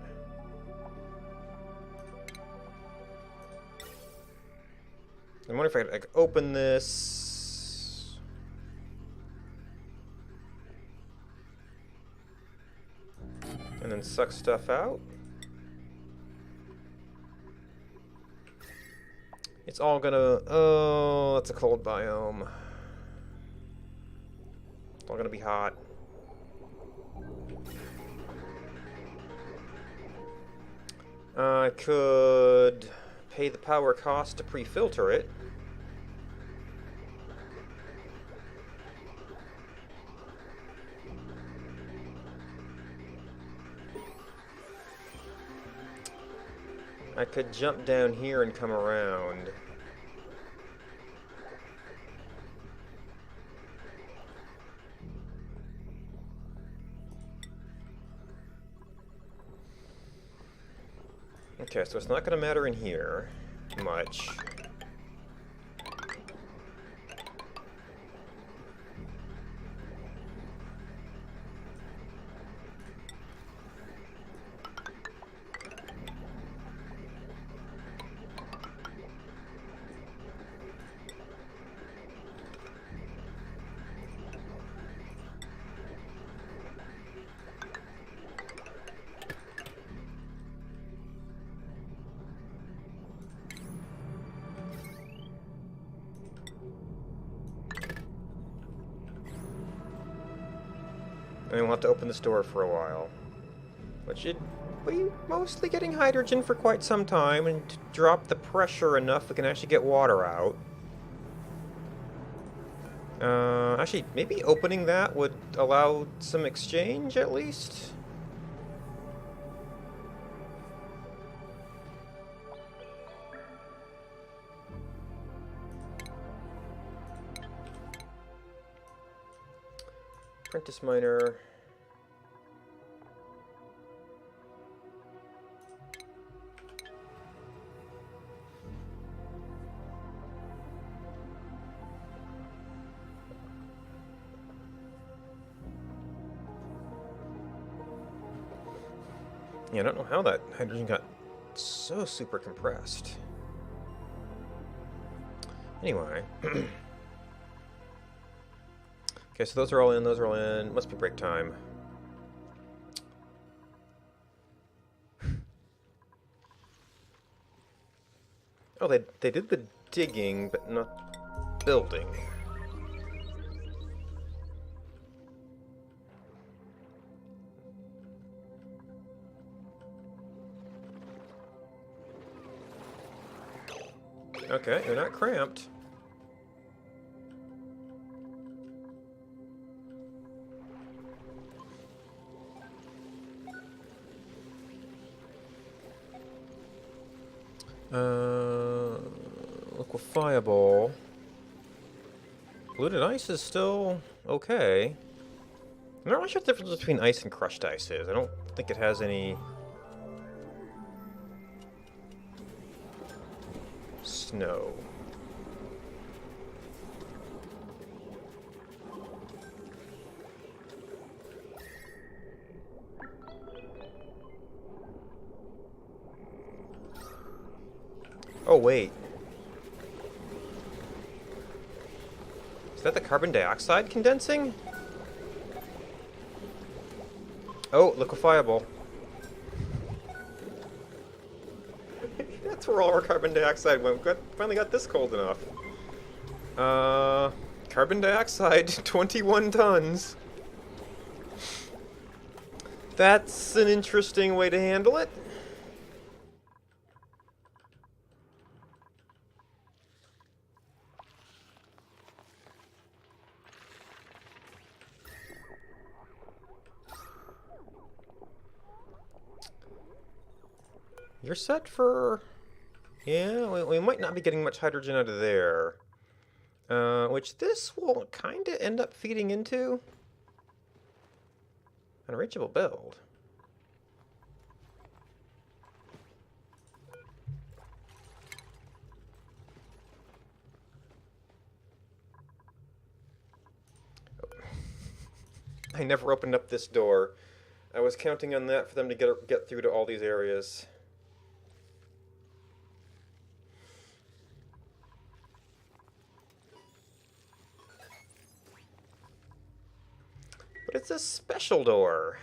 I wonder if I could like, open this. And then suck stuff out. It's all gonna... Oh, that's a cold biome. It's all gonna be hot. I could pay the power cost to pre-filter it. I could jump down here and come around. Okay, so it's not going to matter in here much. And we'll have to open this door for a while. Which it we mostly getting hydrogen for quite some time, and to drop the pressure enough we can actually get water out. Actually, maybe opening that would allow some exchange at least. Apprentice miner. Yeah, I don't know how that hydrogen got so super compressed. Anyway. Okay, so those are all in, those are all in. Must be break time. Oh, they did the digging, but not building. Okay, you're not cramped. Liquefiable. Polluted ice is still okay. I'm not really sure what the difference between ice and crushed ice is. I don't think it has any snow. Oh, wait. Is that the carbon dioxide condensing? Oh, liquefiable. That's where all our carbon dioxide went. Finally got this cold enough. Carbon dioxide, 21 tons. That's an interesting way to handle it. You're set for... Yeah, we might not be getting much hydrogen out of there. Which this will kind of end up feeding into. An unreachable build. I never opened up this door. I was counting on that for them to get through to all these areas. But it's a special door.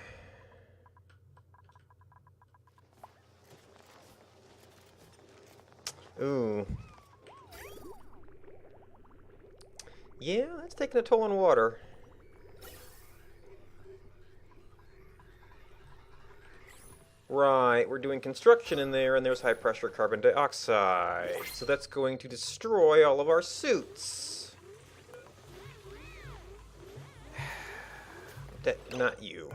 Ooh. Yeah, that's taking a toll on water. Right, we're doing construction in there, and there's high pressure carbon dioxide. So that's going to destroy all of our suits. Not you.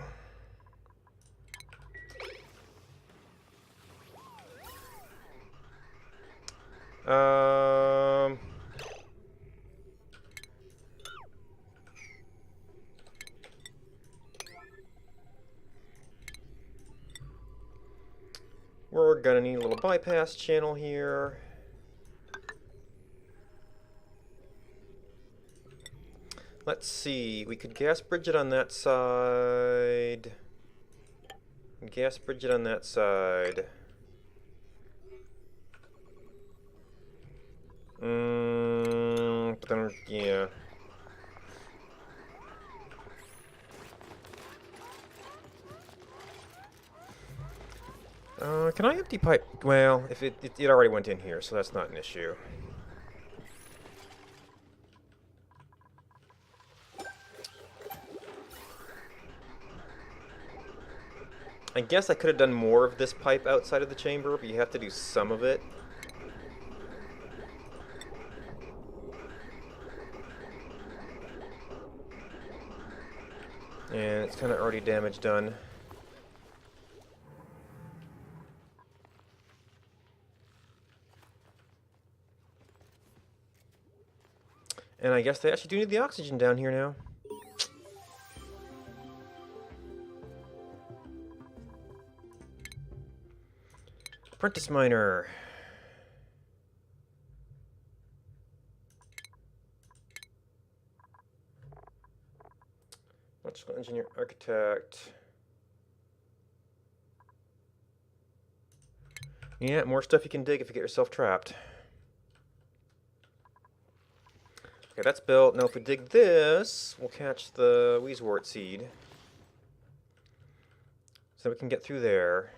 We're gonna need a little bypass channel here. Let's see, we could gas bridge it on that side. Gas bridge it on that side. But then, yeah. Can I empty pipe? Well, if it already went in here, so that's not an issue. I guess I could have done more of this pipe outside of the chamber, but you have to do some of it. And it's kind of already damage done. And I guess they actually do need the oxygen down here now. Apprentice miner. Electrical engineer, architect. Yeah, more stuff you can dig if you get yourself trapped. Okay, that's built. Now if we dig this, we'll catch the Wheezewort seed. So we can get through there.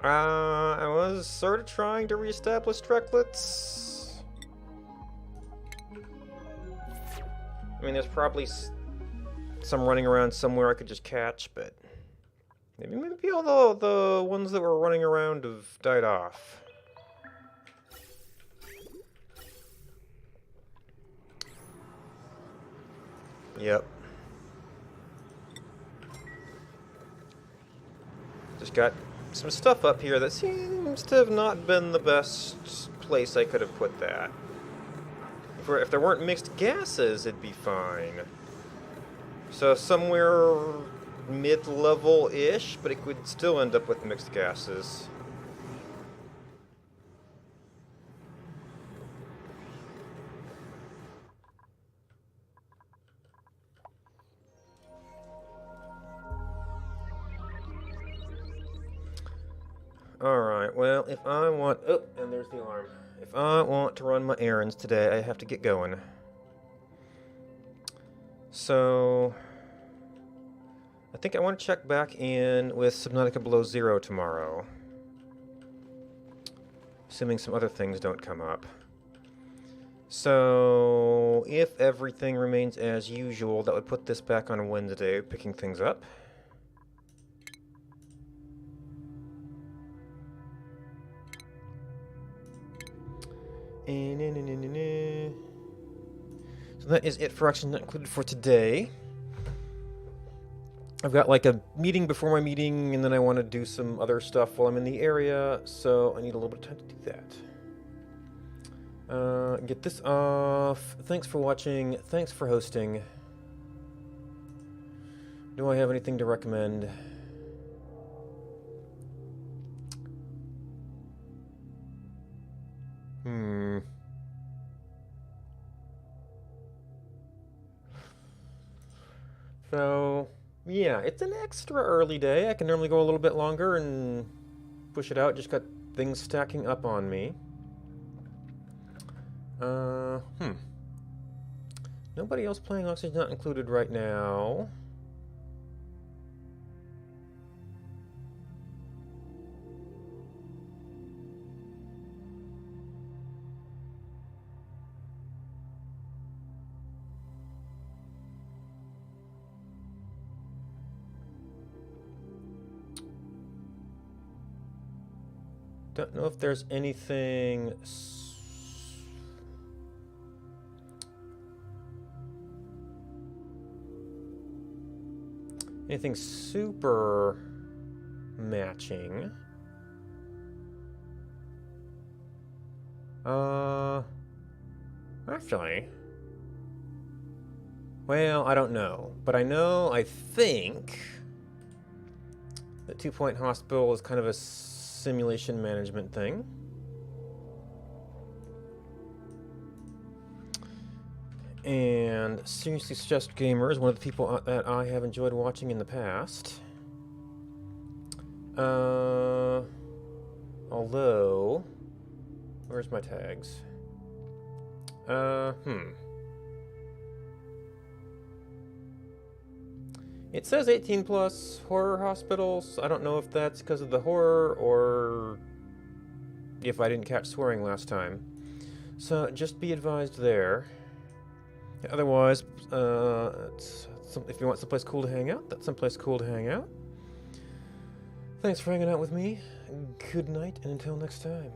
I was sort of trying to reestablish Drecklets. I mean, there's probably some running around somewhere I could just catch, but maybe all the ones that were running around have died off. Yep. Just got some stuff up here that seems to have not been the best place I could have put that. If there weren't mixed gases, it'd be fine. So somewhere mid-level-ish, but it could still end up with mixed gases. Alright, well, if I want... Oh, and there's the alarm. If I want to run my errands today, I have to get going. So... I think I want to check back in with Subnautica Below Zero tomorrow. Assuming some other things don't come up. So... if everything remains as usual, that would put this back on Wednesday, picking things up. So that is it for Action Not Included for today. I've got like a meeting before my meeting, and then I want to do some other stuff while I'm in the area, so I need a little bit of time to do that. Get this off. Thanks for watching. Thanks for hosting. Do I have anything to recommend? So, yeah, it's an extra early day. I can normally go a little bit longer and push it out. Just got things stacking up on me. Nobody else playing Oxygen Not Included right now. Don't know if there's anything super matching. Actually, well, I don't know, but I think the 2-Point Hospital is kind of a simulation management thing. And Seriously Stressed Gamer is one of the people that I have enjoyed watching in the past. Although, where's my tags? It says 18 plus horror hospitals. I don't know if that's because of the horror or if I didn't catch swearing last time. So just be advised there. Otherwise, if you want someplace cool to hang out, that's someplace cool to hang out. Thanks for hanging out with me. Good night, and until next time.